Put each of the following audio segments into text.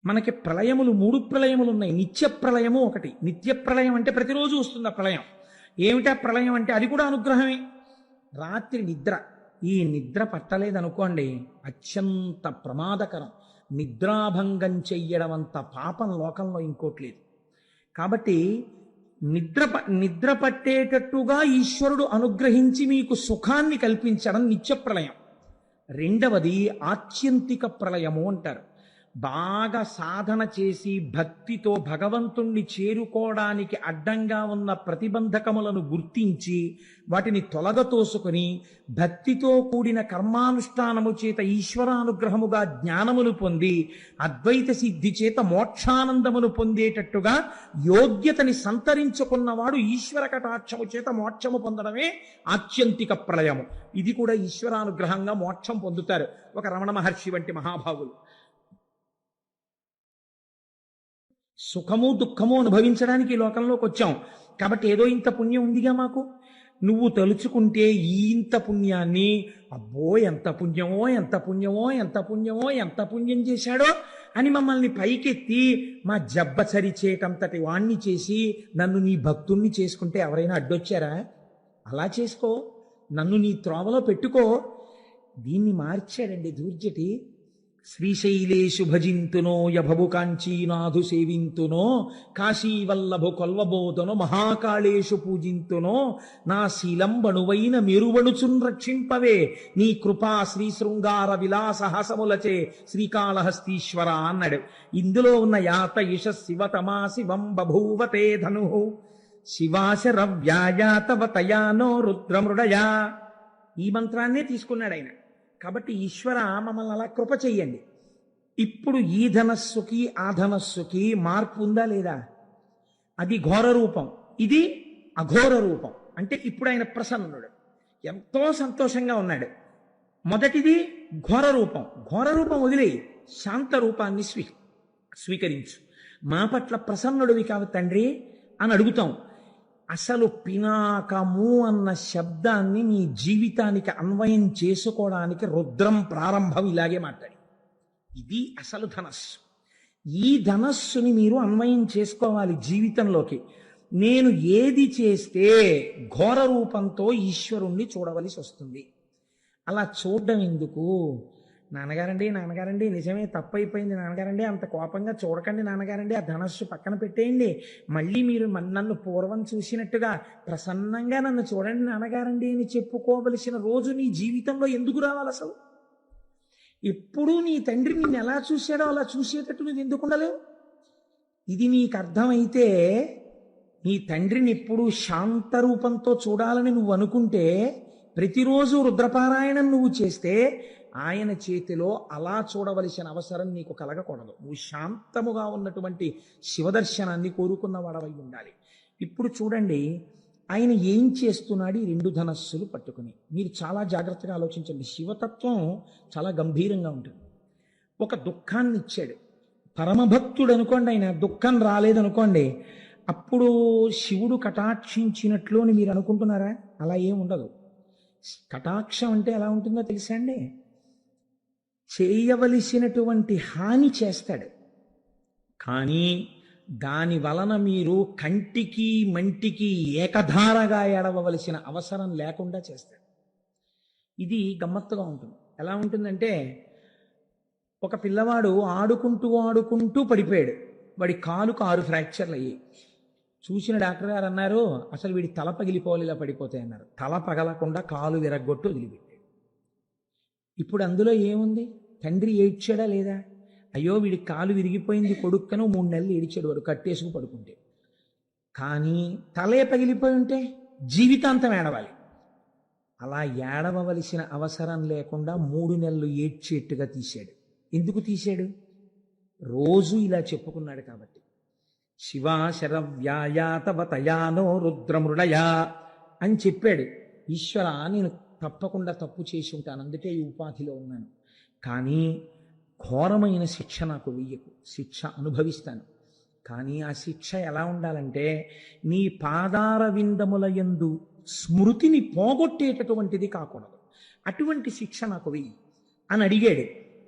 మనకి ప్రళయములు 3 ప్రళయములు ఉన్నాయి. నిత్య ప్రళయము ఒకటి. నిత్య ప్రళయం అంటే ప్రతిరోజు వస్తుంది ఆ ప్రళయం. ఏమిటా ప్రళయం అంటే అది కూడా అనుగ్రహమే. రాత్రి నిద్ర, ఈ నిద్ర పట్టలేదనుకోండి అత్యంత ప్రమాదకరం. నిద్రాభంగం చెయ్యడం అంత పాపం లోకంలో ఇంకోటి లేదు. కాబట్టి నిద్ర పట్టేటట్టుగా ఈశ్వరుడు అనుగ్రహించి మీకు సుఖాన్ని కల్పించడం నిత్య ప్రళయం. రెండవది ఆత్యంతిక ప్రళయము అంటారు. బాగా సాధన చేసి భక్తితో భగవంతుణ్ణి చేరుకోవడానికి అడ్డంగా ఉన్న ప్రతిబంధకములను గుర్తించి వాటిని తొలగతోసుకొని భక్తితో కూడిన కర్మానుష్ఠానము చేత ఈశ్వరానుగ్రహముగా జ్ఞానమును పొంది అద్వైత సిద్ధి చేత మోక్షానందమును పొందేటట్టుగా యోగ్యతని సంతరించుకున్నవాడు ఈశ్వర కటాక్షము చేత మోక్షము పొందడమే ఆత్యంతిక ప్రళయము. ఇది కూడా ఈశ్వరానుగ్రహంగా మోక్షం పొందుతారు ఒక రమణ మహర్షి వంటి మహాభావులు. సుఖము దుఃఖము అనుభవించడానికి ఈ లోకంలోకి వచ్చాం కాబట్టి ఏదో ఇంత పుణ్యం ఉందిగా మాకు, నువ్వు తలుచుకుంటే ఈ ఇంత పుణ్యాన్ని, అబ్బో ఎంత పుణ్యమో ఎంత పుణ్యమో ఎంత పుణ్యమో ఎంత పుణ్యం చేశాడో అని మమ్మల్ని పైకెత్తి మా జబ్బ చరిచేటంతటి వాణ్ణి చేసి నన్ను నీ భక్తుణ్ణి చేసుకుంటే ఎవరైనా అడ్డొచ్చారా? అలా చేసుకో, నన్ను నీ త్రోవలో పెట్టుకో. దీన్ని మార్చాడండి దూర్జటి. శ్రీశైలేషు భజింతునో యభవు కాంచీనాథు సేవింతునో కాశీవల్లభు కొల్వబోధనో మహాకాళేషు పూజింతునో నా శీలంబణువైన మెరువణుచున్ రక్షింపవే నీ కృపా శ్రీ శృంగార విలాసహాసములచే శ్రీకాళహస్తీశ్వర అన్నాడు. ఇందులో ఉన్న యాత ఇష శివతమా శివం బభూవతే ధను శివాశరవ్యాయాతవతయానో రుద్రమృడయా. ఈ మంత్రాన్నే తీసుకున్నాడు ఆయన. కాబట్టి ఈశ్వర మమ్మల్ని అలా కృప చెయ్యండి. ఇప్పుడు ఈ ధనస్సుకి ఆ ధనస్సుకి మార్పు ఉందా లేదా? అది ఘోర రూపం, ఇది అఘోర రూపం. అంటే ఇప్పుడు ఆయన ప్రసన్నుడు, ఎంతో సంతోషంగా ఉన్నాడు. మొదటిది ఘోర రూపం. ఘోర రూపం వదిలి శాంత రూపాన్ని స్వీకరించు. మా పట్ల ప్రసన్నుడివి కావు తండ్రి అని అడుగుతాం. అసలు పినాకము అన్న శబ్దాన్ని మీ జీవితానికి అన్వయం చేసుకోవడానికి రుద్రం ప్రారంభం ఇలాగే మాట్లాడి. ఇది అసలు ధనస్సు. ఈ ధనస్సుని మీరు అన్వయం చేసుకోవాలి జీవితంలోకి. నేను ఏది చేస్తే ఘోర రూపంతో ఈశ్వరుణ్ణి చూడవలసి వస్తుంది. అలా చూడడం ఎందుకు? నాన్నగారండి నిజమే తప్పైపోయింది నాన్నగారండి, అంత కోపంగా చూడకండి నాన్నగారండి, ఆ ధనస్సు పక్కన పెట్టేయండి, మళ్ళీ మీరు నన్ను పూర్వం చూసినట్టుగా ప్రసన్నంగా నన్ను చూడండి నాన్నగారండి అని చెప్పుకోవలసిన రోజు నీ జీవితంలో ఎందుకు రావాలి? అసలు ఎప్పుడూ నీ తండ్రి నిన్ను ఎలా చూశాడో అలా చూసేటట్టు నువ్వు ఎందుకు ఉండలేవు? ఇది నీకు అర్థమైతే నీ తండ్రిని ఎప్పుడూ శాంత రూపంతో చూడాలని నువ్వు అనుకుంటే ప్రతిరోజు రుద్రపారాయణం నువ్వు చేస్తే ఆయన చేతిలో అలా చూడవలసిన అవసరం నీకు కలగకూడదు. నువ్వు శాంతముగా ఉన్నటువంటి శివదర్శనాన్ని కోరుకున్నవాడవై ఉండాలి. ఇప్పుడు చూడండి ఆయన ఏం చేస్తున్నాడు ఈ 2 ధనస్సులు పట్టుకుని. మీరు చాలా జాగ్రత్తగా ఆలోచించండి. శివతత్వం చాలా గంభీరంగా ఉంటుంది. ఒక దుఃఖాన్ని ఇచ్చాడు. పరమభక్తుడు అనుకోండి, ఆయన దుఃఖం రాలేదనుకోండి, అప్పుడు శివుడు కటాక్షించినట్లు అని మీరు అనుకుంటున్నారా? అలా ఏం ఉండదు. కటాక్షం అంటే ఎలా ఉంటుందో తెలుసా అండి? చేయవలసినటువంటి హాని చేస్తాడు, కానీ దాని వలన మీరు కంటికి మంటికి ఏకధారగా ఏడవలసిన అవసరం లేకుండా చేస్తాడు. ఇది గమ్మత్తుగా ఉంటుంది. ఎలా ఉంటుందంటే, ఒక పిల్లవాడు ఆడుకుంటూ పడిపోయాడు. వాడి కాలుకు 6 ఫ్రాక్చర్లు అయ్యాయి. చూసిన డాక్టర్ గారు అన్నారు, అసలు వీడి తల పగిలిపోవాలి ఇలా పడిపోతాయి అన్నారు. తల పగలకుండా కాలు విరగ్గొట్టు వదిలిపెట్టాడు. ఇప్పుడు అందులో ఏముంది? తండ్రి ఏడ్చాడా లేదా? అయ్యో వీడి కాలు విరిగిపోయింది కొడుక్కను 3 నెలలు ఏడిచాడు వాడు కట్టేసుకు పడుకుంటే. కానీ తలే పగిలిపోయి ఉంటే జీవితాంతం ఏడవాలి. అలా ఏడవలసిన అవసరం లేకుండా 3 నెలలు ఏడ్చేట్టుగా తీశాడు. ఎందుకు తీశాడు? రోజు ఇలా చెప్పుకున్నాడు కాబట్టి. శివాశరవ్యాయాతవతయానో రుద్రమృడయా అని చెప్పాడు. ఈశ్వర నేను తప్పకుండా తప్పు చేసి ఉంటాను, అందుకే ఈ ఉపాధిలో ఉన్నాను, కానీ ఘోరమైన శిక్ష నాకు వెయ్యకు, శిక్ష అనుభవిస్తాను. కానీ ఆ శిక్ష ఎలా ఉండాలంటే నీ పాదార విందముల యందు స్మృతిని పోగొట్టేటటువంటిది కాకూడదు. అటువంటి శిక్ష నాకు వెయ్యి అని అడిగాడు.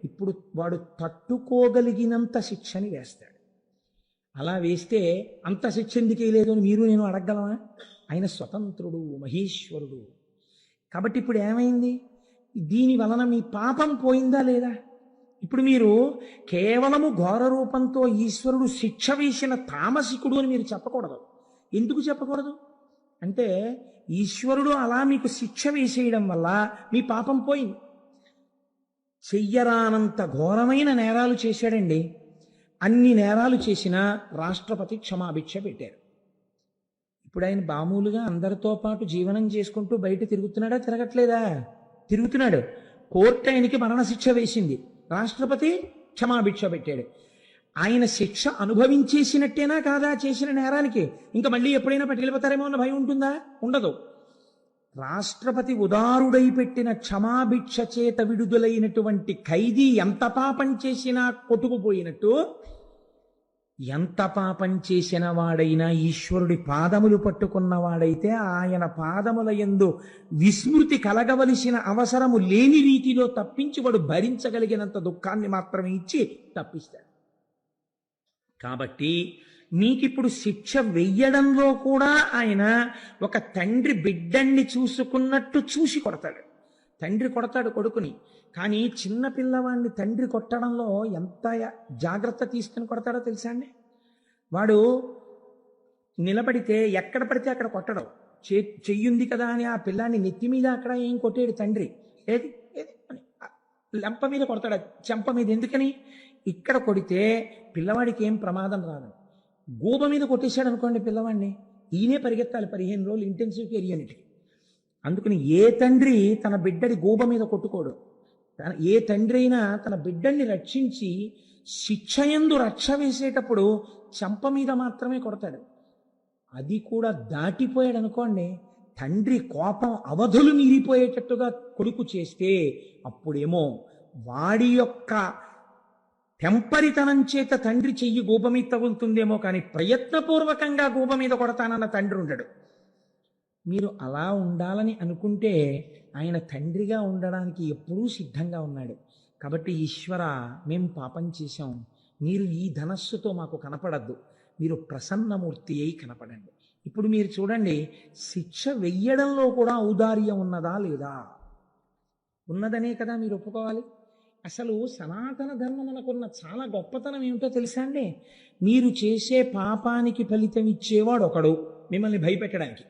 ఇప్పుడు వాడు తట్టుకోగలిగినంత శిక్షని వేస్తాడు. అలా వేస్తే అంత శిక్ష ఎందుకు వేయలేదు అని మీరు నేను అడగగలమా? ఆయన స్వతంత్రుడు, మహేశ్వరుడు. కాబట్టి ఇప్పుడు ఏమైంది? దీని వలన మీ పాపం పోయిందా లేదా? ఇప్పుడు మీరు కేవలము ఘోర రూపంతో ఈశ్వరుడు శిక్ష వేసిన తామసికుడు అని మీరు చెప్పకూడదు. ఎందుకు చెప్పకూడదు అంటే, ఈశ్వరుడు అలా మీకు శిక్ష వేసేయడం వల్ల మీ పాపం పోయింది. చెయ్యరానంత ఘోరమైన నేరాలు చేశాడండి. అన్ని నేరాలు చేసినా రాష్ట్రపతి క్షమాభిక్ష పెట్టారు. ఇప్పుడు ఆయన మామూలుగా అందరితో పాటు జీవనం చేసుకుంటూ బయట తిరుగుతున్నాడా, తిరగట్లేదా? తిరుగుతున్నాడు. కోర్టు ఆయనకి మరణశిక్ష వేసింది, రాష్ట్రపతి క్షమాభిక్ష పెట్టాడు. ఆయన శిక్ష అనుభవించేసినట్టేనా కాదా చేసిన నేరానికి? ఇంకా మళ్ళీ ఎప్పుడైనా పట్టుకెళ్ళిపోతారేమో అన్న భయం ఉంటుందా? ఉండదు. రాష్ట్రపతి ఉదారుడై పెట్టిన క్షమాభిక్ష చేత విడుదలైనటువంటి ఖైదీ ఎంత పాపం చేసినా కొట్టుకుపోయినట్టు, ఎంత పాపం చేసిన వాడైనా ఈశ్వరుడి పాదములు పట్టుకున్నవాడైతే ఆయన పాదముల యందు విస్మృతి కలగవలసిన అవసరము లేని రీతిలో తప్పించి వాడు భరించగలిగినంత దుఃఖాన్ని మాత్రమే ఇచ్చి తప్పిస్తాడు. కాబట్టి మీకిప్పుడు శిక్ష వెయ్యడంలో కూడా ఆయన ఒక తండ్రి బిడ్డన్ని చూసుకున్నట్టు చూసి కొడతాడు. తండ్రి కొడతాడు కొడుకుని, కానీ చిన్న పిల్లవాడిని తండ్రి కొట్టడంలో ఎంత జాగ్రత్త తీసుకుని కొడతాడో తెలుసా అండి? వాడు నిలబడితే ఎక్కడ పడితే అక్కడ కొట్టడం. చెయ్యుంది కదా అని ఆ పిల్లాన్ని నెత్తి మీద అక్కడ ఏం కొట్టాడు తండ్రి. ఏది ఏది అని లెంప మీద కొడతాడు, చెంప మీద. ఎందుకని? ఇక్కడ కొడితే పిల్లవాడికి ఏం ప్రమాదం రాదు. గూబ మీద కొట్టేశాడు అనుకోండి పిల్లవాడిని, ఈయనే పరిగెత్తాలి 15 రోజులు ఇంటెన్సివ్ కేర్ యూనిట్కి. అందుకని ఏ తండ్రి తన బిడ్డడి గూబ మీద కొట్టుకోడు. ఏ తండ్రి అయినా తన బిడ్డల్ని రక్షించి శిక్షయందు రక్ష వేసేటప్పుడు చెంప మీద మాత్రమే కొడతాడు. అది కూడా దాటిపోయాడు అనుకోండి, తండ్రి కోపం అవధులు మీరిపోయేటట్టుగా కొడుకు చేస్తే అప్పుడేమో వాడి యొక్క టెంపరితనం చేత తండ్రి చెయ్యి గూబ మీద తగులుతుందేమో, కానీ ప్రయత్నపూర్వకంగా గూబ మీద కొడతానన్న తండ్రి ఉండడు. మీరు అలా ఉండాలని అనుకుంటే ఆయన తండ్రిగా ఉండడానికి ఎప్పుడూ సిద్ధంగా ఉన్నాడు. కాబట్టి ఈశ్వర, మేము పాపం చేశాం, మీరు ఈ ధనస్సుతో మాకు కనపడద్దు, మీరు ప్రసన్నమూర్తి అయి కనపడండి. ఇప్పుడు మీరు చూడండి, శిక్ష వెయ్యడంలో కూడా ఔదార్యం ఉన్నదా లేదా? ఉన్నదనే కదా మీరు ఒప్పుకోవాలి. అసలు సనాతన ధర్మమునకున్న చాలా గొప్పతనం ఏమిటో తెలుసా అండి? మీరు చేసే పాపానికి ఫలితం ఇచ్చేవాడు ఒకడు మిమ్మల్ని భయపెట్టడానికి,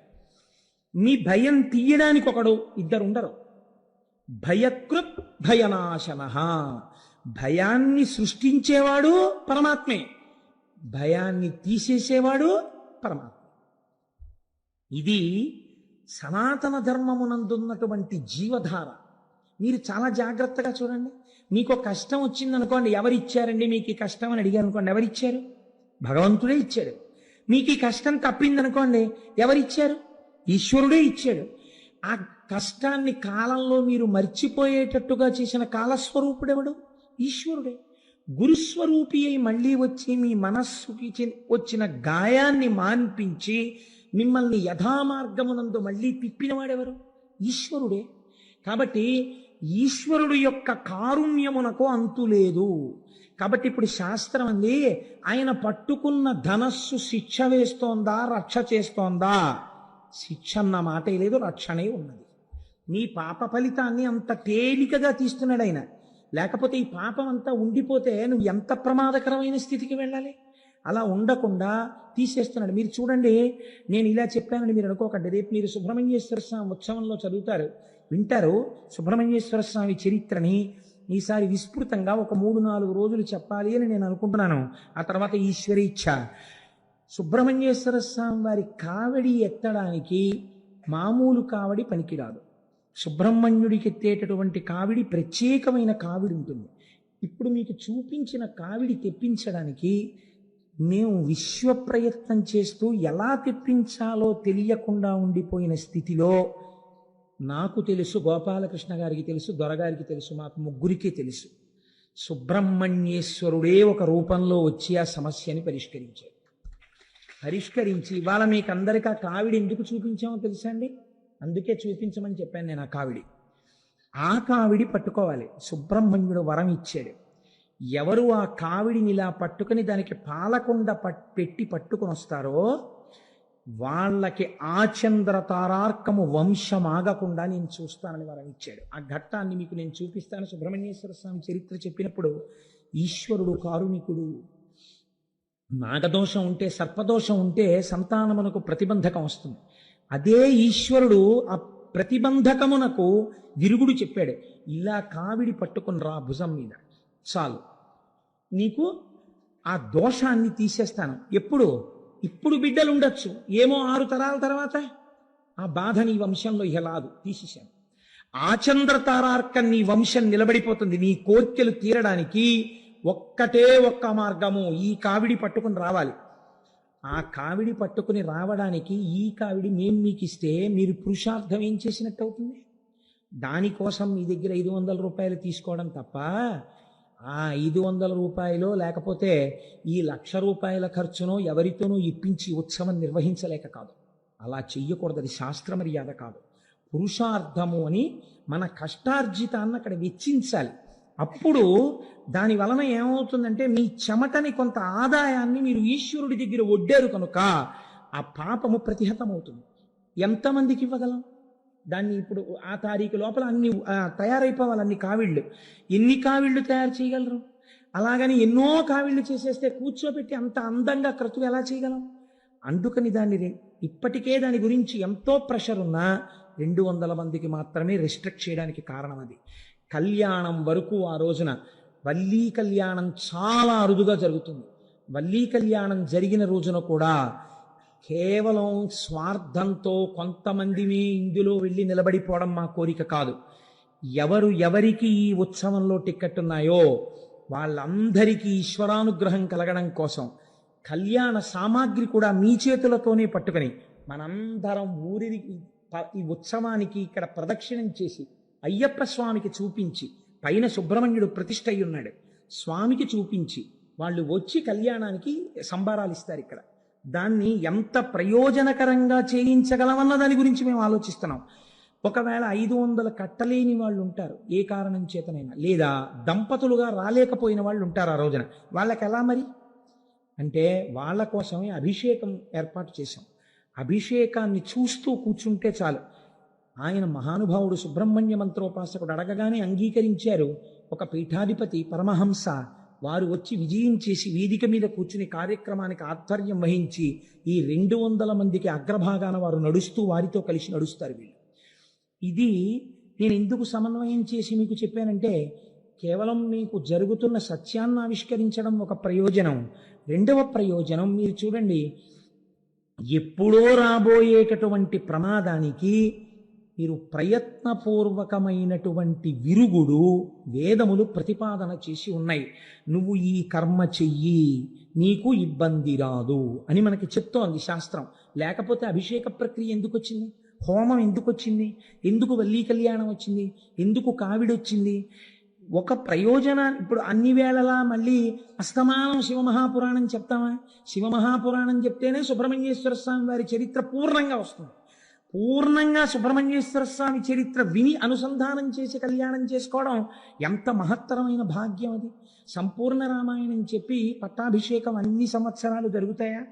మీ భయం తీయడానికి ఒకడు, ఇద్దరు ఉండరు. భయకృత్ భయనాశన. భయాన్ని సృష్టించేవాడు పరమాత్మే, భయాన్ని తీసేసేవాడు పరమాత్మ. ఇది సనాతన ధర్మమునందున్నటువంటి జీవధార. మీరు చాలా జాగ్రత్తగా చూడండి. మీకు కష్టం వచ్చిందనుకోండి, ఎవరిచ్చారండి మీకు ఈ కష్టం అని అడిగారు అనుకోండి, ఎవరిచ్చారు? భగవంతుడే ఇచ్చాడు. మీకు ఈ కష్టం తప్పిందనుకోండి, ఎవరిచ్చారు? ఈశ్వరుడే ఇచ్చాడు. ఆ కష్టాన్ని కాలంలో మీరు మర్చిపోయేటట్టుగా చేసిన కాలస్వరూపుడెవడు? ఈశ్వరుడే. గురుస్వరూపి అయి మళ్ళీ వచ్చి మీ మనస్సుకి వచ్చిన గాయాన్ని మాన్పించి మిమ్మల్ని యథామార్గమునందు మళ్ళీ తిప్పినవాడెవరు? ఈశ్వరుడే. కాబట్టి ఈశ్వరుడు యొక్క కారుణ్యమునకు అంతులేదు. కాబట్టి ఇప్పుడు శాస్త్రం అంది, ఆయన పట్టుకున్న ధనస్సు శిక్ష వేస్తోందా, రక్ష చేస్తోందా? శిక్ష అన్న మాటే లేదు, రక్షణే ఉన్నది. నీ పాప ఫలితాన్ని అంత తేలికగా తీస్తున్నాడు ఆయన. లేకపోతే ఈ పాపం అంతా ఉండిపోతే నువ్వు ఎంత ప్రమాదకరమైన స్థితికి వెళ్ళాలి. అలా ఉండకుండా తీసేస్తున్నాడు. మీరు చూడండి, నేను ఇలా చెప్పానని మీరు అనుకోకండి. రేపు మీరు సుబ్రహ్మణ్యేశ్వర స్వామి ఉత్సవంలో చదువుతారు, వింటారు సుబ్రహ్మణ్యేశ్వర స్వామి చరిత్రని. ఈసారి విస్తృతంగా ఒక 3-4 రోజులు చెప్పాలి అని నేను అనుకుంటున్నాను. ఆ తర్వాత ఈశ్వరి ఇచ్ఛ. సుబ్రహ్మణ్యేశ్వర స్వామి వారి కావడి ఎత్తడానికి మామూలు కావడి పనికిరాదు. సుబ్రహ్మణ్యుడికి ఎత్తేటటువంటి కావిడి ప్రత్యేకమైన కావిడి ఉంటుంది. ఇప్పుడు మీకు చూపించిన కావిడి తెప్పించడానికి మేము విశ్వ ప్రయత్నం చేస్తూ ఎలా తెప్పించాలో తెలియకుండా ఉండిపోయిన స్థితిలో నాకు తెలుసు, గోపాలకృష్ణ గారికి తెలుసు, దొరగారికి తెలుసు, మాకు ముగ్గురికే తెలుసు. సుబ్రహ్మణ్యేశ్వరుడే ఒక రూపంలో వచ్చి ఆ సమస్యని పరిష్కరించి ఇవాళ మీకు అందరికీ ఆ కావిడి ఎందుకు చూపించామో తెలుసా అండి? అందుకే చూపించమని చెప్పాను నేను. ఆ కావిడి ఆ కావిడి పట్టుకోవాలి. సుబ్రహ్మణ్యుడు వరం ఇచ్చాడు. ఎవరు ఆ కావిడిని ఇలా పట్టుకుని దానికి పాలకుండ పెట్టి పట్టుకుని వస్తారో వాళ్ళకి ఆచంద్ర తారార్కము వంశమాగకుండా నేను చూస్తానని వరం ఇచ్చాడు. ఆ ఘట్టాన్ని మీకు నేను చూపిస్తాను. సుబ్రహ్మణ్యేశ్వర స్వామి చరిత్ర చెప్పినప్పుడు ఈశ్వరుడు కారుణికుడు. నాగదోషం ఉంటే, సర్పదోషం ఉంటే సంతానమునకు ప్రతిబంధకం వస్తుంది. అదే ఈశ్వరుడు ఆ ప్రతిబంధకమునకు విరుగుడు చెప్పాడు. ఇలా కావిడి పట్టుకుని రా భుజం మీద, చాలు నీకు ఆ దోషాన్ని తీసేస్తాను. ఎప్పుడు? ఇప్పుడు బిడ్డలు ఉండొచ్చు, ఏమో 6 తరాల తర్వాత ఆ బాధ నీ వంశంలో ఇహ లాదు, తీసేశాను. ఆచంద్ర తారార్కం నీ వంశం నిలబడిపోతుంది. నీ కోర్కెలు తీరడానికి ఒక్కటే ఒక్క మార్గము, ఈ కావిడి పట్టుకుని రావాలి. ఆ కావిడి పట్టుకుని రావడానికి ఈ కావిడి మేము మీకు ఇస్తే మీరు పురుషార్థం ఏం చేసినట్టు అవుతుంది? దానికోసం మీ దగ్గర 500 రూపాయలు తీసుకోవడం తప్ప ఆ 500 రూపాయలు లేకపోతే ఈ 1,00,000 రూపాయల ఖర్చునో ఎవరితోనో ఇప్పించి ఉత్సవం నిర్వహించలేక కాదు. అలా చెయ్యకూడదు. అది శాస్త్ర మర్యాద కాదు. పురుషార్థము అని మన కష్టార్జితాన్ని అక్కడ వెచ్చించాలి. అప్పుడు దాని వలన ఏమవుతుందంటే మీ చెమటని కొంత ఆదాయాన్ని మీరు ఈశ్వరుడి దగ్గర ఒడ్డారు కనుక ఆ పాపము ప్రతిహతమవుతుంది. ఎంతమందికి ఇవ్వగలం దాన్ని? ఇప్పుడు ఆ తారీఖు లోపల అన్ని తయారైపోవాలి, అన్ని కావిళ్ళు. ఎన్ని కావిళ్ళు తయారు చేయగలరు? అలాగని ఎన్నో కావిళ్ళు చేసేస్తే కూర్చోబెట్టి అంత అందంగా క్రతువు ఎలా చేయగలం? అందుకని దాన్ని ఇప్పటికే దాని గురించి ఎంతో ప్రెషర్ ఉన్నా 200 మందికి మాత్రమే రెస్ట్రిక్ట్ చేయడానికి కారణం అది. కళ్యాణం వరకు ఆ రోజున వల్లీ కళ్యాణం చాలా అరుదుగా జరుగుతుంది. వల్లీ కళ్యాణం జరిగిన రోజున కూడా కేవలం స్వార్థంతో కొంతమందిని ఇందులో వెళ్ళి నిలబడిపోవడం మా కోరిక కాదు. ఎవరికి ఈ ఉత్సవంలో టిక్కెట్ ఉన్నాయో వాళ్ళందరికీ ఈశ్వరానుగ్రహం కలగడం కోసం కళ్యాణ సామాగ్రి కూడా మీ చేతులతోనే పట్టుకుని మనందరం ఈ ఉత్సవానికి ఇక్కడ ప్రదక్షిణం చేసి అయ్యప్ప స్వామికి చూపించి, పైన సుబ్రహ్మణ్యుడు ప్రతిష్ఠ అయి ఉన్నాడు, స్వామికి చూపించి వాళ్ళు వచ్చి కళ్యాణానికి సంబారాలు ఇస్తారు. ఇక్కడ దాన్ని ఎంత ప్రయోజనకరంగా చేయించగలమన్న దాని గురించి మేము ఆలోచిస్తున్నాం. ఒకవేళ 500 కట్టలేని వాళ్ళు ఉంటారు, ఏ కారణం చేతనైనా, లేదా దంపతులుగా రాలేకపోయిన వాళ్ళు ఉంటారు ఆ రోజున. వాళ్ళకి ఎలా మరి అంటే వాళ్ళ కోసమే అభిషేకం ఏర్పాటు చేశాం. అభిషేకాన్ని చూస్తూ కూర్చుంటే చాలు. ఆయన మహానుభావుడు సుబ్రహ్మణ్య మంత్రోపాసకుడు అడగగానే అంగీకరించారు. ఒక పీఠాధిపతి పరమహంస వారు వచ్చి విజయం చేసి వేదిక మీద కూర్చుని కార్యక్రమానికి ఆధ్వర్యం వహించి ఈ 200 మందికి అగ్రభాగాన వారు నడుస్తూ వారితో కలిసి నడుస్తారు వీళ్ళు. ఇది నేను ఎందుకు సమన్వయం చేసి మీకు చెప్పానంటే, కేవలం మీకు జరుగుతున్న సత్యాన్ని ఆవిష్కరించడం ఒక ప్రయోజనం. రెండవ ప్రయోజనం మీరు చూడండి, ఎప్పుడో రాబోయేటటువంటి ప్రమాదానికి మీరు ప్రయత్నపూర్వకమైనటువంటి విరుగుడు వేదములు ప్రతిపాదన చేసి ఉన్నాయి. నువ్వు ఈ కర్మ చెయ్యి, నీకు ఇబ్బంది రాదు అని మనకి చెప్తోంది శాస్త్రం. లేకపోతే అభిషేక ప్రక్రియ ఎందుకు వచ్చింది? హోమం ఎందుకు వచ్చింది? ఎందుకు వల్లీ కళ్యాణం వచ్చింది? ఎందుకు కావిడొచ్చింది? ఒక ప్రయోజనాన్ని ఇప్పుడు అన్ని వేళలా మళ్ళీ అస్తమానం శివమహాపురాణం చెప్తామా? శివమహాపురాణం చెప్తేనే సుబ్రహ్మణ్యేశ్వర స్వామి వారి చరిత్ర పూర్ణంగా వస్తుంది. పూర్ణంగా సుబ్రహ్మణ్యేశ్వర స్వామి చరిత్ర విని అనుసంధానం చేసి కళ్యాణం చేసుకోవడం ఎంత మహత్తరమైన భాగ్యం అది. సంపూర్ణ రామాయణం చెప్పి పట్టాభిషేకం అన్ని సంవత్సరాలు జరుగుతాయా?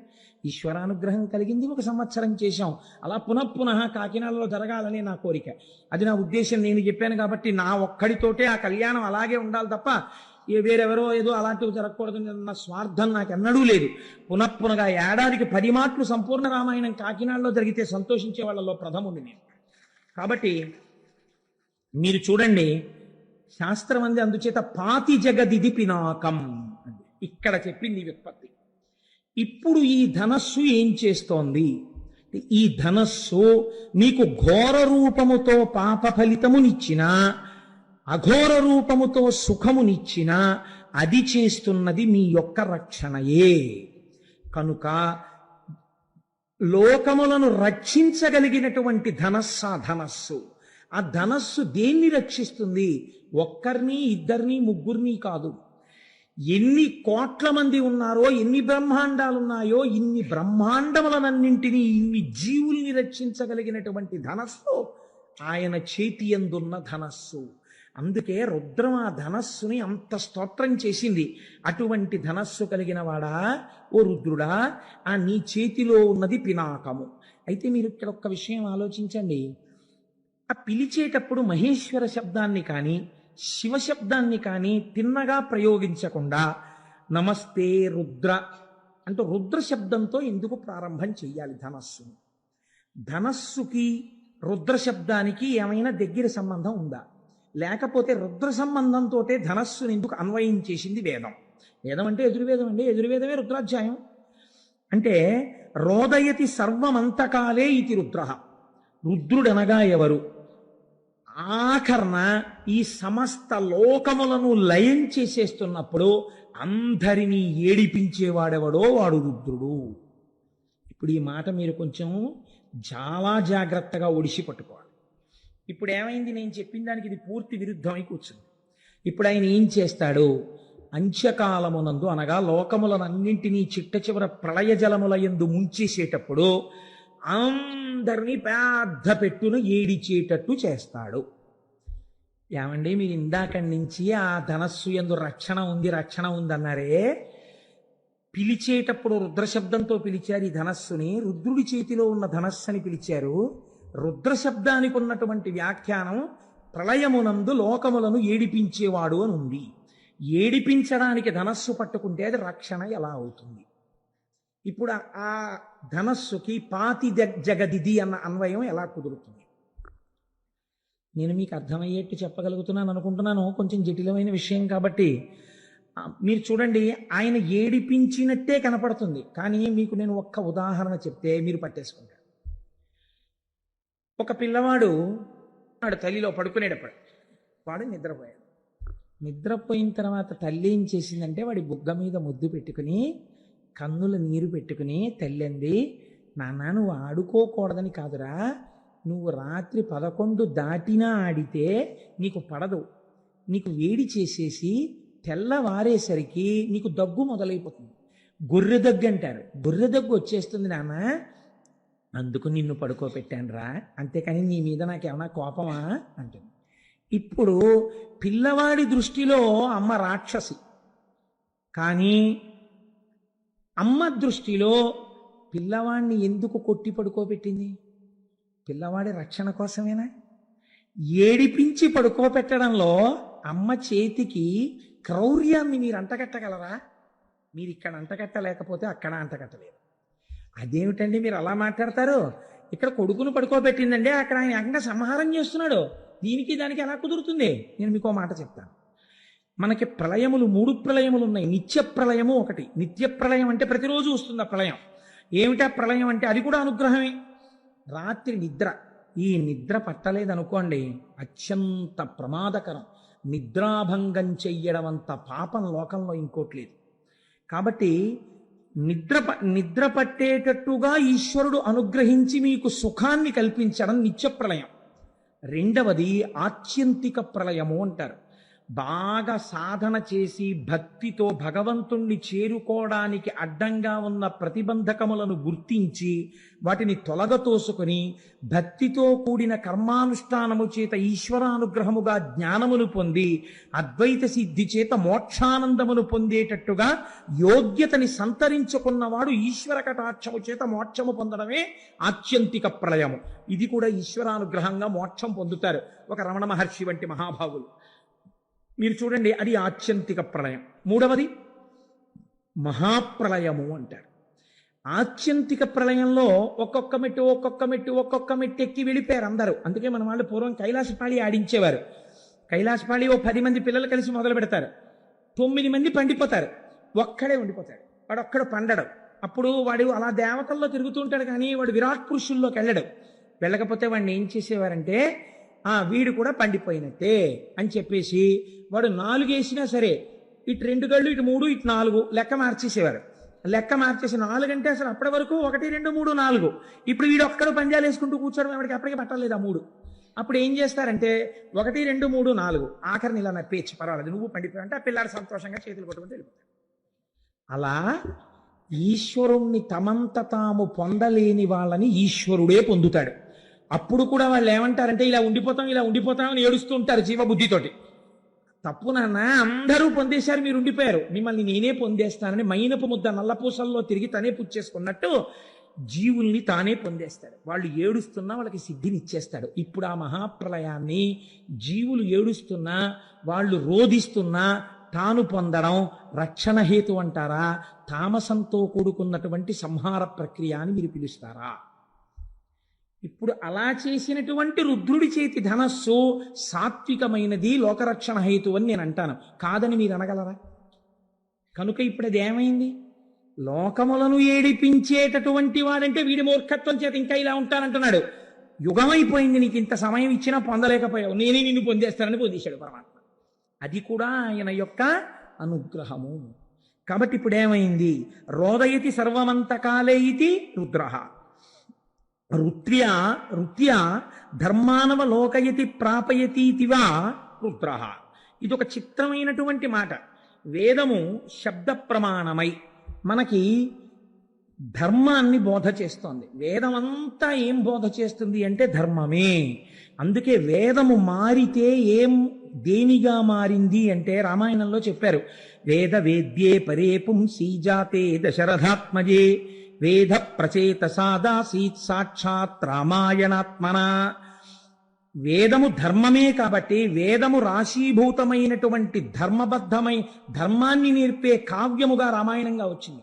ఈశ్వరానుగ్రహం కలిగింది, 1 సంవత్సరం చేశాం. అలా పునః కాకినాడలో జరగాలనే నా కోరిక. అది నా ఉద్దేశం. నేను చెప్పాను కాబట్టి నా ఒక్కడితోటే ఆ కళ్యాణం అలాగే ఉండాలి తప్ప వేరెవరో ఏదో అలాంటివి జరగకూడదు అన్న స్వార్థం నాకు ఎన్నడూ లేదు. పునఃగా ఏడాదికి 10 మాటలు సంపూర్ణ రామాయణం కాకినాడలో జరిగితే సంతోషించే వాళ్ళలో ప్రథముని నేను. కాబట్టి మీరు చూడండి, శాస్త్రం అంది అందుచేత పాతి జగదిది పినాకం ఇక్కడ చెప్పింది వ్యుత్పత్తి. ఇప్పుడు ఈ ధనస్సు ఏం చేస్తోంది? ఈ ధనస్సు మీకు ఘోర రూపముతో పాప ఫలితమునిచ్చినా అఘోర రూపముతో సుఖమునిచ్చిన అది చేస్తున్నది మీ యొక్క రక్షణయే. కనుక లోకములను రక్షించగలిగినటువంటి ధనస్సు. ఆ ధనస్సు దేన్ని రక్షిస్తుంది? ఒక్కరిని, ఇద్దరిని, ముగ్గురిని కాదు. ఎన్ని కోట్ల మంది ఉన్నారో, ఎన్ని బ్రహ్మాండాలున్నాయో, ఇన్ని బ్రహ్మాండములనన్నింటినీ, ఇన్ని జీవుల్ని రక్షించగలిగినటువంటి ధనస్సు ఆయన చేతి యందున్న ధనస్సు. అందుకే రుద్రం ఆ ధనస్సుని అంత స్తోత్రం చేసింది. అటువంటి ధనస్సు కలిగిన వాడా ఓ రుద్రుడా, ఆ నీ చేతిలో ఉన్నది పినాకము. అయితే మీరు ఇక్కడ ఒక్క విషయం ఆలోచించండి. ఆ పిలిచేటప్పుడు మహేశ్వర శబ్దాన్ని కానీ శివ శబ్దాన్ని కానీ తిన్నగా ప్రయోగించకుండా నమస్తే రుద్ర అంటూ రుద్ర శబ్దంతో ఎందుకు ప్రారంభం చెయ్యాలి ధనస్సుని? ధనస్సుకి రుద్ర శబ్దానికి ఏమైనా దగ్గర సంబంధం ఉందా? లేకపోతే రుద్ర సంబంధంతో ధనస్సుని ఎందుకు అన్వయం చేసింది వేదం? వేదం అంటే ఎదుర్వేదం అండి, ఎదుర్వేదమే రుద్రాధ్యాయం. అంటే రోదయతి సర్వమంతకాలే ఇది రుద్ర. రుద్రుడనగా ఎవరు? ఆఖరణ ఈ సమస్త లోకములను లయం చేసేస్తున్నప్పుడు అందరినీ ఏడిపించేవాడెవడో వాడు రుద్రుడు. ఇప్పుడు ఈ మాట మీరు కొంచెం చాలా జాగ్రత్తగా ఒడిసి పట్టుకోవాలి. ఇప్పుడు ఏమైంది? నేను చెప్పిన దానికి ఇది పూర్తి విరుద్ధమై కూర్చుంది. ఇప్పుడు ఆయన ఏం చేస్తాడు? అంత్యకాలమునందు అనగా లోకములనన్నింటినీ చిట్ట చివర ప్రళయ జలముల యందు ముంచేసేటప్పుడు అందరినీ పెద్ద పెట్టును ఏడిచేటట్టు చేస్తాడు. ఏమండి, మీరు ఇందాకడి నుంచి ఆ ధనస్సు యందు రక్షణ ఉంది రక్షణ ఉందన్నారే, పిలిచేటప్పుడు రుద్రశబ్దంతో పిలిచారు ఈ ధనస్సుని, రుద్రుడి చేతిలో ఉన్న ధనస్సు అని పిలిచారు. రుద్రశబ్దానికి ఉన్నటువంటి వ్యాఖ్యానం ప్రళయమునందు లోకములను ఏడిపించేవాడు అని ఉంది. ఏడిపించడానికి ధనస్సు పట్టుకుంటే అది రక్షణ ఎలా అవుతుంది? ఇప్పుడు ఆ ధనస్సుకి పాతి జగదిది అన్న అన్వయం ఎలా కుదురుతుంది? నేను మీకు అర్థమయ్యేట్టు చెప్పగలుగుతున్నాను అనుకుంటున్నాను. కొంచెం జటిలమైన విషయం కాబట్టి మీరు చూడండి, ఆయన ఏడిపించినట్టే కనపడుతుంది. కానీ మీకు నేను ఒక్క ఉదాహరణ చెప్తే మీరు పట్టేసుకుంటారు. ఒక పిల్లవాడు వాడు తల్లిలో పడుకునేటప్పుడు వాడు నిద్రపోయాడు. నిద్రపోయిన తర్వాత తల్లి ఏం చేసిందంటే వాడి బుగ్గ మీద ముద్దు పెట్టుకుని కన్నుల నీరు పెట్టుకుని, తల్లి అంది, నాన్న నువ్వు ఆడుకోకూడదని కాదురా, నువ్వు రాత్రి 11 దాటినా ఆడితే నీకు పడదు, నీకు వేడి చేసేసి తెల్లవారేసరికి నీకు దగ్గు మొదలైపోతుంది. గొర్రె దగ్గు అంటారు, గొర్రె దగ్గు వచ్చేస్తుంది నాన్న, అందుకు నిన్ను పడుకోబెట్టాను రా, అంతేకాని నీ మీద నాకేమన్నా కోపమా అంటుంది. ఇప్పుడు పిల్లవాడి దృష్టిలో అమ్మ రాక్షసి, కానీ అమ్మ దృష్టిలో పిల్లవాడిని ఎందుకు కొట్టి పడుకోబెట్టింది? పిల్లవాడి రక్షణ కోసమేనా? ఏడిపించి పడుకోబెట్టడంలో అమ్మ చేతికి క్రౌర్యాన్ని మీరు అంటగట్టగలరా? మీరు ఇక్కడ అంటగట్టలేకపోతే అక్కడ అంటగట్టలేరు. అదేమిటండి మీరు అలా మాట్లాడతారు? ఇక్కడ కొడుకును పడుకోబెట్టిందండి, అక్కడ ఆయన ఏకంగా సంహారం చేస్తున్నాడు. దీనికి దానికి ఎలా కుదురుతుంది? నేను మీకు మాట చెప్తాను. మనకి ప్రళయములు 3 ప్రళయములు ఉన్నాయి. నిత్య ప్రళయము ఒకటి. నిత్య ప్రళయం అంటే ప్రతిరోజు వస్తుంది ఆ ప్రళయం. ఏమిటా ప్రళయం అంటే అది కూడా అనుగ్రహమే. రాత్రి నిద్ర, ఈ నిద్ర పట్టలేదనుకోండి అత్యంత ప్రమాదకరం. నిద్రాభంగం చెయ్యడం అంత పాపం లోకంలో ఇంకోటి లేదు. కాబట్టి నిద్ర పట్టేటట్టుగా ఈశ్వరుడు అనుగ్రహించి మీకు సుఖాన్ని కల్పించడం నిత్య ప్రళయం. రెండవది ఆత్యంతిక ప్రళయము అంటారు. బాగా సాధన చేసి భక్తితో భగవంతుణ్ణి చేరుకోవడానికి అడ్డంగా ఉన్న ప్రతిబంధకములను గుర్తించి వాటిని తొలగతోసుకొని భక్తితో కూడిన కర్మానుష్ఠానము చేత ఈశ్వరానుగ్రహముగా జ్ఞానమును పొంది అద్వైత సిద్ధి చేత మోక్షానందమును పొందేటట్టుగా యోగ్యతని సంతరించుకున్నవాడు ఈశ్వర కటాక్షము చేత మోక్షము పొందడమే ఆత్యంతిక ప్రళయము. ఇది కూడా ఈశ్వరానుగ్రహంగా మోక్షం పొందుతారు ఒక రమణ మహర్షి వంటి మహాభావులు. మీరు చూడండి, అది ఆత్యంతిక ప్రళయం. మూడవది మహాప్రళయము అంటారు. ఆత్యంతిక ప్రళయంలో ఒక్కొక్క మెట్టు ఎక్కి వెళ్ళిపోయారు అందరూ. అందుకే మన వాళ్ళు పూర్వం కైలాసపాళి ఆడించేవారు. కైలాసపాళి ఓ 10 మంది పిల్లలు కలిసి మొదలు పెడతారు, 9 మంది పండిపోతారు, ఒక్కడే ఉండిపోతాడు, వాడు ఒక్కడు పండడు. అప్పుడు వాడు అలా దేవతల్లో తిరుగుతూ ఉంటాడు, కానీ వాడు విరాట్ పురుషుల్లోకి వెళ్ళడు. వెళ్ళకపోతే వాడిని ఏం చేసేవారంటే, వీడు కూడా పండిపోయినట్టే అని చెప్పేసి వాడు 4 వేసినా సరే ఇటు 2 గళ్ళు, ఇటు 3, ఇటు 4 లెక్క మార్చేసేవారు. లెక్క మార్చేసి 4 అంటే అసలు అప్పటి వరకు 1, 2, 3, 4. ఇప్పుడు వీడు ఒక్కడు పంజాలు వేసుకుంటూ కూర్చోవడం ఎవరికి అప్పటికి పట్టలేదు ఆ 3. అప్పుడు ఏం చేస్తారంటే 1, 2, 3, 4 ఆఖరిని ఇలా నప్పేచ్చి పర్వాలేదు నువ్వు పండిపోయావు అంటే ఆ పిల్లాడు సంతోషంగా చేతులు కొట్టుకుని వెళ్ళిపోతాడు. అలా ఈశ్వరుణ్ణి తమంత తాము పొందలేని వాళ్ళని ఈశ్వరుడే పొందుతాడు. అప్పుడు కూడా వాళ్ళు ఏమంటారంటే ఇలా ఉండిపోతాం అని ఏడుస్తూ ఉంటారు జీవబుద్ధితోటి. తప్పు నాన్న, అందరూ పొందేశారు, మీరు ఉండిపోయారు, మిమ్మల్ని నేనే పొందేస్తానని మైనపు ముద్ద నల్లపూసల్లో తిరిగి తనే పుచ్చేసుకున్నట్టు జీవుల్ని తానే పొందేస్తాడు. వాళ్ళు ఏడుస్తున్నా వాళ్ళకి సిద్ధిని ఇచ్చేస్తాడు. ఇప్పుడు ఆ మహాప్రళయాన్ని జీవులు ఏడుస్తున్నా వాళ్ళు రోధిస్తున్నా తాను పొందడం రక్షణ హేతు అంటారా, తామసంతో కూడుకున్నటువంటి సంహార ప్రక్రియ అని మీరు పిలుస్తారా? ఇప్పుడు అలా చేసినటువంటి రుద్రుడి చేతి ధనస్సు సాత్వికమైనది, లోకరక్షణ హేతు అని నేను అంటాను, కాదని మీరు అనగలరా? కనుక ఇప్పుడు అది ఏమైంది? లోకములను ఏడిపించేటటువంటి వాడంటే వీడి మూర్ఖత్వం చేత ఇంకా ఇలా ఉంటానంటున్నాడు. యుగమైపోయింది, నీకు ఇంత సమయం ఇచ్చినా పొందలేకపోయావు, నేనే నిన్ను పొందేస్తానని పొందేశాడు పరమాత్మ. అది కూడా ఆయన యొక్క అనుగ్రహము. కాబట్టి ఇప్పుడు ఏమైంది? రోదయతి సర్వమంతకాలే ఇతి రుద్రః రుత్యా ధర్మానవ లోకయతి ప్రాపయతీతివా రుద్రః. ఇది ఒక చిత్రమైనటువంటి మాట. వేదము శబ్ద ప్రమాణమై మనకి ధర్మాన్ని బోధ చేస్తోంది. వేదం అంతా ఏం బోధ చేస్తుంది అంటే ధర్మమే. అందుకే వేదము మారితే దేనిగా మారింది అంటే రామాయణంలో చెప్పారు, వేద వేద్యే పరే పుంసీ జాతే దశరథాత్మజే వేద ప్రచేత సాదాసీత్ సాక్షాత్ రామాయణాత్మన. వేదము ధర్మమే కాబట్టి వేదము రాశీభూతమైనటువంటి ధర్మాన్ని నేర్పే కావ్యముగా రామాయణంగా వచ్చింది.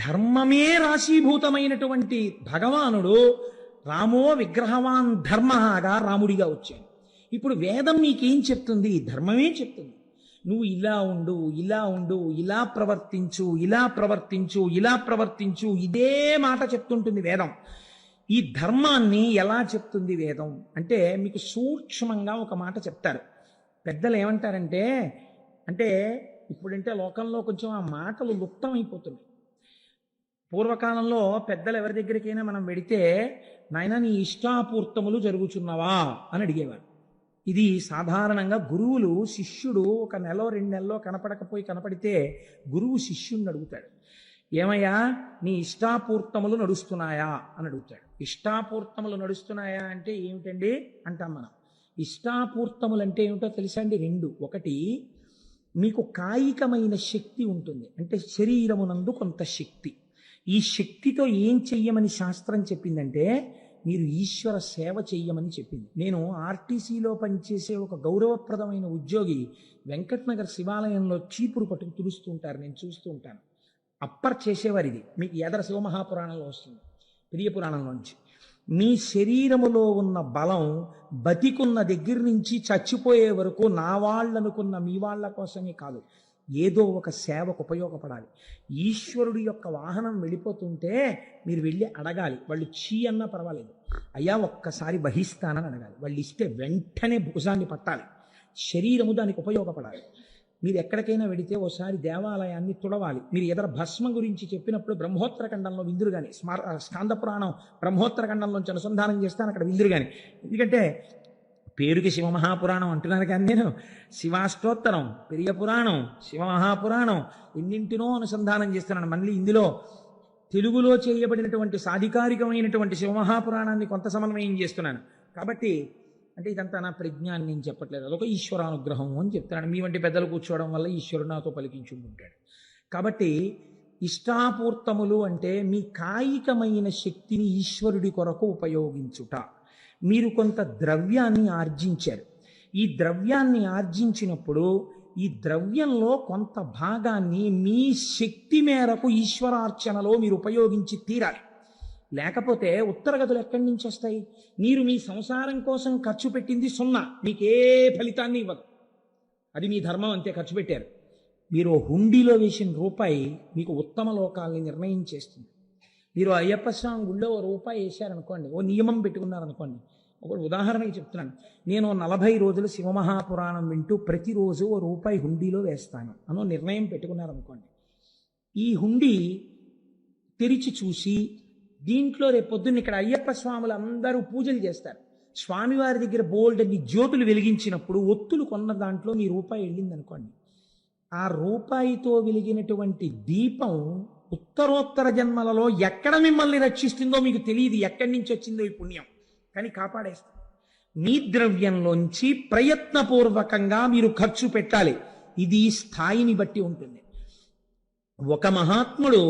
ధర్మమే రాశీభూతమైనటువంటి భగవానుడు రామో విగ్రహవాన్ ధర్మగా రాముడిగా వచ్చాడు. ఇప్పుడు వేదం నీకేం చెప్తుంది? ధర్మమే చెప్తుంది. నువ్వు ఇలా ఉండు, ఇలా ఉండు, ఇలా ప్రవర్తించు, ఇలా ప్రవర్తించు, ఇలా ప్రవర్తించు, ఇదే మాట చెప్తుంటుంది వేదం. ఈ ధర్మాన్ని ఎలా చెప్తుంది వేదం అంటే మీకు సూక్ష్మంగా ఒక మాట చెప్తారు పెద్దలు. ఏమంటారంటే, అంటే ఇప్పుడంటే లోకంలో కొంచెం ఆ మాటలు లుప్తమైపోతున్నాయి. పూర్వకాలంలో పెద్దలు ఎవరి దగ్గరికైనా మనం వెడితే, నాయన నీ ఇష్టాపూర్తములు జరుగుచున్నవా అని అడిగేవారు. ఇది సాధారణంగా గురువులు శిష్యుడు ఒక నెలలో 2 నెలల్లో కనపడితే గురువు శిష్యుడిని అడుగుతాడు, ఏమయ్యా నీ ఇష్టాపూర్తములు నడుస్తున్నాయా అని అడుగుతాడు. ఇష్టాపూర్తములు నడుస్తున్నాయా అంటే ఏమిటండి అంటాం మనం. ఇష్టాపూర్తములు అంటే ఏమిటో తెలుసా అండి? 2. ఒకటి, మీకు కాయికమైన శక్తి ఉంటుంది, అంటే శరీరమునందు కొంత శక్తి. ఈ శక్తితో ఏం చెయ్యమని శాస్త్రం చెప్పిందంటే మీరు ఈశ్వర సేవ చెయ్యమని చెప్పింది. నేను ఆర్టీసీలో పనిచేసే ఒక గౌరవప్రదమైన ఉద్యోగి వెంకటనగర్ శివాలయంలో చీపురు పట్టుకు తుడుస్తూ ఉంటారు, నేను చూస్తూ ఉంటాను. అప్పర్ చేసేవారు. ఇది మీకు ఎదర శివమహాపురాణంలో వస్తుంది, ప్రియ పురాణంలోంచి. మీ శరీరములో ఉన్న బలం బతికున్న దగ్గర నుంచి చచ్చిపోయే వరకు నా వాళ్ళనుకున్న మీ వాళ్ళ కోసమే కాదు, ఏదో ఒక సేవకు ఉపయోగపడాలి. ఈశ్వరుడి యొక్క వాహనం వెళ్ళిపోతుంటే మీరు వెళ్ళి అడగాలి. వాళ్ళు చీ అన్నా పర్వాలేదు, అయ్యా ఒక్కసారి వహిస్తానని అడగాలి. వాళ్ళు ఇస్తే వెంటనే భుజాన్ని పట్టాలి. శరీరము దానికి ఉపయోగపడాలి. మీరు ఎక్కడికైనా వెడితే ఓసారి దేవాలయాన్ని తుడవాలి. మీరు ఎదర భస్మ గురించి చెప్పినప్పుడు బ్రహ్మోత్తర ఖండంలో విందురు కానీ, స్కాంద పురాణం బ్రహ్మోత్తర ఖండంలోంచి అనుసంధానం చేస్తాను, అక్కడ విందురు కానీ. ఎందుకంటే పేరుకి శివమహాపురాణం అంటున్నాను కానీ నేను శివాష్టోత్తరం, పెరియ పురాణం, శివమహాపురాణం ఎన్నింటినో అనుసంధానం చేస్తున్నాను. మళ్ళీ ఇందులో తెలుగులో చేయబడినటువంటి సాధికారికమైనటువంటి శివమహాపురాణాన్ని కొంత సమన్వయం చేస్తున్నాను. కాబట్టి అంటే ఇదంతా నా ప్రజ్ఞాన్ని నేను చెప్పట్లేదు, అదొక ఈశ్వరానుగ్రహం అని చెప్తున్నాను. మీ వంటి పెద్దలు కూర్చోవడం వల్ల ఈశ్వరుడు నాతో పలికించుకుంటాడు. కాబట్టి ఇష్టాపూర్తములు అంటే మీ కాయికమైన శక్తిని ఈశ్వరుడి కొరకు ఉపయోగించుట. మీరు కొంత ద్రవ్యాన్ని ఆర్జించారు. ఈ ద్రవ్యాన్ని ఆర్జించినప్పుడు ఈ ద్రవ్యంలో కొంత భాగాన్ని మీ శక్తి మేరకు ఈశ్వరార్చనలో మీరు ఉపయోగించి తీరాలి. లేకపోతే ఉత్తరగతులు ఎక్కడి నుంచి వస్తాయి? మీరు మీ సంసారం కోసం ఖర్చు పెట్టింది 0, మీకే ఫలితాన్ని ఇవ్వదు. అది మీ ధర్మం, అంతే, ఖర్చు పెట్టారు. మీరు హుండీలో వేసిన రూపాయి మీకు ఉత్తమ లోకాలని నిర్ణయం చేస్తుంది. మీరు అయ్యప్ప స్వామి గుళ్ళో ₹1 వేశారనుకోండి, ఓ నియమం పెట్టుకున్నారనుకోండి. ఒక ఉదాహరణకి చెప్తున్నాను, నేను 40 రోజులు శివమహాపురాణం వింటూ ప్రతిరోజు ₹1 హుండీలో వేస్తాను అనో నిర్ణయం పెట్టుకున్నారనుకోండి. ఈ హుండీ తెరిచి చూసి దీంట్లో రేపొద్దున్న ఇక్కడ అయ్యప్ప స్వాములు అందరూ పూజలు చేస్తారు. స్వామివారి దగ్గర బోల్డన్ని జ్యోతులు వెలిగించినప్పుడు ఒత్తులు కొన్న దాంట్లో మీ ₹1 వెళ్ళింది అనుకోండి. ఆ రూపాయితో వెలిగినటువంటి దీపం ఉత్తరోత్తర జన్మలలో ఎక్కడ మిమ్మల్ని రక్షిస్తుందో మీకు తెలియదు, ఎక్కడి నుంచి వచ్చిందో ఈ పుణ్యం. కానీ కాపాడేస్తాను. మీ ద్రవ్యంలోంచి ప్రయత్నపూర్వకంగా మీరు ఖర్చు పెట్టాలి. ఇది స్థాయిని బట్టి ఉంటుంది. ఒక మహాత్ముడు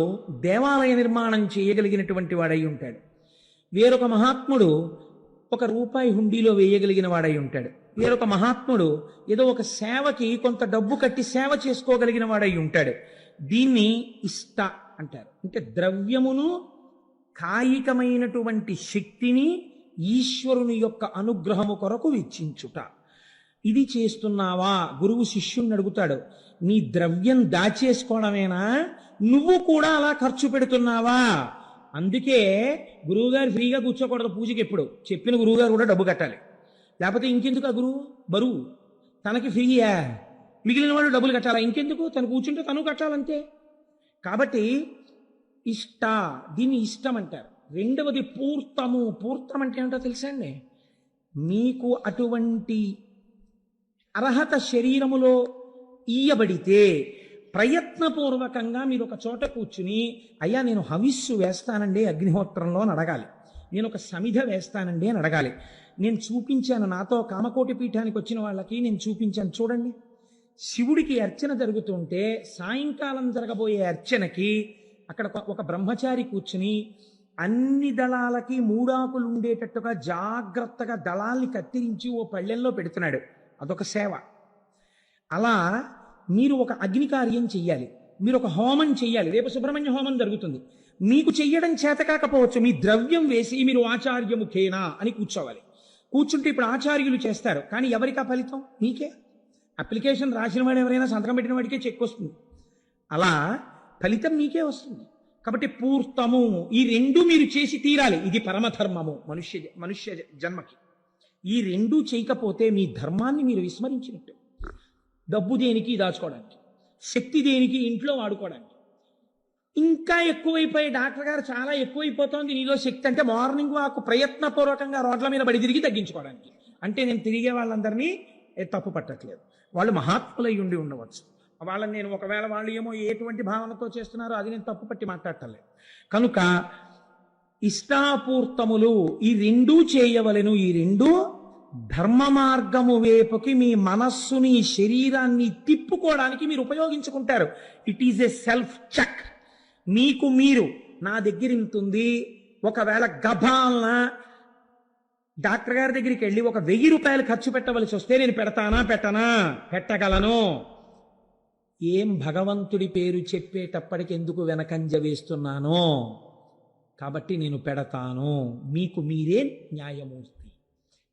దేవాలయ నిర్మాణం చేయగలిగినటువంటి వాడై ఉంటాడు. వేరొక మహాత్ముడు ₹1 హుండీలో వేయగలిగిన వాడై ఉంటాడు. వేరొక మహాత్ముడు ఏదో ఒక సేవకి కొంత డబ్బు కట్టి సేవ చేసుకోగలిగిన వాడై ఉంటాడు. దీన్ని ఇష్ట అంటారు. అంటే ద్రవ్యమును, కాయికమైనటువంటి శక్తిని ఈశ్వరుని యొక్క అనుగ్రహము కొరకు వెచ్చించుట. ఇది చేస్తున్నావా? గురువు శిష్యుణ్ణి అడుగుతాడు, నీ ద్రవ్యం దాచేసుకోవడమేనా, నువ్వు కూడా అలా ఖర్చు పెడుతున్నావా? అందుకే గురువుగారు ఫ్రీగా కూర్చోకూడదు పూజకి. ఎప్పుడు చెప్పిన గురువుగారు కూడా డబ్బు కట్టాలి. లేకపోతే ఇంకెందుకు ఆ గురువు బరువు? తనకి ఫ్రీయా, మిగిలిన వాళ్ళు డబ్బులు కట్టాలా? ఇంకెందుకు? తను కూర్చుంటే తను కట్టాలంతే. కాబట్టి ఇష్ట, దీన్ని ఇష్టం అంటారు. రెండవది పూర్తము. పూర్తం అంటే ఏమిటో తెలుసా అండి? మీకు అటువంటి అర్హత శరీరములో ఇయ్యబడితే ప్రయత్నపూర్వకంగా మీరు ఒక చోట కూర్చుని, అయ్యా నేను హవిస్సు వేస్తానండి అగ్నిహోత్రంలో అని అడగాలి, నేను ఒక సమిధ వేస్తానండి అని అడగాలి. నేను చూపించాను, నాతో కామకోటి పీఠానికి వచ్చిన వాళ్ళకి నేను చూపించాను, చూడండి. శివుడికి అర్చన జరుగుతుంటే సాయంకాలం జరగబోయే అర్చనకి అక్కడ ఒక బ్రహ్మచారి కూర్చుని అన్ని దళాలకి 3 ఆకులు ఉండేటట్టుగా జాగ్రత్తగా దళాల్ని కత్తిరించి ఓ పళ్ళెంలో పెడుతున్నాడు. అదొక సేవ. అలా మీరు ఒక అగ్ని కార్యం చెయ్యాలి, మీరు ఒక హోమం చెయ్యాలి. రేపు సుబ్రహ్మణ్య హోమం జరుగుతుంది. మీకు చెయ్యడం చేత కాకపోవచ్చు, మీ ద్రవ్యం వేసి మీరు ఆచార్యముఖేనా అని కూర్చోవాలి. కూర్చుంటే ఇప్పుడు ఆచార్యులు చేస్తారు, కానీ ఎవరికి ఆ ఫలితం? మీకే. అప్లికేషన్ రాసిన వాడు ఎవరైనా సంతకం పెట్టిన వాడికే చెక్ వస్తుంది. అలా ఫలితం మీకే వస్తుంది. కాబట్టి పూర్తము, ఈ రెండు మీరు చేసి తీరాలి. ఇది పరమధర్మము మనుష్య జన్మకి. ఈ రెండు చేయకపోతే మీ ధర్మాన్ని మీరు విస్మరించినట్టు. డబ్బు దేనికి? దాచుకోవడానికి. శక్తి దేనికి? ఇంట్లో వాడుకోవడానికి. ఇంకా ఎక్కువైపోయి డాక్టర్ గారు చాలా ఎక్కువైపోతుంది నీలో శక్తి అంటే మార్నింగ్ వాక్ ప్రయత్నపూర్వకంగా రోడ్ల మీద బడి తిరిగి తగ్గించుకోవడానికి. అంటే నేను తిరిగే వాళ్ళందరినీ తప్పు పట్టట్లేదు, వాళ్ళు మహాత్ములై ఉండి ఉండవచ్చు. వాళ్ళని నేను ఒకవేళ వాళ్ళు ఏమో ఎటువంటి భావనతో చేస్తున్నారో అది నేను తప్పు పట్టి మాట్లాడటలేదు. కనుక ఇష్టాపూర్తములు ఈ రెండూ చేయవలెను. ఈ రెండు ధర్మ మార్గము వైపుకి మీ మనస్సుని, శరీరాన్ని తిప్పుకోవడానికి మీరు ఉపయోగించుకుంటారు. It is a self check. మీకు మీరు, నా దగ్గర ఇంతుంది, ఒకవేళ గభాలన డాక్టర్ గారి దగ్గరికి వెళ్ళి ఒక ₹1000 ఖర్చు పెట్టవలసి వస్తే నేను పెడతానా పెట్టనా? పెట్టగలను. ఏం భగవంతుడి పేరు చెప్పేటప్పటికి ఎందుకు వెనకంజ వేస్తున్నానో, కాబట్టి నేను పెడతాను. మీకు మీరే న్యాయమూర్తి.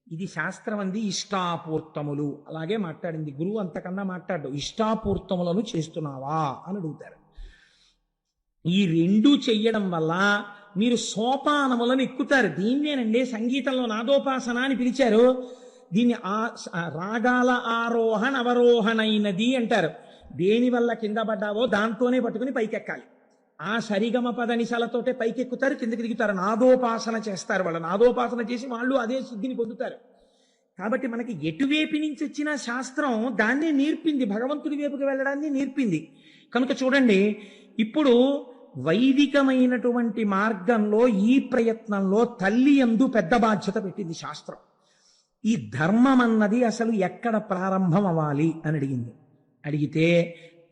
ఇది శాస్త్రం అంది ఇష్టాపూర్తములు. అలాగే మాట్లాడింది గురువు. అంతకన్నా మాట్లాడు. ఇష్టాపూర్తములను చేస్తున్నావా అని అడుగుతారు. ఈ రెండు చెయ్యడం వల్ల మీరు సోపానములను ఎక్కుతారు. దీన్నేనండి సంగీతంలో నాదోపాసన అని పిలిచారు. దీన్ని రాగాల ఆరోహణ అవరోహణైనది అంటారు. దేనివల్ల కింద పడ్డావో దాంతోనే పట్టుకుని పైకెక్కాలి. ఆ సరిగమ పదనిసలతోటే పైకెక్కుతారు, కిందకి దిగుతారు. నాదోపాసన చేస్తారు. వాళ్ళు నాదోపాసన చేసి వాళ్ళు అదే సిద్ధిని పొందుతారు. కాబట్టి మనకి ఎటువైపు నుంచి వచ్చిన శాస్త్రం దాన్నే నేర్పింది, భగవంతుడి వైపుకి వెళ్ళడాన్ని నేర్పింది. కనుక చూడండి, ఇప్పుడు వైదికమైనటువంటి మార్గంలో ఈ ప్రయత్నంలో తల్లి యందు పెద్ద బాధ్యత పెట్టింది శాస్త్రం. ఈ ధర్మం అన్నది అసలు ఎక్కడ ప్రారంభం అవ్వాలి అని అడిగింది. అడిగితే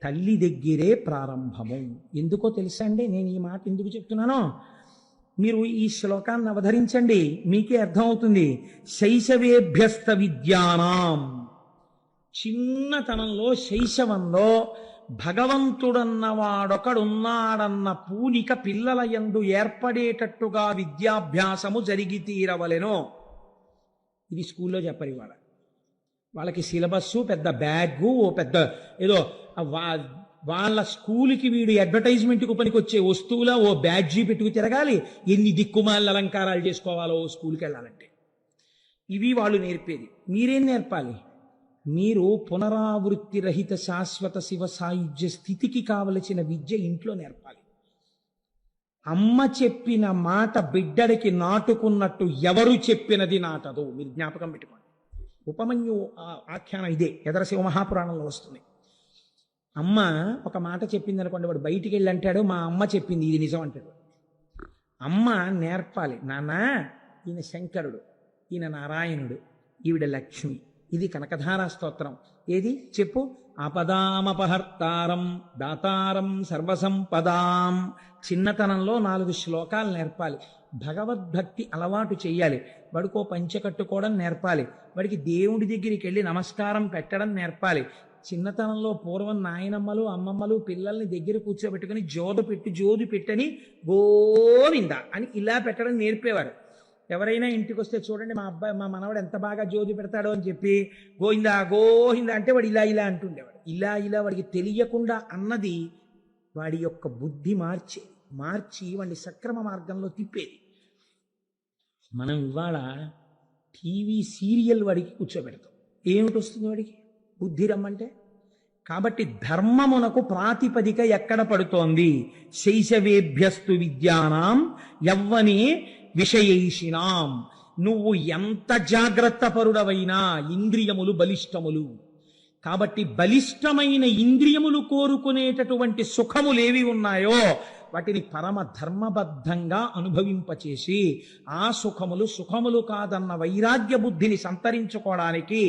తల్లి దగ్గరే ప్రారంభము. ఎందుకో తెలుసా అండి? నేను ఈ మాట ఎందుకు చెప్తున్నానో మీరు ఈ శ్లోకాన్ని అవధరించండి, మీకే అర్థమవుతుంది. శైశవేభ్యస్త విద్యానాం, చిన్నతనంలో శైశవంలో భగవంతుడన్నవాడొకడున్నాడన్న పూనిక పిల్లల యందు ఏర్పడేటట్టుగా విద్యాభ్యాసము జరిగి తీరవలెను. ఇది స్కూల్లో చెప్పరు ఇవాళ. వాళ్ళకి సిలబస్సు, పెద్ద బ్యాగు, ఓ పెద్ద ఏదో వాళ్ళ స్కూల్కి వీడు అడ్వర్టైజ్మెంట్కు పనికొచ్చే వస్తువుల ఓ బ్యాడ్జీ పెట్టుకు తిరగాలి. ఎన్ని దిక్కుమాల అలంకారాలు చేసుకోవాలో స్కూల్కి వెళ్ళాలంటే. ఇవి వాళ్ళు నేర్పేది. మీరేం నేర్పాలి? మీరు పునరావృత్తి రహిత శాశ్వత శివ సాయుధ్య స్థితికి కావలసిన విద్య ఇంట్లో నేర్పాలి. అమ్మ చెప్పిన మాట బిడ్డడికి నాటుకున్నట్టు ఎవరు చెప్పినది నాటదు. మీరు జ్ఞాపకం పెట్టుకోండి. ఉపమన్యు ఆఖ్యానం ఇదే, ఎదర శివ మహాపురాణంలో వస్తుంది. అమ్మ ఒక మాట చెప్పింది అనుకోండి, వాడు బయటికి వెళ్ళి అంటాడు, మా అమ్మ చెప్పింది ఇది నిజం అంటాడు. అమ్మ నేర్పాలి, నాన్న ఈయన శంకరుడు, ఈయన నారాయణుడు, ఈవిడ లక్ష్మి. ఇది కనకధారా స్తోత్రం. ఏది చెప్పు? ఆపదామపహర్తారం దాతారం సర్వసంపదాం. చిన్నతనంలో 4 శ్లోకాలు నేర్పాలి. భగవద్భక్తి అలవాటు చెయ్యాలి. వాడికో పంచె కట్టుకోవడం నేర్పాలి. వాడికి దేవుడి దగ్గరికి వెళ్ళి నమస్కారం పెట్టడం నేర్పాలి. చిన్నతనంలో పూర్వం నాయనమ్మలు అమ్మమ్మలు పిల్లల్ని దగ్గర కూర్చోబెట్టుకుని జోదు పెట్టని గోవింద అని ఇలా పెట్టడం నేర్పేవారు. ఎవరైనా ఇంటికి వస్తే చూడండి మా మనవాడు ఎంత బాగా జోదు పెడతాడో అని చెప్పి గోవిందా గోవింద అంటే వాడు ఇలా అంటుండేవాడు. ఇలా వాడికి తెలియకుండా అన్నది వాడి యొక్క బుద్ధి మార్చి వాడిని సక్రమ మార్గంలో తిప్పేది. మనం ఇవాళ టీవీ సీరియల్ వాడికి కూర్చోబెడతాం. ఏమిటి వస్తుంది వాడికి? బుద్ధి రమ్మంటే. కాబట్టి ధర్మమునకు ప్రాతిపదిక ఎక్కడ పడుతోంది? శైశవేభ్యస్తు విద్యానాం యవ్వనే విషయైషినాం. నువ్వు ఎంత జాగ్రత్త పరుడవైనా ఇంద్రియములు బలిష్టములు. కాబట్టి బలిష్టమైన ఇంద్రియములు కోరుకునేటటువంటి సుఖములేవి ఉన్నాయో వాటిని పరమ ధర్మబద్ధంగా అనుభవింపచేసి ఆ సుఖములు కాదన్న వైరాగ్య బుద్ధిని సంతరించుకోవడానికి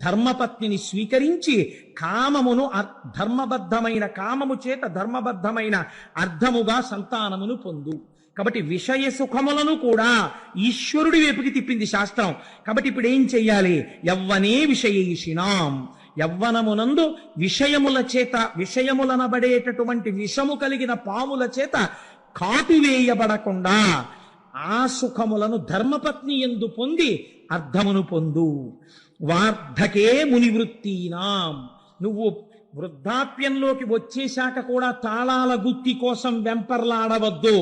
ధర్మపత్నిని స్వీకరించి కామమును ధర్మబద్ధమైన కామము చేత ధర్మబద్ధమైన అర్థముగా సంతానమును పొందు. కాబట్టి విషయ సుఖములను కూడా ఈశ్వరుడి వైపుకి తిప్పింది శాస్త్రం. కాబట్టి ఇప్పుడు ఏం చెయ్యాలి? యవ్వనే విషయేషినాం. యవ్వనమునందు విషయముల చేత విషయములనబడేటటువంటి విషము కలిగిన పాముల చేత కాపివేయబడకుండా ఆ సుఖములను ధర్మపత్ని యందు పొంది అర్థమును పొందు. వార్ధకే మునివృత్తీనాం. నువ్వు వృద్ధాప్యంలోకి వచ్చేశాక కూడా తాళాల గుత్తి కోసం వెంపర్లాడవద్దు.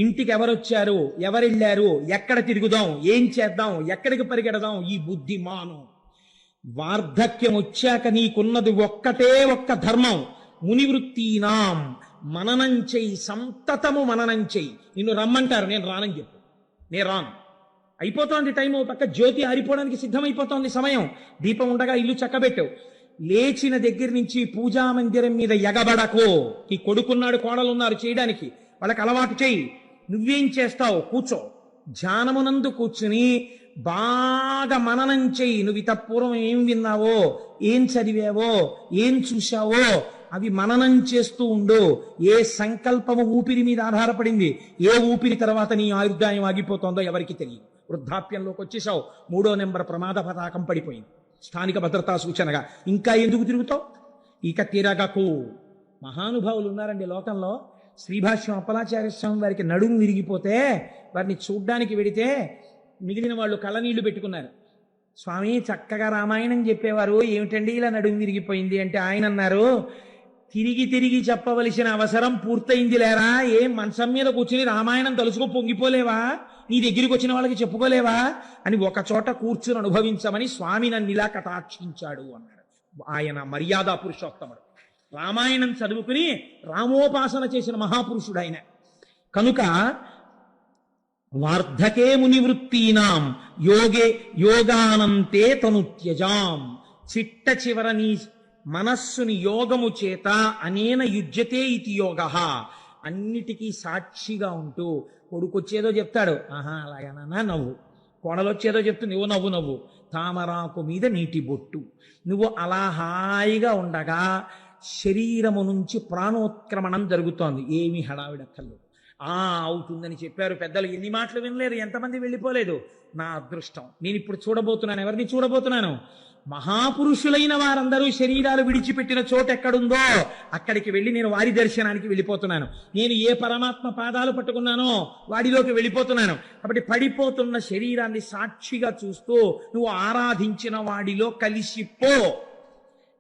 ఇంటికి ఎవరొచ్చారు, ఎవరెళ్ళారు, ఎక్కడ తిరుగుదాం, ఏం చేద్దాం, ఎక్కడికి పరిగెడదాం, ఈ బుద్ధి మాను. వార్ధక్యం వచ్చాక నీకున్నది ఒక్క ధర్మం. మునివృత్తీనాం. మననం చెయ్యి, సంతతము మననం చెయ్యి. నిన్ను రమ్మంటారు, నేను రానని చెప్పు. నేను రాను. అయిపోతోంది టైం. పక్క జ్యోతి ఆరిపోవడానికి సిద్ధమైపోతోంది సమయం. దీపం ఉండగా ఇల్లు చక్కబెట్టావు. లేచిన దగ్గర నుంచి పూజా మందిరం మీద ఎగబడకో. ఈ కొడుకున్నాడు, కోడలున్నారు చేయడానికి, వాళ్ళకి అలవాటు చెయ్యి. నువ్వేం చేస్తావు? కూర్చో. ధ్యానమునందు కూర్చుని బాగా మననం చెయ్యి. నువ్వు ఇతపూర్వం ఏం విన్నావో, ఏం చదివావో, ఏం చూశావో అవి మననం చేస్తూ ఉండు. ఏ సంకల్పము ఊపిరి మీద ఆధారపడింది, ఏ ఊపిరి తర్వాత నీ ఆయుర్దాయం ఆగిపోతుందో ఎవరికి తెలియదు. వృద్ధాప్యంలోకి వచ్చేసావు, 3వ నెంబర్ ప్రమాద పతాకం పడిపోయింది, స్థానిక భద్రతా సూచనగా. ఇంకా ఎందుకు తిరుగుతావు? ఇక తిరగకు. మహానుభావులు ఉన్నారండి లోకంలో. శ్రీభాష్యం అప్పలాచార్య స్వామి వారికి నడుము విరిగిపోతే వారిని చూడ్డానికి వెడితే మిగిలిన వాళ్ళు కళ్ళనీళ్లు పెట్టుకున్నారు. స్వామి చక్కగా రామాయణం చెప్పేవారు, ఏమిటండి ఇలా నడుము విరిగిపోయింది అంటే ఆయన అన్నారు, తిరిగి చెప్పవలసిన అవసరం పూర్తయింది లేరా? ఏం మంచం మీద కూర్చుని రామాయణం తలుచుకో పొంగిపోలేవా? నీ దగ్గరికి వచ్చిన వాళ్ళకి చెప్పుకోలేవా అని ఒక చోట కూర్చుని అనుభవించమని స్వామి నన్ను ఇలా కటాక్షించాడు అన్నాడు. ఆయన మర్యాద పురుషోత్తముడు. రామాయణం చదువుకుని రామోపాసన చేసిన మహాపురుషుడు ఆయన. కనుక వార్ధకే మునివృత్తీనాం యోగానంతే తను త్యజాం. చిట్ట చివర నీ మనస్సుని యోగము చేత అనేన యుజ్యతే ఇది యోగ. అన్నిటికీ సాక్షిగా ఉంటూ కొడుకొచ్చేదో చెప్తాడు, ఆహా అలాగేనా నవ్వు. కోడలొచ్చేదో చెప్తుంది, ఓ నవ్వు. తామరాకు మీద నీటి బొట్టు. నువ్వు అలా హాయిగా ఉండగా శరీరము నుంచి ప్రాణోత్క్రమణం జరుగుతోంది. ఏమీ హడావిడక్కర్లేదు. అవుతుందని చెప్పారు పెద్దలు, ఎన్ని మాటలు వినలేరు, ఎంతమంది వెళ్ళిపోలేదు. నా అదృష్టం. నేను ఇప్పుడు చూడబోతున్నాను. ఎవరిని చూడబోతున్నాను? మహాపురుషులైన వారందరూ శరీరాలు విడిచిపెట్టిన చోటు ఎక్కడుందో అక్కడికి వెళ్ళి నేను వారి దర్శనానికి వెళ్ళిపోతున్నాను. నేను ఏ పరమాత్మ పాదాలు పట్టుకున్నానో వాడిలోకి వెళ్ళిపోతున్నాను. కాబట్టి పడిపోతున్న శరీరాన్ని సాక్షిగా చూస్తూ నువ్వు ఆరాధించిన వాడిలో కలిసిపో.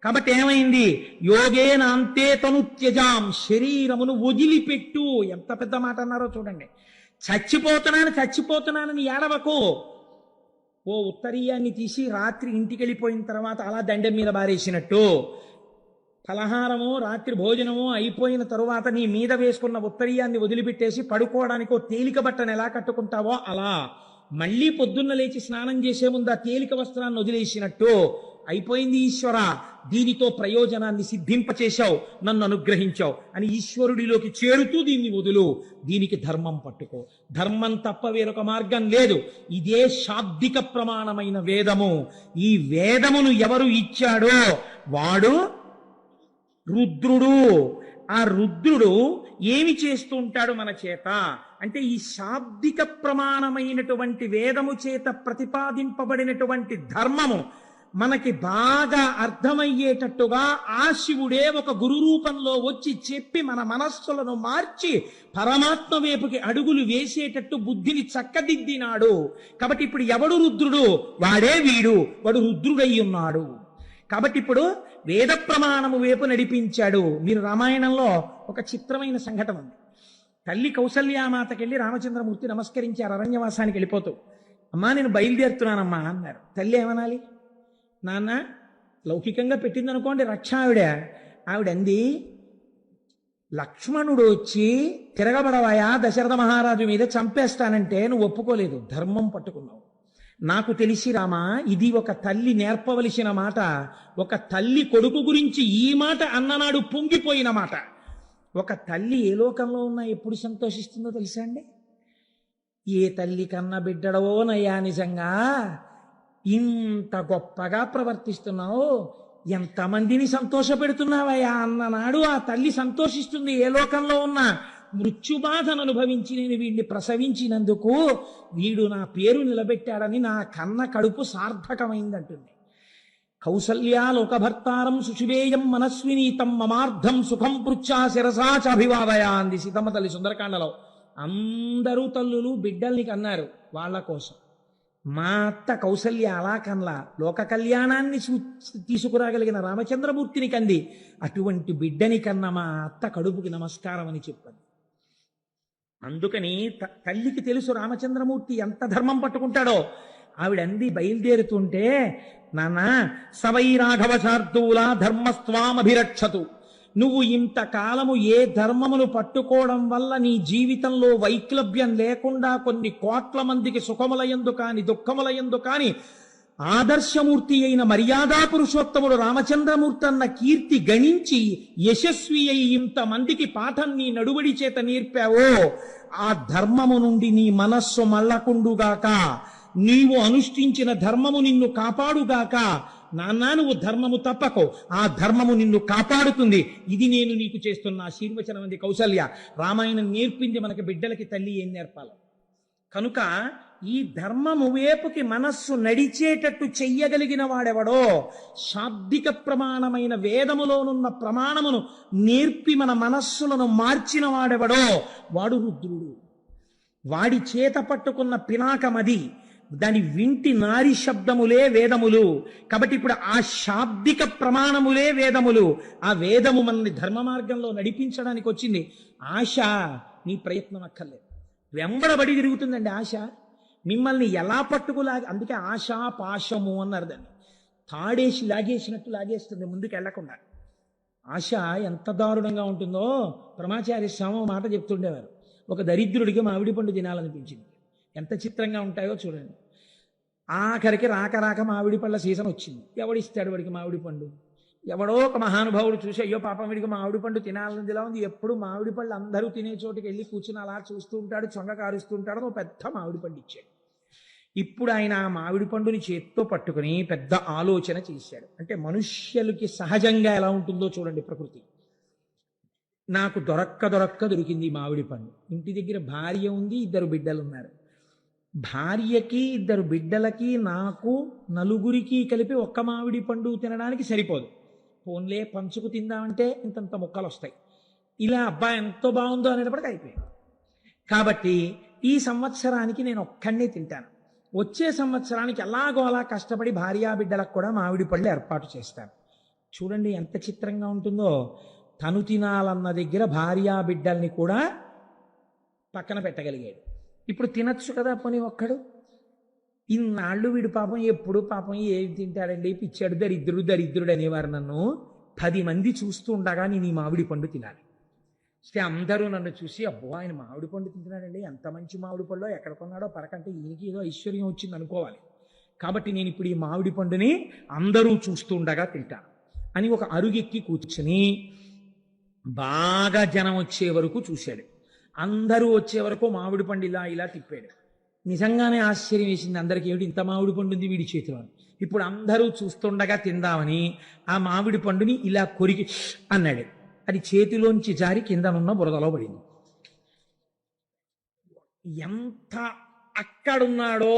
కాబట్టి ఏమైంది? యోగేనాంతే తను త్యజాం. శరీరమును వదిలిపెట్టు. ఎంత పెద్ద మాట అన్నారో చూడండి. చచ్చిపోతున్నానని ఏడవకు. ఓ ఉత్తరీయాన్ని తీసి రాత్రి ఇంటికి వెళ్ళిపోయిన తర్వాత అలా దండెం మీద బారేసినట్టు, ఫలహారము రాత్రి భోజనము అయిపోయిన తరువాత నీ మీద వేసుకున్న ఉత్తరీయాన్ని వదిలిపెట్టేసి పడుకోవడానికి ఓ తేలిక బట్టను ఎలా కట్టుకుంటావో అలా మళ్ళీ పొద్దున్న లేచి స్నానం చేసే ముందు ఆ తేలిక వస్త్రాన్ని వదిలేసినట్టు అయిపోయింది ఈశ్వర, దీనితో ప్రయోజనాన్ని సిద్ధింపచేశావు, నన్ను అనుగ్రహించావు అని ఈశ్వరుడిలోకి చేరుతూ దీన్ని వదులు, దీనికి ధర్మం పట్టుకో. ధర్మం తప్ప వేరొక మార్గం లేదు. ఇదే శాబ్దిక ప్రమాణమైన వేదము. ఈ వేదమును ఎవరు ఇచ్చాడో వాడు రుద్రుడు. ఆ రుద్రుడు ఏమి చేస్తూ ఉంటాడు మన చేత అంటే, ఈ శాబ్దిక ప్రమాణమైనటువంటి వేదము చేత ప్రతిపాదింపబడినటువంటి ధర్మము మనకి బాగా అర్థమయ్యేటట్టుగా ఆ శివుడే ఒక గురు రూపంలో వచ్చి చెప్పి మన మనస్సులను మార్చి పరమాత్మ వైపుకి అడుగులు వేసేటట్టు బుద్ధిని చక్కదిద్దినాడు. కాబట్టి ఇప్పుడు ఎవడు రుద్రుడు? వాడే వీడు, వాడు రుద్రుడై ఉన్నాడు. కాబట్టి ఇప్పుడు వేద ప్రమాణము వైపు నడిపించాడు. మీరు రామాయణంలో ఒక చిత్రమైన సంఘటన ఉంది. తల్లి కౌసల్యామాతకెళ్ళి రామచంద్రమూర్తి నమస్కరించారు అరణ్యవాసానికి వెళ్ళిపోతూ. అమ్మా నేను బయలుదేరుతున్నానమ్మా అన్నారు. తల్లి ఏమనాలి? నాన్న లౌకికంగా పెట్టిందనుకోండి రక్ష ఆవిడ అంది, లక్ష్మణుడు వచ్చి తిరగబడవాయా దశరథ మహారాజు మీద చంపేస్తానంటే నువ్వు ఒప్పుకోలేదు, ధర్మం పట్టుకున్నావు. నాకు తెలిసి రామా, ఇది ఒక తల్లి నేర్పవలసిన మాట. ఒక తల్లి కొడుకు గురించి ఈ మాట అన్ననాడు పొంగిపోయిన మాట. ఒక తల్లి ఏ లోకంలో ఉన్నా ఎప్పుడు సంతోషిస్తుందో తెలుసా అండి? ఏ తల్లి కన్న బిడ్డడవోనయ్యా, నిజంగా ఇంత గొప్పగా ప్రవర్తిస్తున్నావు, ఎంతమందిని సంతోషపెడుతున్నావయ్యా అన్ననాడు ఆ తల్లి సంతోషిస్తుంది. ఏ లోకంలో ఉన్నా మృత్యుబాధను అనుభవించి నేను వీడిని ప్రసవించినందుకు వీడు నా పేరు నిలబెట్టాడని నా కన్న కడుపు సార్థకమైందంటుంది. కౌసల్యా లోకభర్తారం సుషివేయం మనస్వినీతం మమార్థం సుఖం పృచ్ఛా శిరసా చాభివాదయా అంది సీతమ్మ తల్లి సుందరకాండలో. అందరూ తల్లులు బిడ్డల్ని కన్నారు వాళ్ళ కోసం. మా అత్త కౌసల్య అలా కన్లా, లోక కళ్యాణాన్ని తీసుకురాగలిగిన రామచంద్రమూర్తిని కంది. అటువంటి బిడ్డని కన్న మా అత్త కడుపుకి నమస్కారం అని చెప్పండి. అందుకని తల్లికి తెలుసు రామచంద్రమూర్తి ఎంత ధర్మం పట్టుకుంటాడో. ఆవిడంది బయలుదేరుతుంటే, నాన్న సవై రాఘవ శార్దూల ధర్మస్వామభిరక్షతు, నువ్వు ఇంతకాలము ఏ ధర్మమును పట్టుకోవడం వల్ల నీ జీవితంలో వైక్లభ్యం లేకుండా కొన్ని కోట్ల మందికి సుఖములయందు కాని దుఃఖములయందు కాని ఆదర్శమూర్తి అయిన మర్యాదా పురుషోత్తముడు రామచంద్రమూర్తి అన్న కీర్తి గణించి యశస్వి అయి ఇంతమందికి పాఠం నీ నడువడి చేత నేర్పావో, ఆ ధర్మము నుండి నీ మనస్సు మళ్ళకుండుగాక, నీవు అనుష్ఠించిన ధర్మము నిన్ను కాపాడుగాక. నాన్న నువ్వు ధర్మము తప్పకో, ఆ ధర్మము నిన్ను కాపాడుతుంది. ఇది నేను నీకు చేస్తున్న ఆశీర్వచనం అంది కౌసల్య. రామాయణం నేర్పింది మనకి బిడ్డలకి తల్లి ఏం నేర్పాలో. కనుక ఈ ధర్మము వైపుకి మనస్సు నడిచేటట్టు చెయ్యగలిగిన వాడెవడో, శాబ్దిక ప్రమాణమైన వేదములోనున్న ప్రమాణమును నేర్పి మన మనస్సులను మార్చిన వాడెవడో వాడు రుద్రుడు. వాడి చేత పట్టుకున్న పినాకమది, దాని వింటి నారి శబ్దములే వేదములు. కాబట్టి ఇప్పుడు ఆ శాబ్దిక ప్రమాణములే వేదములు. ఆ వేదము మనల్ని ధర్మ మార్గంలో నడిపించడానికి వచ్చింది. ఆశ నీ ప్రయత్నం అక్కర్లేదు, వెంబడబడి తిరుగుతుందండి ఆశ. మిమ్మల్ని ఎలా పట్టుకులాగి, అందుకే ఆశా పాశము అన్నారు దాన్ని. తాడేసి లాగేసినట్టు లాగేస్తుంది ముందుకు వెళ్లకుండా. ఆశ ఎంత దారుణంగా ఉంటుందో ప్రమాచార్య స్వామి మాట చెప్తుండేవారు. ఒక దరిద్రుడికి మామిడి పండు తినాలనిపించింది. ఎంత చిత్రంగా ఉంటాయో చూడండి. ఆఖరికి రాక రాక మామిడి పళ్ళ సీజన్ వచ్చింది. ఎవడిస్తాడు వాడికి మామిడి పండు? ఎవడో ఒక మహానుభావుడు చూసి, అయ్యో పాపం వీడికి మామిడి పండు తినాలనిలా ఉంది, ఎప్పుడు మామిడి పళ్ళు అందరూ తినే చోటుకి వెళ్ళి కూర్చుని అలా చూస్తూ ఉంటాడు, చొంగ కారుస్తూ ఉంటాడు. ఓ పెద్ద మామిడి పండు ఇచ్చాడు. ఇప్పుడు ఆయన ఆ మామిడి పండుని చేత్తో పట్టుకుని పెద్ద ఆలోచన చేశాడు. అంటే మనుష్యులకి సహజంగా ఎలా ఉంటుందో చూడండి ప్రకృతి. నాకు దొరక్క దొరికింది మామిడి పండు. ఇంటి దగ్గర భార్య ఉంది, 2 బిడ్డలు ఉన్నారు. భార్యకి 2 బిడ్డలకి నాకు నలుగురికి కలిపి ఒక్క మామిడి పండు తినడానికి సరిపోదు. పోన్లే పంచుకు తిందామంటే ఇంతంత ముక్కలు వస్తాయి. ఇలా అబ్బా ఎంతో బాగుందో అనేటప్పటికి అయిపోయింది. కాబట్టి ఈ సంవత్సరానికి నేను ఒక్కడే తింటాను. వచ్చే సంవత్సరానికి ఎలాగో అలా కష్టపడి భార్యా బిడ్డలకు కూడా మామిడి పళ్ళు ఏర్పాటు చేస్తాను. చూడండి ఎంత చిత్రంగా ఉంటుందో. తను తినాలన్న దగ్గర భార్యా బిడ్డల్ని కూడా పక్కన పెట్టగలిగాడు. ఇప్పుడు తినచ్చు కదా పోనీ ఒక్కడు. ఇన్నాళ్ళు వీడు పాపం ఎప్పుడు పాపం ఏం తింటాడండి, పిచ్చాడు, దరిద్రుడు అనేవారు నన్ను. 10 మంది చూస్తూ ఉండగా నేను ఈ మామిడి పండు తినాలి. అందరూ నన్ను చూసి, అబ్బో ఆయన మామిడి పండు తింటున్నాడండి, ఎంత మంచి మామిడి పండు, ఎక్కడ కొన్నాడో పరకంటే ఈయనకి ఏదో ఐశ్వర్యం వచ్చింది అనుకోవాలి. కాబట్టి నేను ఇప్పుడు ఈ మామిడి పండుని అందరూ చూస్తుండగా తింటాను అని ఒక అరుగెక్కి కూర్చుని బాగా జనం వచ్చే వరకు చూశాడు. అందరూ వచ్చే వరకు మామిడి పండు ఇలా ఇలా తిప్పాడు. నిజంగానే ఆశ్చర్యం వేసింది అందరికీ, ఏమిటి ఇంత మామిడి పండు ఉంది వీడి చేతిలో. ఇప్పుడు అందరూ చూస్తుండగా తిందామని ఆ మామిడి పండుని ఇలా కొరికి అన్నాడు. అది చేతిలోంచి జారి కిందనున్న బురదలో పడింది. ఎంత అక్కడున్నాడో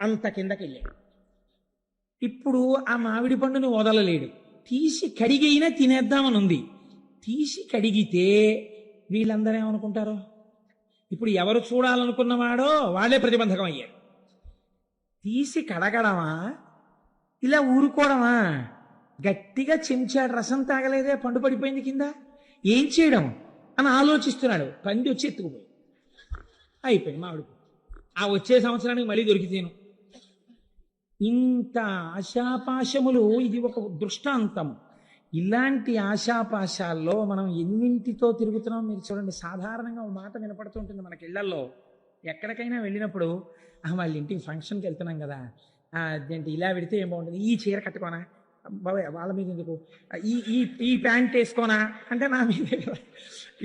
అంత కిందకి వెళ్ళాడు. ఇప్పుడు ఆ మామిడి పండుని వదలలేడు. తీసి కడిగైనా తినేద్దామని ఉంది. తీసి కడిగితే వీళ్ళందరూ ఏమనుకుంటారో. ఇప్పుడు ఎవరు చూడాలనుకున్నవాడో వాళ్ళే ప్రతిబంధకం అయ్యారు. తీసి కడగడమా, ఇలా ఊరుకోవడమా? గట్టిగా చెంచాడు రసం తాగలేదే, పండు పడిపోయింది కింద, ఏం చేయడం అని ఆలోచిస్తున్నాడు. పంది వచ్చి ఎత్తుకుపోయి అయిపోయింది మామిడి. ఆ వచ్చే సంవత్సరానికి మళ్ళీ దొరికితేను. ఇంత ఆశాపాశములు, ఇది ఒక దృష్టాంతం. ఇలాంటి ఆశాపాశాల్లో మనం ఎన్నింటితో తిరుగుతున్నాం మీరు చూడండి. సాధారణంగా ఒక మాట వినపడుతుంటుంది మనకి ఇళ్లలో. ఎక్కడికైనా వెళ్ళినప్పుడు వాళ్ళ ఇంటికి ఫంక్షన్కి వెళ్తున్నాం కదా, అదేంటి ఇలా పెడితే ఏం బాగుంటుంది, ఈ చీర కట్టుకోనా బాబాయ్, వాళ్ళ మీద ఎందుకు, ఈ ఈ ఈ ప్యాంట్ వేసుకోనా అంటే నా మీదే కదా,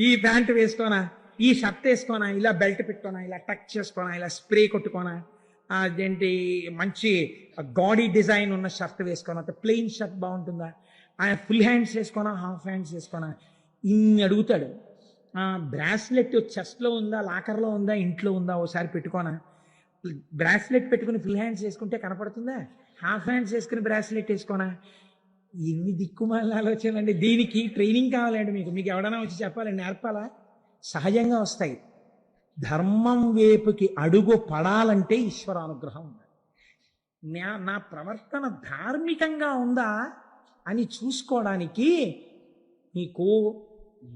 ఈ ప్యాంట్ వేసుకోనా, ఈ షర్ట్ వేసుకోనా, ఇలా బెల్ట్ పెట్టుకోనా, ఇలా టక్ చేసుకోనా, ఇలా స్ప్రే కొట్టుకోనా, అదేంటి మంచి గాడీ డిజైన్ ఉన్న షర్ట్ వేసుకోనా, ప్లెయిన్ షర్ట్ బాగుంటుందా, ఆయన ఫుల్ హ్యాండ్స్ వేసుకోనా, హాఫ్ హ్యాండ్స్ వేసుకోనా, ఇన్ని అడుగుతాడు. బ్రాస్లెట్ చెస్ట్లో ఉందా, లాకర్లో ఉందా, ఇంట్లో ఉందా, ఓసారి పెట్టుకోనా. బ్రాస్లెట్ పెట్టుకుని ఫుల్ హ్యాండ్స్ వేసుకుంటే కనపడుతుందా, హాఫ్ హ్యాండ్స్ వేసుకుని బ్రాస్లెట్ వేసుకోనా. ఎన్ని దిక్కుమాల ఆలోచనలండి. దీనికి ట్రైనింగ్ కావాలండి మీకు ఎవడైనా వచ్చి చెప్పాలండి, నేర్పాలా? సహజంగా వస్తాయి. ధర్మం వైపుకి అడుగు పడాలంటే ఈశ్వరానుగ్రహం ఉండాలి. నా ప్రవర్తన ధార్మికంగా ఉందా అని చూసుకోవడానికి మీకు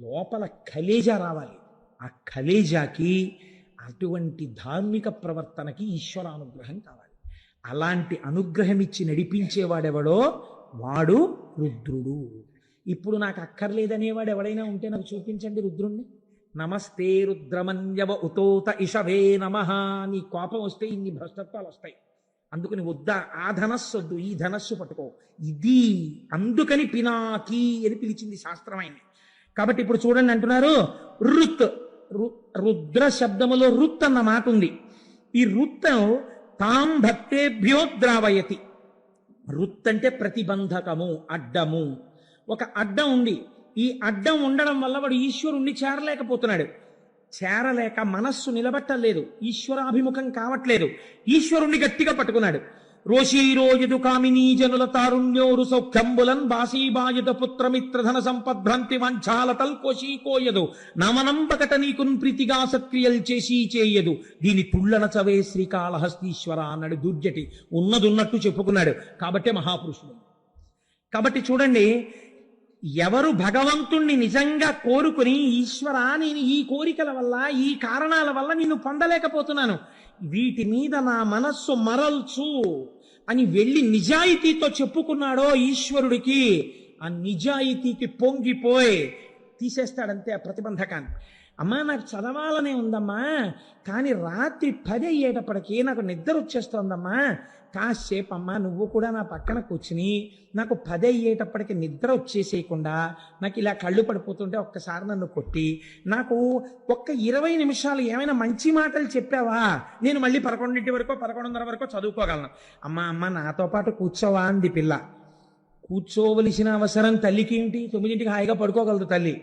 లోపల కలేజా రావాలి. ఆ కలేజాకి అటువంటి ధార్మిక ప్రవర్తనకి ఈశ్వరానుగ్రహం కావాలి. అలాంటి అనుగ్రహం ఇచ్చి నడిపించేవాడెవడో వాడు రుద్రుడు. ఇప్పుడు నాకు అక్కర్లేదనేవాడు ఎవడైనా ఉంటే నాకు చూపించండి రుద్రుణ్ణి. నమస్తే రుద్రమన్యవ ఉతోత ఇషవే నమః. నీ కోపం వస్తే ఇన్ని భ్రష్టత్వాలు వస్తాయి. అందుకని వద్దా, ఆ ధనస్సు వద్దు, ఈ ధనస్సు పట్టుకో, ఇది అందుకని పినాకి అని పిలిచింది శాస్త్రం ఆయన్ని. కాబట్టి ఇప్పుడు చూడండి అంటున్నారు రుత్, రుద్ర శబ్దములో రుత్ అన్న మాట ఉంది. ఈ రుత్ తాం భక్తేభ్యో ద్రావయతి. రుత్ అంటే ప్రతిబంధకము, అడ్డము. ఒక అడ్డం ఉంది. ఈ అడ్డం ఉండడం వల్ల వాడు ఈశ్వరుణ్ణి చేరలేకపోతున్నాడు. చేరలేక మనస్సు నిలబట్టలేదు, ఈశ్వరాభిముఖం కావట్లేదు. ఈశ్వరుణ్ణి గట్టిగా పట్టుకున్నాడు. రోషీరోయదు కామినీ జనుల తారుణ్యోరు సౌఖ్యంబులన్ బాసీబాయద పుత్రమిత్రధన సంపద్భ్రాంతి వంచాలతల్ కోశీకోయదు నమనంబకట నీకున్ ప్రీతిగా సత్క్రియలు చేసి చేయదు దీని తుళ్ళన చవే శ్రీకాళహస్తీశ్వర అన్నాడు. దుర్జటి ఉన్నదున్నట్టు చెప్పుకున్నాడు. కాబట్టే మహాపురుషుడు. కాబట్టి చూడండి, ఎవరు భగవంతుణ్ణి నిజంగా కోరుకుని ఈశ్వర నేను ఈ కోరికల వల్ల, ఈ కారణాల వల్ల నిన్ను పొందలేకపోతున్నాను, వీటి మీద నా మనస్సు మరల్చు అని వెళ్ళి నిజాయితీతో చెప్పుకున్నాడో ఈశ్వరుడికి, ఆ నిజాయితీకి పొంగిపోయి తీసేస్తాడంతే ఆ ప్రతిబంధకాన్ని. అమ్మా నాకు చదవాలనే ఉందమ్మా, కానీ రాత్రి 10 అయ్యేటప్పటికీ నాకు నిద్ర వచ్చేస్తోందమ్మా, కాసేపు అమ్మా నువ్వు కూడా నా పక్కన కూర్చుని నాకు 10 అయ్యేటప్పటికి నిద్ర వచ్చేసేయకుండా నాకు ఇలా కళ్ళు పడిపోతుంటే ఒక్కసారి నన్ను కొట్టి నాకు ఒక్క 20 నిమిషాలు ఏమైనా మంచి మాటలు చెప్పావా, నేను మళ్ళీ 11 వరకు 11:30 వరకు చదువుకోగలను. అమ్మ నాతో పాటు కూర్చోవా అంది పిల్ల. కూర్చోవలసిన అవసరం తల్లికి ఏంటి? 9ంటికి హాయిగా పడుకోగలదు తల్లి.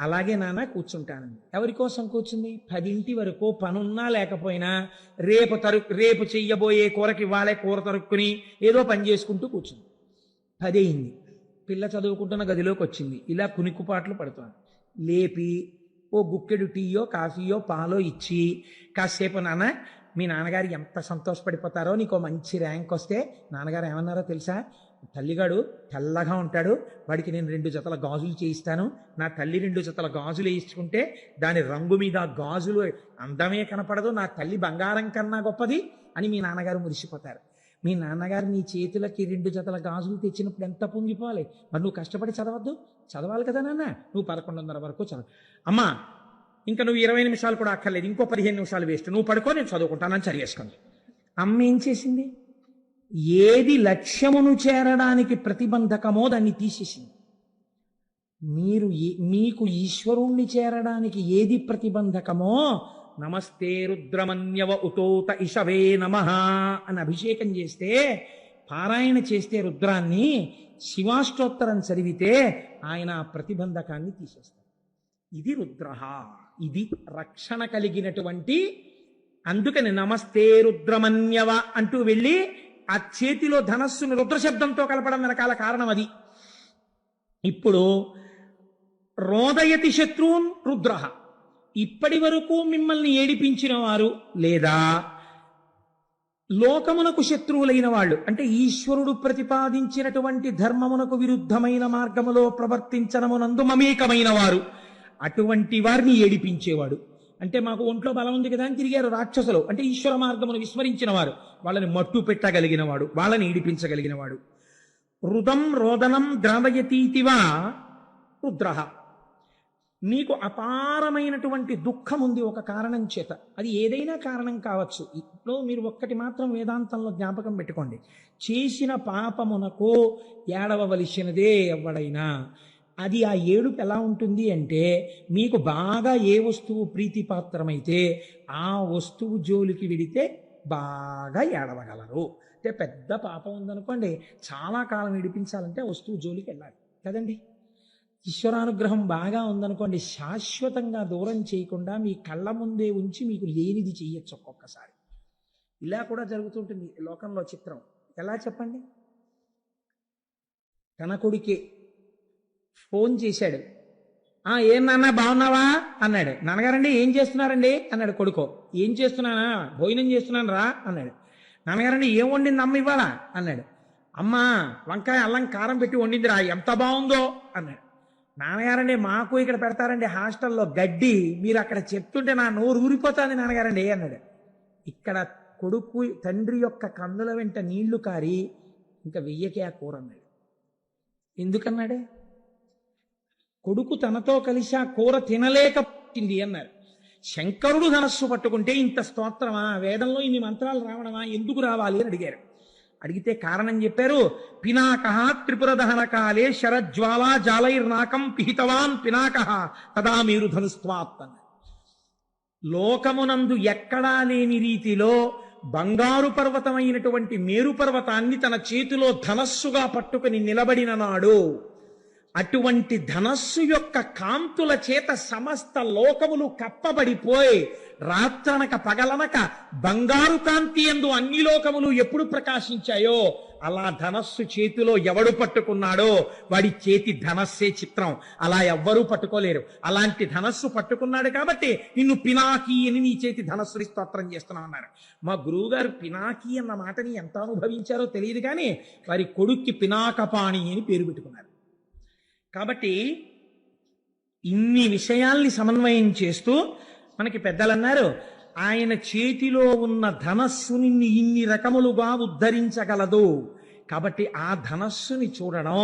అలాగే నాన్న కూర్చుంటానండి. ఎవరి కోసం కూర్చుంది? 10 వరకు పనున్నా లేకపోయినా రేపు చెయ్యబోయే కూరకి వాళ్ళే కూర తరుక్కుని ఏదో పని చేసుకుంటూ కూర్చుంది. 10 అయింది. పిల్ల చదువుకుంటున్న గదిలోకి వచ్చింది. ఇలా కునిక్కుపాట్లు పడుతుంది. లేపి ఓ గుక్కెడు టీయో కాఫీయో పాలో ఇచ్చి, కాసేపు నాన్న మీ నాన్నగారు ఎంత సంతోషపడిపోతారో, నీకు మంచి ర్యాంక్ వస్తే నాన్నగారు ఏమన్నారో తెలుసా, తల్లిగాడు తెల్లగా ఉంటాడు, వాడికి నేను 2 జతల గాజులు చేయిస్తాను, నా తల్లి 2 జతల గాజులు వేయించుకుంటే దాని రంగు మీద గాజులు అందమే కనపడదు, నా తల్లి బంగారం కన్నా గొప్పది అని మీ నాన్నగారు మురిసిపోతారు. మీ నాన్నగారు నీ చేతులకి 2 జతల గాజులు తెచ్చినప్పుడు ఎంత పొంగిపోవాలి. మరి నువ్వు కష్టపడి చదవద్దు? చదవాలి కదా నాన్న. నువ్వు 11:30 వరకు చదవు. అమ్మా ఇంకా నువ్వు 20 నిమిషాలు కూడా అక్కర్లేదు, ఇంకో 15 నిమిషాలు వేస్ట్, నువ్వు పడుకో నేను చదువుకుంటానని చదివేసుకుంది. అమ్మ ఏం చేసింది? ఏది లక్ష్యమును చేరడానికి ప్రతిబంధకమో దాన్ని తీసేసింది. మీకు ఈశ్వరుణ్ణి చేరడానికి ఏది ప్రతిబంధకమో, నమస్తే రుద్రమన్యవ ఉతోత ఇషవే నమః అని అభిషేకం చేస్తే, పారాయణ చేస్తే రుద్రాన్ని, శివాష్టోత్తరం చదివితే ఆయన ఆ ప్రతిబంధకాన్ని తీసేస్తారు. ఇది రుద్రః, ఇది రక్షణ కలిగినటువంటి. అందుకని నమస్తే రుద్రమన్యవ అంటూ వెళ్ళి ఆ చేతిలో ధనస్సును రుద్రశబ్దంతో కలపడం వెనకాల కారణం అది. ఇప్పుడు రోదయతి శత్రువున్ రుద్రః, ఇప్పటి వరకు మిమ్మల్ని ఏడిపించిన వారు లేదా లోకమునకు శత్రువులైన వాళ్ళు, అంటే ఈశ్వరుడు ప్రతిపాదించినటువంటి ధర్మమునకు విరుద్ధమైన మార్గములో ప్రవర్తించడమునందు మమేకమైన వారు, అటువంటి వారిని ఏడిపించేవాడు. అంటే మాకు ఒంట్లో బలం ఉంది కదా అని తిరిగారు రాక్షసులు, అంటే ఈశ్వర మార్గమును విస్మరించిన వారు, వాళ్ళని మట్టు పెట్టగలిగిన వాడు, వాళ్ళని ఏడిపించగలిగిన వాడు. రుదం రోదనం ద్రావయతీతివా రుద్రః. నీకు అపారమైనటువంటి దుఃఖం ఉంది ఒక కారణం చేత, అది ఏదైనా కారణం కావచ్చు. ఇప్పుడు మీరు ఒక్కటి మాత్రం వేదాంతంలో జ్ఞాపకం పెట్టుకోండి, చేసిన పాపమునకు ఏడవవలసినదే ఎవడైనా. అది ఆ ఏడుపు ఎలా ఉంటుంది అంటే, మీకు బాగా ఏ వస్తువు ప్రీతిపాత్రమైతే ఆ వస్తువు జోలికి వెడితే బాగా ఏడవగలరు. అంటే పెద్ద పాపం ఉందనుకోండి, చాలా కాలం ఏడిపించాలంటే వస్తువు జోలికి వెళ్ళాలి కదండి. ఈశ్వరానుగ్రహం బాగా ఉందనుకోండి, శాశ్వతంగా దూరం చేయకుండా మీ కళ్ళ ముందే ఉంచి మీకు లేనిది చెయ్యొచ్చు ఒక్కొక్కసారి. ఇలా కూడా జరుగుతుంటుంది లోకంలో. చిత్రం ఎలా చెప్పండి? తన కొడుకే ఫోన్ చేశాడు. ఏం నాన్న బాగున్నావా అన్నాడు. నాన్నగారండి ఏం చేస్తున్నారండి అన్నాడు కొడుకో. ఏం చేస్తున్నానా? భోజనం చేస్తున్నాను రా అన్నాడు. నాన్నగారండి ఏం వండింది అమ్మ ఇవాళ అన్నాడు. అమ్మ వంకాయ అల్లం కారం పెట్టి వండిందిరా, ఎంత బాగుందో అన్నాడు. నాన్నగారండి మాకు ఇక్కడ పెడతారండి హాస్టల్లో గడ్డి, మీరు అక్కడ చెప్తుంటే నా నోరు ఊరిపోతుంది నాన్నగారండి అన్నాడు. ఇక్కడ కొడుకు తండ్రి యొక్క కన్నుల వెంట నీళ్లు కారి ఇంకా వెయ్యకే ఆ కూర అన్నాడు. ఎందుకన్నాడు? కొడుకు తనతో కలిసి ఆ కూర తినలేకపోయింది అన్నారు. శంకరుడు ధనస్సు పట్టుకుంటే ఇంత స్తోత్రమా, వేదంలో ఇన్ని మంత్రాలు రావడమా, ఎందుకు రావాలి అని అడిగారు. అడిగితే కారణం చెప్పారు. పినాక త్రిపుర దహన కాలే శరజ్వాలా జాలైర్నాకం పిహితవాన్ పినాక తదా మీరు ధనుస్వాత్ అన్నారు. లోకమునందు ఎక్కడా లేని రీతిలో బంగారు పర్వతమైనటువంటి మేరు పర్వతాన్ని తన చేతిలో ధనస్సుగా పట్టుకుని నిలబడిన నాడు, అటువంటి ధనస్సు యొక్క కాంతుల చేత సమస్త లోకములు కప్పబడిపోయి రాత్రనక పగలనక బంగారు కాంతి యందు అన్ని లోకములు ఎప్పుడు ప్రకాశించాయో, అలా ధనస్సు చేతిలో ఎవడు పట్టుకున్నాడో వాడి చేతి ధనస్సే చిత్రం. అలా ఎవ్వరూ పట్టుకోలేరు. అలాంటి ధనస్సు పట్టుకున్నాడు కాబట్టి నిన్ను పినాకి అని నీ చేతి ధనస్సుని స్తోత్రం చేస్తున్నావు అన్నారు. మా గురువు గారు పినాకి అన్న మాటని ఎంత అనుభవించారో తెలియదు, కానీ వారి కొడుక్కి పినాకపాణి అని పేరు పెట్టుకున్నారు. కాబట్టి ఇన్ని విషయాల్ని సమన్వయం చేస్తూ మనకి పెద్దలు అన్నారు, ఆయన చేతిలో ఉన్న ధనస్సుని ఇన్ని రకములుగా ఉద్ధరించగలదు. కాబట్టి ఆ ధనస్సుని చూడడం,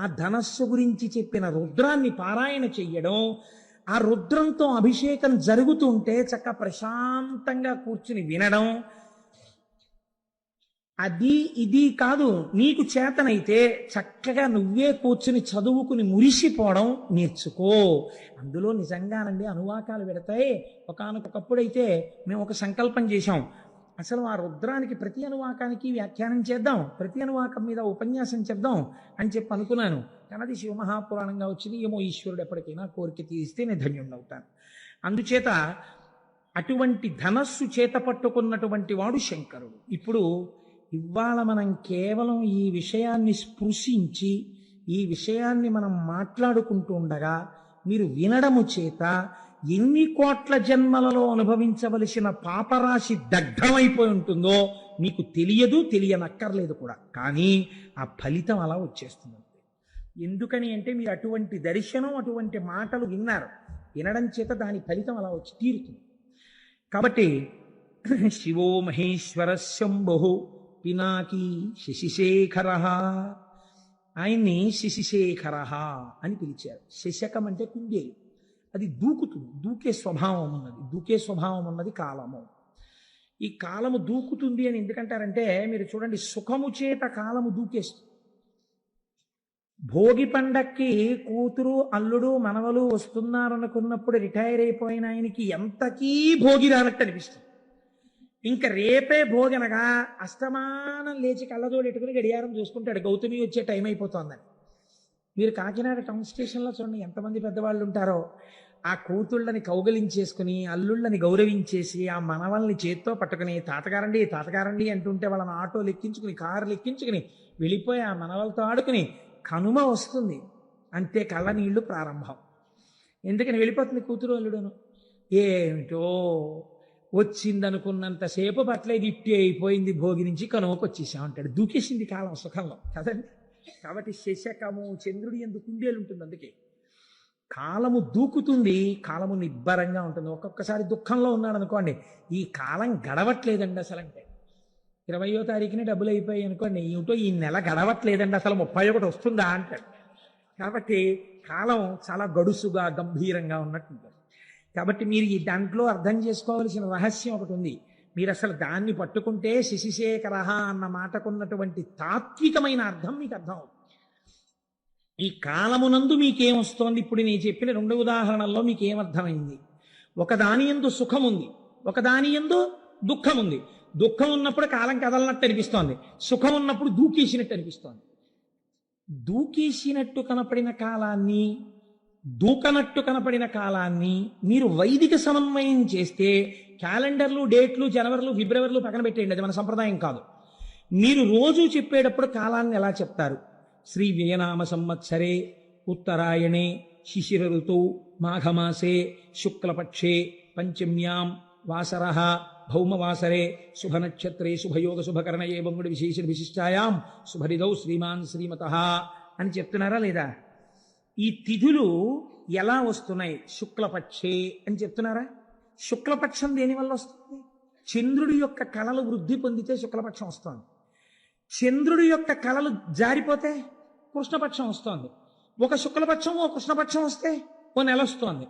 ఆ ధనస్సు గురించి చెప్పిన రుద్రాన్ని పారాయణ చెయ్యడం, ఆ రుద్రంతో అభిషేకం జరుగుతుంటే చక్క ప్రశాంతంగా కూర్చుని వినడం, అది ఇది కాదు. నీకు చేతనైతే చక్కగా నువ్వే కూర్చుని చదువుకుని మురిసిపోవడం నేర్చుకో. అందులో నిజంగానండి అనువాకాలు పెడతాయి. ఒకానొకప్పుడైతే మేము ఒక సంకల్పం చేశాం, అసలు ఆ రుద్రానికి ప్రతి అనువాకానికి వ్యాఖ్యానం చేద్దాం, ప్రతి అనువాకం మీద ఉపన్యాసం చెప్దాం అని చెప్పి అనుకున్నాను. కానీ అది శివమహాపురాణంగా వచ్చింది. ఏమో ఈశ్వరుడు ఎప్పటికైనా కోరిక తీరిస్తే నేను ధన్యుడవుతాను. అందుచేత అటువంటి ధనస్సు చేత పట్టుకున్నటువంటి వాడు శంకరుడు. ఇప్పుడు ఇవాళ మనం కేవలం ఈ విషయాన్ని స్పృశించి ఈ విషయాన్ని మనం మాట్లాడుకుంటూ ఉండగా మీరు వినడము చేత ఎన్ని కోట్ల జన్మలలో అనుభవించవలసిన పాపరాశి దగ్ధమైపోయి ఉంటుందో మీకు తెలియదు, తెలియనక్కర్లేదు కూడా. కానీ ఆ ఫలితం అలా వచ్చేస్తుంది. ఎందుకని అంటే మీరు అటువంటి దర్శనం, అటువంటి మాటలు విన్నారు. వినడం చేత దాని ఫలితం అలా వచ్చి తీరుతుంది. కాబట్టి శివో మహేశ్వర శంభు పినాకీ శశిశేఖర, ఆయన్ని శశిశేఖర అని పిలిచారు. శశకం అంటే కుందేలు, అది దూకుతుంది, దూకే స్వభావం ఉన్నది. దూకే స్వభావం ఉన్నది కాలము. ఈ కాలము దూకుతుంది అని ఎందుకంటారంటే మీరు చూడండి, సుఖము చేత కాలము దూకేస్తుంది. భోగి పండక్కి కూతురు అల్లుడు మనవలు వస్తున్నారనుకున్నప్పుడు రిటైర్ అయిపోయిన ఆయనకి ఎంతకీ భోగి రానట్టు అనిపిస్తుంది. ఇంకా రేపే భోగి అనగా అస్తమానం లేచి కళ్ళజోడు ఎట్టుకుని గడియారం చూసుకుంటాడు, గౌతమి వచ్చే టైం అయిపోతుందని. మీరు కాకినాడ టౌన్ స్టేషన్లో చూడండి ఎంతమంది పెద్దవాళ్ళు ఉంటారో. ఆ కూతుళ్ళని కౌగలించేసుకుని అల్లుళ్ళని గౌరవించేసి ఆ మనవల్ని చేత్తో పట్టుకుని తాతగారండి తాతగారండి అంటుంటే వాళ్ళని ఆటోలు ఎక్కించుకుని కార్లు ఎక్కించుకుని వెళ్ళిపోయి ఆ మనవలతో ఆడుకుని కనుమ వస్తుంది అంతే, కళ్ళ నీళ్లు ప్రారంభం. ఎందుకని వెళ్ళిపోతుంది కూతురు అల్లుడును. ఏమిటో వచ్చిందనుకున్నంతసేపు పట్లేదు, ఇట్టి అయిపోయింది, భోగి నుంచి కనుమకు వచ్చేసామంటాడు. దూకేసింది కాలం సుఖంలో కదండి. కాబట్టి శశకము చంద్రుడి ఎందుకు కుండేలు ఉంటుంది. అందుకే కాలము దూకుతుంది, కాలము నిబ్బరంగా ఉంటుంది. ఒక్కొక్కసారి దుఃఖంలో ఉన్నాడు అనుకోండి, ఈ కాలం గడవట్లేదండి అసలు. అంటే 20వ తారీఖుని డబ్బులు అయిపోయాయి అనుకోండి, ఏమిటో ఈ నెల గడవట్లేదండి అసలు, 31 వస్తుందా అంటాడు. కాబట్టి కాలం చాలా గడుసుగా గంభీరంగా ఉన్నట్టుంటుంది. కాబట్టి మీరు ఈ దాంట్లో అర్థం చేసుకోవాల్సిన రహస్యం ఒకటి ఉంది. మీరు అసలు దాన్ని పట్టుకుంటే శశిశేఖరః అన్న మాటకున్నటువంటి తాత్వికమైన అర్థం మీకు అర్థం అవుతుంది. ఈ కాలమునందు మీకేమొస్తోంది? ఇప్పుడు నేను చెప్పిన 2 ఉదాహరణల్లో మీకేమర్థమైంది? ఒకదాని యందు సుఖం ఉంది, ఒకదాని యందు దుఃఖం ఉంది. దుఃఖం ఉన్నప్పుడు కాలం కదలనట్టు అనిపిస్తోంది, సుఖం ఉన్నప్పుడు దూకేసినట్టు అనిపిస్తోంది. దూకేసినట్టు కనపడిన కాలాన్ని, దూకనట్టు కనపడిన కాలాన్ని మీరు వైదిక సమన్వయం చేస్తే క్యాలెండర్లు, డేట్లు, జనవరిలు, ఫిబ్రవరిలు పక్కన పెట్టేయండి, అది మన సంప్రదాయం కాదు. మీరు రోజు చెప్పేటప్పుడు కాలాన్ని ఎలా చెప్తారు? శ్రీ వ్యయనామ సంవత్సరే ఉత్తరాయణే శిశిర ఋతువు మాఘమాసే శుక్లపక్షే పంచమ్యాం వాసరః భౌమవాసరే శుభనక్షత్రే శుభయోగ శుభకరణయే బంగుడి విశేష విశిష్టాయాం శుభరిదౌ శ్రీమాన్ శ్రీమతః అని చెప్తున్నారా లేదా? ఈ తిథులు ఎలా వస్తున్నాయి? శుక్లపక్షే అని చెప్తున్నారా? శుక్లపక్షం దేనివల్ల వస్తుంది? చంద్రుడి యొక్క కళలు వృద్ధి పొందితే శుక్లపక్షం వస్తుంది. చంద్రుడి యొక్క కళలు జారిపోతే కృష్ణపక్షం వస్తోంది. ఒక శుక్లపక్షం ఓ కృష్ణపక్షం వస్తే ఓ నెల వస్తోంది.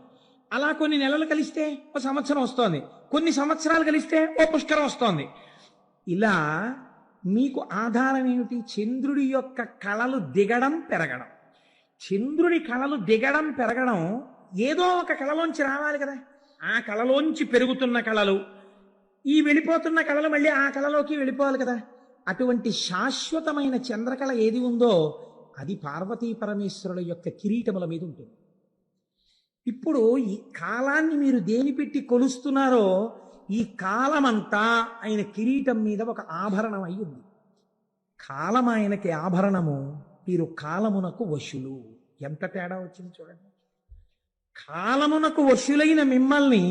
అలా కొన్ని నెలలు కలిస్తే ఓ సంవత్సరం వస్తోంది. కొన్ని సంవత్సరాలు కలిస్తే ఓ పుష్కరం వస్తోంది. ఇలా మీకు ఆధారం ఏమిటి? చంద్రుడి యొక్క కళలు దిగడం పెరగడం. చంద్రుడి కళలు దిగడం పెరగడం ఏదో ఒక కళలోంచి రావాలి కదా. ఆ కళలోంచి పెరుగుతున్న కళలు, ఈ వెళ్ళిపోతున్న కళలు మళ్ళీ ఆ కళలోకి వెళ్ళిపోవాలి కదా. అటువంటి శాశ్వతమైన చంద్రకళ ఏది ఉందో అది పార్వతీ పరమేశ్వరుల యొక్క కిరీటముల మీద ఉంటుంది. ఇప్పుడు ఈ కాలాన్ని మీరు దేని పెట్టి కొలుస్తున్నారో ఈ కాలమంతా ఆయన కిరీటం మీద ఒక ఆభరణం అయి ఉంది. కాలం ఆయనకి ఆభరణము, మీరు కాలమునకు వశులు. ఎంత తేడా వచ్చింది చూడండి. కాలమునకు వశులైన మిమ్మల్ని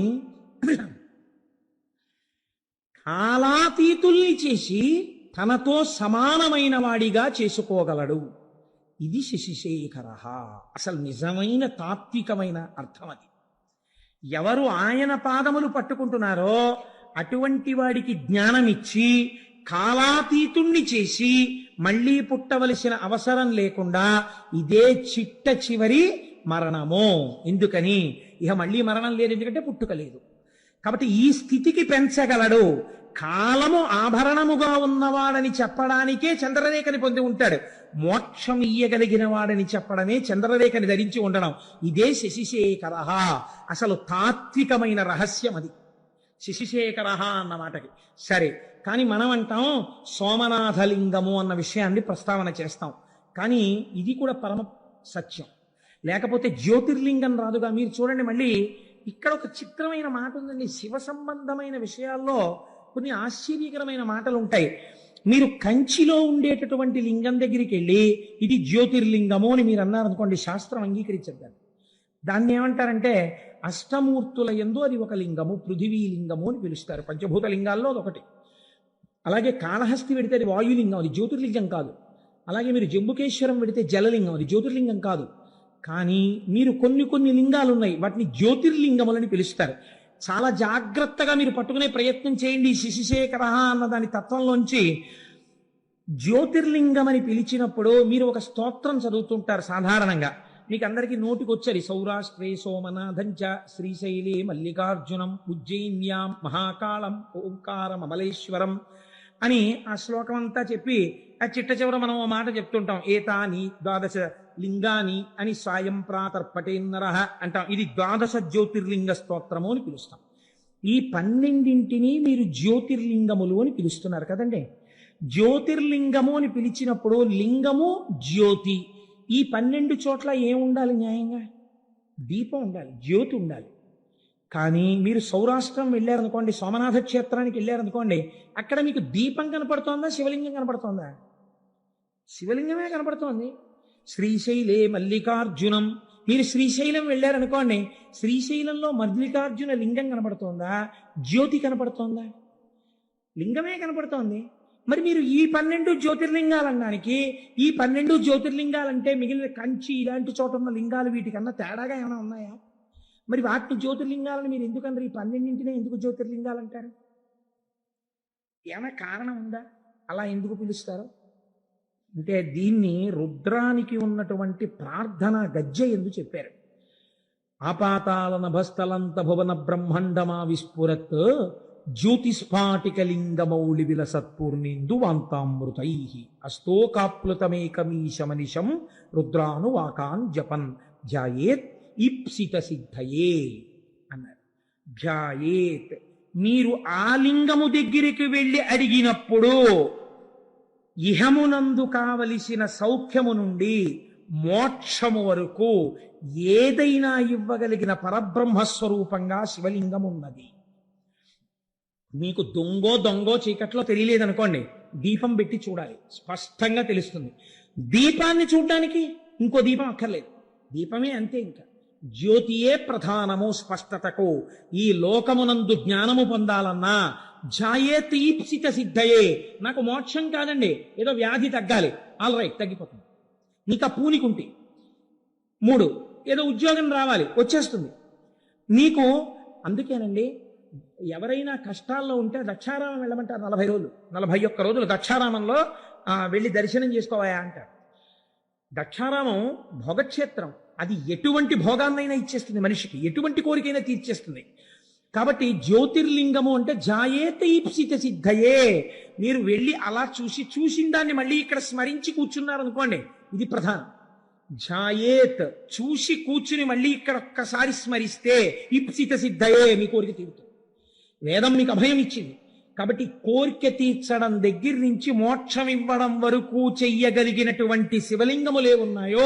కాలాతీతుల్ని చేసి తనతో సమానమైన వాడిగా చేసుకోగలడు. ఇది శశిశేఖరః. అసలు నిజమైన తాత్వికమైన అర్థం అది. ఎవరు ఆయన పాదములు పట్టుకుంటున్నారో అటువంటి వాడికి జ్ఞానమిచ్చి కాలాతీతుణ్ణి చేసి మళ్ళీ పుట్టవలసిన అవసరం లేకుండా ఇదే చిట్ట చివరి మరణము. ఎందుకని? ఇక మళ్ళీ మరణం లేదు, ఎందుకంటే పుట్టుక లేదు. కాబట్టి ఈ స్థితికి పెంచగలడు. కాలము ఆభరణముగా ఉన్నవాడని చెప్పడానికే చంద్రరేఖని పొంది ఉంటాడు. మోక్షం ఇయ్యగలిగిన వాడని చెప్పడమే చంద్రరేఖని ధరించి ఉండడం. ఇదే శశిశేఖరః. అసలు తాత్వికమైన రహస్యం అది, శశిశేఖరః అన్న మాటకి. సరే, కానీ మనం అంటాం సోమనాథలింగము అన్న విషయాన్ని ప్రస్తావన చేస్తాం. కానీ ఇది కూడా పరమ సత్యం, లేకపోతే జ్యోతిర్లింగం రాదుగా. మీరు చూడండి, మళ్ళీ ఇక్కడ ఒక చిత్రమైన మాట ఉందండి. శివ సంబంధమైన విషయాల్లో కొన్ని ఆశ్చర్యకరమైన మాటలు ఉంటాయి. మీరు కంచిలో ఉండేటటువంటి లింగం దగ్గరికి వెళ్ళి ఇది జ్యోతిర్లింగము అని మీరు అన్నారనుకోండి, శాస్త్రం అంగీకరించద్దు. దాన్ని ఏమంటారంటే అష్టమూర్తుల యందు అది ఒక లింగము, పృథివీ లింగము అని పిలుస్తారు. పంచభూత లింగాల్లో అదొకటి. అలాగే కాళహస్తి పెడితే అది వాయులింగం, అది జ్యోతిర్లింగం కాదు. అలాగే మీరు జంబుకేశ్వరం పెడితే జలలింగం, అది జ్యోతిర్లింగం కాదు. కానీ మీరు కొన్ని లింగాలు ఉన్నాయి, వాటిని జ్యోతిర్లింగములని పిలుస్తారు. చాలా జాగ్రత్తగా మీరు పట్టుకునే ప్రయత్నం చేయండి. శశిశేఖరః అన్న దాని తత్వంలోంచి జ్యోతిర్లింగం అని పిలిచినప్పుడు మీరు ఒక స్తోత్రం చదువుతుంటారు సాధారణంగా. మీకు అందరికీ నోటికి వచ్చారు సౌరాష్ట్రే సోమనాథంచ శ్రీశైలే మల్లికార్జునం ఉజ్జయిన్యాం మహాకాళం ఓంకారం అమలేశ్వరం అని ఆ శ్లోకం అంతా చెప్పి ఆ చిట్ట చివర మనం ఓ మాట చెప్తుంటాం ఏతాని ద్వాదశ లింగాని అని సాయం ప్రాతర్పటేన్నర అంటాం. ఇది ద్వాదశ జ్యోతిర్లింగ స్తోత్రము అని పిలుస్తాం. ఈ 12 మీరు జ్యోతిర్లింగములు అని పిలుస్తున్నారు కదండి. జ్యోతిర్లింగము అని పిలిచినప్పుడు లింగము జ్యోతి, ఈ 12 చోట్ల ఏముండాలి? న్యాయంగా దీపం ఉండాలి, జ్యోతి ఉండాలి. కానీ మీరు సౌరాష్ట్రం వెళ్ళారనుకోండి, సోమనాథ క్షేత్రానికి వెళ్ళారనుకోండి, అక్కడ మీకు దీపం కనపడుతోందా, శివలింగం కనపడుతోందా? శివలింగమే కనపడుతోంది. శ్రీశైలే మల్లికార్జునం, మీరు శ్రీశైలం వెళ్ళారనుకోండి, శ్రీశైలంలో మల్లికార్జున లింగం కనపడుతోందా, జ్యోతి కనపడుతోందా? లింగమే కనపడుతోంది. మరి మీరు ఈ 12 జ్యోతిర్లింగాలనడానికి, ఈ 12 జ్యోతిర్లింగాలంటే మిగిలిన కంచి ఇలాంటి చోట ఉన్న లింగాలు వీటికన్నా తేడాగా ఏమైనా ఉన్నాయా? మరి వాటిని జ్యోతిర్లింగాలను మీరు ఎందుకన్నారు? ఈ 12 ఎందుకు జ్యోతిర్లింగాలు అంటారు? ఏమైనా కారణం ఉందా అలా ఎందుకు పిలుస్తారు? అంటే దీన్ని రుద్రానికి ఉన్నటువంటి ప్రార్థన గజ్జె ఎందుకు చెప్పారు. ఆపాతాల నభస్థలంత భువన బ్రహ్మాండమా విస్ఫురత్ జ్యోతిస్ఫాటికలింగమౌళి విలసత్పూర్ణిందు వాంతామృతై అస్తోకాప్లుతమేకమీశమనిశం రుద్రాను వాకాన్ జపన్ ధ్యాయేత్ ఈప్సిత సిద్ధయే అన్నారు. ధ్యాయేత్, మీరు ఆ లింగము దగ్గరికి వెళ్ళి అడిగినప్పుడు ఇహమునందు కావలసిన సౌఖ్యము నుండి మోక్షము వరకు ఏదైనా ఇవ్వగలిగిన పరబ్రహ్మస్వరూపంగా శివలింగం ఉన్నది. మీకు దొంగో చీకట్లో తెలియలేదనుకోండి, దీపం పెట్టి చూడాలి, స్పష్టంగా తెలుస్తుంది. దీపాన్ని చూడడానికి ఇంకో దీపం అక్కర్లేదు, దీపమే అంతే. ఇంకా జ్యోతియే ప్రధానము స్పష్టతకు. ఈ లోకమునందు జ్ఞానము పొందాలన్నా ఝాయేత్ ఈప్సిత సిద్ధయే, నాకు మోక్షం కాదండి, ఏదో వ్యాధి తగ్గాలి, ఆల్ రైట్ తగ్గిపోతుంది. నీకు ఆ పూనికుంటి. 3, ఏదో ఉద్యోగం రావాలి, వచ్చేస్తుంది నీకు. అందుకేనండి ఎవరైనా కష్టాల్లో ఉంటే దక్షారామం వెళ్ళమంటారు. 40 రోజులు 41 రోజులు దక్షారామంలో వెళ్ళి దర్శనం చేసుకోవాయా అంటారు. దక్షారామం భోగక్షేత్రం, అది ఎటువంటి భోగాన్నైనా ఇచ్చేస్తుంది మనిషికి, ఎటువంటి కోరికైనా తీర్చేస్తుంది. కాబట్టి జ్యోతిర్లింగము అంటే జాయేత ఈప్సిత సిద్ధయే. మీరు వెళ్ళి అలా చూసిన దాన్ని మళ్ళీ ఇక్కడ స్మరించి కూర్చున్నారనుకోండి, ఇది ప్రధానం. జాయేత్, చూసి కూర్చుని మళ్ళీ ఇక్కడ ఒక్కసారి స్మరిస్తే ఈప్సిత సిద్ధయే, మీ కోరిక తీరుతుంది. వేదం మీకు అభయం ఇచ్చింది. కాబట్టి కోరిక తీర్చడం దగ్గర నుంచి మోక్షం ఇవ్వడం వరకు చెయ్యగలిగినటువంటి శివలింగములే ఉన్నాయో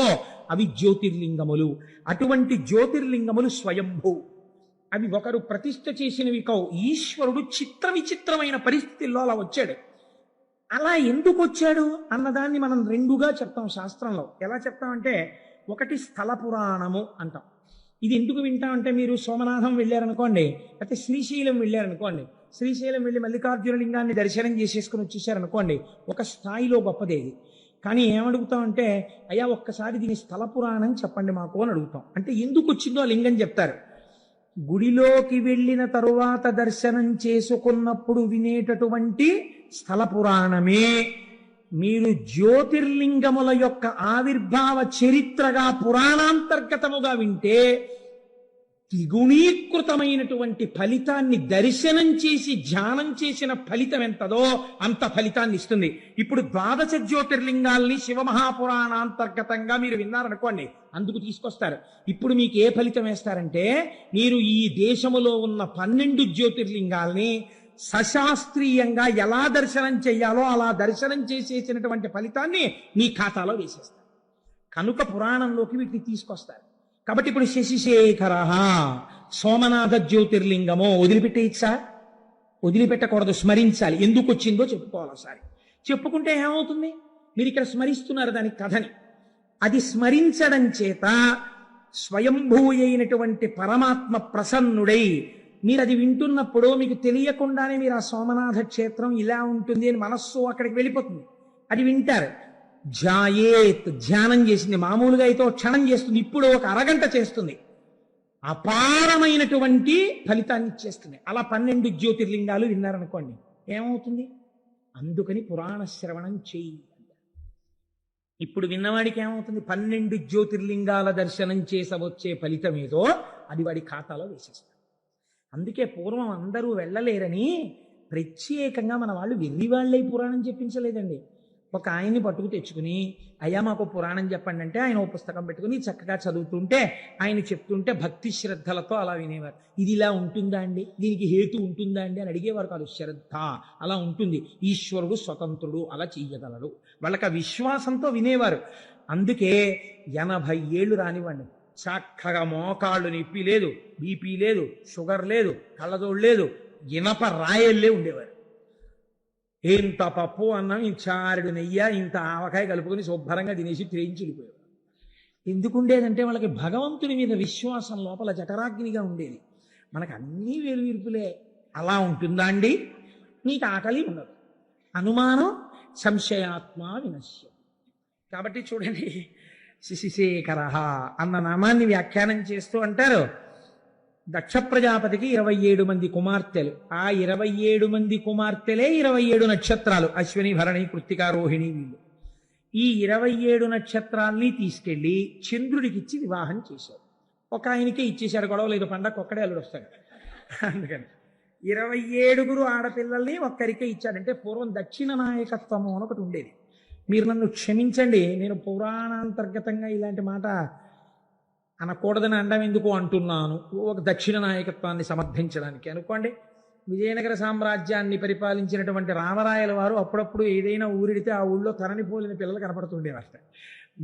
అవి జ్యోతిర్లింగములు. అటువంటి జ్యోతిర్లింగములు స్వయంభూ, అవి ఒకరు ప్రతిష్ఠ చేసినవి కావు. ఈశ్వరుడు చిత్ర విచిత్రమైన పరిస్థితుల్లో అలా వచ్చాడు. అలా ఎందుకు వచ్చాడు అన్నదాన్ని మనం 2గా చెప్తాం శాస్త్రంలో. ఎలా చెప్తామంటే, ఒకటి స్థల పురాణము అంటాం. ఇది ఎందుకు వింటామంటే, మీరు సోమనాథం వెళ్ళారనుకోండి, అయితే శ్రీశైలం వెళ్ళారనుకోండి, శ్రీశైలం వెళ్ళి మల్లికార్జున లింగాన్ని దర్శనం చేసేసుకుని వచ్చేసారనుకోండి, ఒక స్థాయిలో గొప్పదేది. కానీ ఏమడుగుతామంటే, అయ్యా ఒక్కసారి దీని స్థల పురాణం చెప్పండి మాకు అని అడుగుతాం. అంటే ఎందుకు వచ్చిందో ఆ లింగం చెప్తారు. గుడిలోకి వెళ్ళిన తరువాత దర్శనం చేసుకున్నప్పుడు వినేటటువంటి స్థల పురాణమే మీరు జ్యోతిర్లింగముల యొక్క ఆవిర్భావ చరిత్రగా పురాణాంతర్గతముగా వింటే ద్విగుణీకృతమైనటువంటి ఫలితాన్ని, దర్శనం చేసి ధ్యానం చేసిన ఫలితం ఎంతదో అంత ఫలితాన్ని ఇస్తుంది. ఇప్పుడు 12 జ్యోతిర్లింగాల్ని శివమహాపురాణాంతర్గతంగా మీరు విన్నారనుకోండి, అందుకు తీసుకొస్తారు. ఇప్పుడు మీకు ఏ ఫలితం వేస్తారంటే, మీరు ఈ దేశములో ఉన్న 12 జ్యోతిర్లింగాల్ని సశాస్త్రీయంగా ఎలా దర్శనం చెయ్యాలో అలా దర్శనం చేసేసినటువంటి ఫలితాన్ని మీ ఖాతాలో వేసేస్తారు. కనుక పురాణంలోకి వీటిని తీసుకొస్తారు. కాబట్టి ఇప్పుడు శశిశేఖర సోమనాథ జ్యోతిర్లింగమో వదిలిపెట్టేయచ్చా? వదిలిపెట్టకూడదు, స్మరించాలి. ఎందుకు వచ్చిందో చెప్పుకోవాలి. ఒకసారి చెప్పుకుంటే ఏమవుతుంది? మీరు ఇక్కడ స్మరిస్తున్నారు దాని కథని. అది స్మరించడం చేత స్వయంభూ అయినటువంటి పరమాత్మ ప్రసన్నుడై, మీరు అది వింటున్నప్పుడు మీకు తెలియకుండానే మీరు ఆ సోమనాథ క్షేత్రం ఇలా ఉంటుంది అని మనస్సు అక్కడికి వెళ్ళిపోతుంది. అది వింటారు. ధ్యాయేత్, ధ్యానం చేసింది. మామూలుగా అయితే క్షణం చేస్తుంది, ఇప్పుడు ఒక అరగంట చేస్తుంది. అపారమైనటువంటి ఫలితాన్ని ఇచ్చేస్తుంది. అలా 12 జ్యోతిర్లింగాలు విన్నారనుకోండి, ఏమవుతుంది? అందుకని పురాణ శ్రవణం చెయ్యి. ఇప్పుడు విన్నవాడికి ఏమవుతుంది? 12 జ్యోతిర్లింగాల దర్శనం చేసవచ్చే ఫలితం ఏదో అది వాడి ఖాతాలో వేసేస్తారు. అందుకే పూర్వం అందరూ వెళ్ళలేరని ప్రత్యేకంగా మన వాళ్ళు వెర్రి వాళ్ళే పురాణం చెప్పించలేదండి. ఒక ఆయన్ని పట్టుకు తెచ్చుకుని, అయ్యా మాకు పురాణం చెప్పండి అంటే ఆయన ఓ పుస్తకం పెట్టుకుని చక్కగా చదువుతుంటే ఆయన చెప్తుంటే భక్తి శ్రద్ధలతో అలా వినేవారు. ఇది ఇలా ఉంటుందా అండి, దీనికి హేతు ఉంటుందా అండి అని అడిగేవారు కాదు. శ్రద్ధ అలా ఉంటుంది, ఈశ్వరుడు స్వతంత్రుడు, అలా చెయ్యగలడు, వాళ్ళకి ఆ విశ్వాసంతో వినేవారు. అందుకే 80 ఏళ్ళు రానివ్వండి, చక్కగా మోకాళ్ళు నొప్పి లేదు, బీపీ లేదు, షుగర్ లేదు, కళ్ళజోడు లేదు, ఇనప రాయల్లే ఉండేవారు. ఇంత పప్పు అన్నం, ఇంత చారుడు నెయ్యి, ఇంత ఆవకాయ కలుపుకొని శుభ్రంగా తినేసి త్రేయించి వెళ్ళిపోయేవారు. ఎందుకు ఉండేదంటే వాళ్ళకి భగవంతుని మీద విశ్వాసం లోపల జఠరాగ్నిగా ఉండేది. మనకు అన్నీ వేరువిరుపులే. అలా ఉంటుందా అండి? నీకు ఆకలి ఉండదు, అనుమానం సంశయాత్మ వినశ్యం. కాబట్టి చూడండి, శిశిశేఖర అన్న నామాన్ని వ్యాఖ్యానం చేస్తూ అంటారు, దక్ష ప్రజాపతికి 27 మంది కుమార్తెలు. ఆ 27 మంది కుమార్తెలే 27 నక్షత్రాలు, అశ్విని, భరణి, కృత్తిక, రోహిణి. వీళ్ళు ఈ 27 నక్షత్రాల్ని తీసుకెళ్లి చంద్రుడికిచ్చి వివాహం చేశారు. ఒక ఆయనకే ఇచ్చేశాడు, గొడవ లేదు, పండగ ఒక్కడే అల్లుడు వస్తాడు. అందుకని 27 ఆడపిల్లల్ని ఒక్కరికే ఇచ్చాడంటే పూర్వం దక్షిణ నాయకత్వము అని ఒకటి ఉండేది. మీరు నన్ను క్షమించండి, నేను పురాణాంతర్గతంగా ఇలాంటి మాట అనకూడదని అండం ఎందుకు అంటున్నాను, ఒక దక్షిణ నాయకత్వాన్ని సమర్థించడానికి. అనుకోండి, విజయనగర సామ్రాజ్యాన్ని పరిపాలించినటువంటి రామరాయల వారు అప్పుడప్పుడు ఏదైనా ఊరిడితే ఆ ఊళ్ళో తరణి పోలిన పిల్లలు కనపడుతుండేవారు.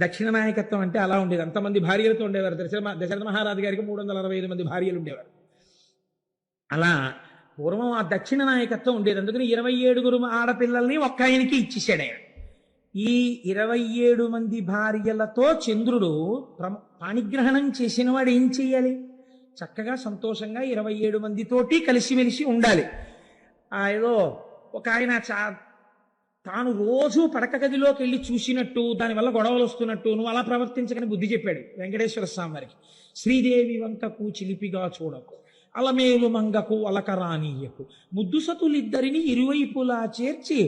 దక్షిణ నాయకత్వం అంటే అలా ఉండేది. అంతమంది భార్యలతో ఉండేవారు. దశరథ మహారాజు గారికి 365 మంది భార్యలు ఉండేవారు. అలా పూర్వం ఆ దక్షిణ నాయకత్వం ఉండేది. అందుకని 27 ఆడపిల్లల్ని ఒక్క ఆయనకి ఇచ్చేసాడు ఆయన. ఈ 27 మంది భార్యలతో చంద్రుడు పాణిగ్రహణం చేసిన వాడు ఏం చెయ్యాలి? చక్కగా సంతోషంగా 27 మందితోటి కలిసిమెలిసి ఉండాలి. ఏదో ఒక ఆయన తాను రోజు పడక గదిలోకి వెళ్ళి చూసినట్టు, దానివల్ల గొడవలు వస్తున్నట్టు నువ్వు అలా ప్రవర్తించకని బుద్ధి చెప్పాడు వెంకటేశ్వర స్వామి వారికి. శ్రీదేవి వంకకు చిలిపిగా చూడకు, అలమేలు మంగకు అలకరానీయకు, ముద్దుసతులిద్దరిని ఇరువైపులా చేర్చి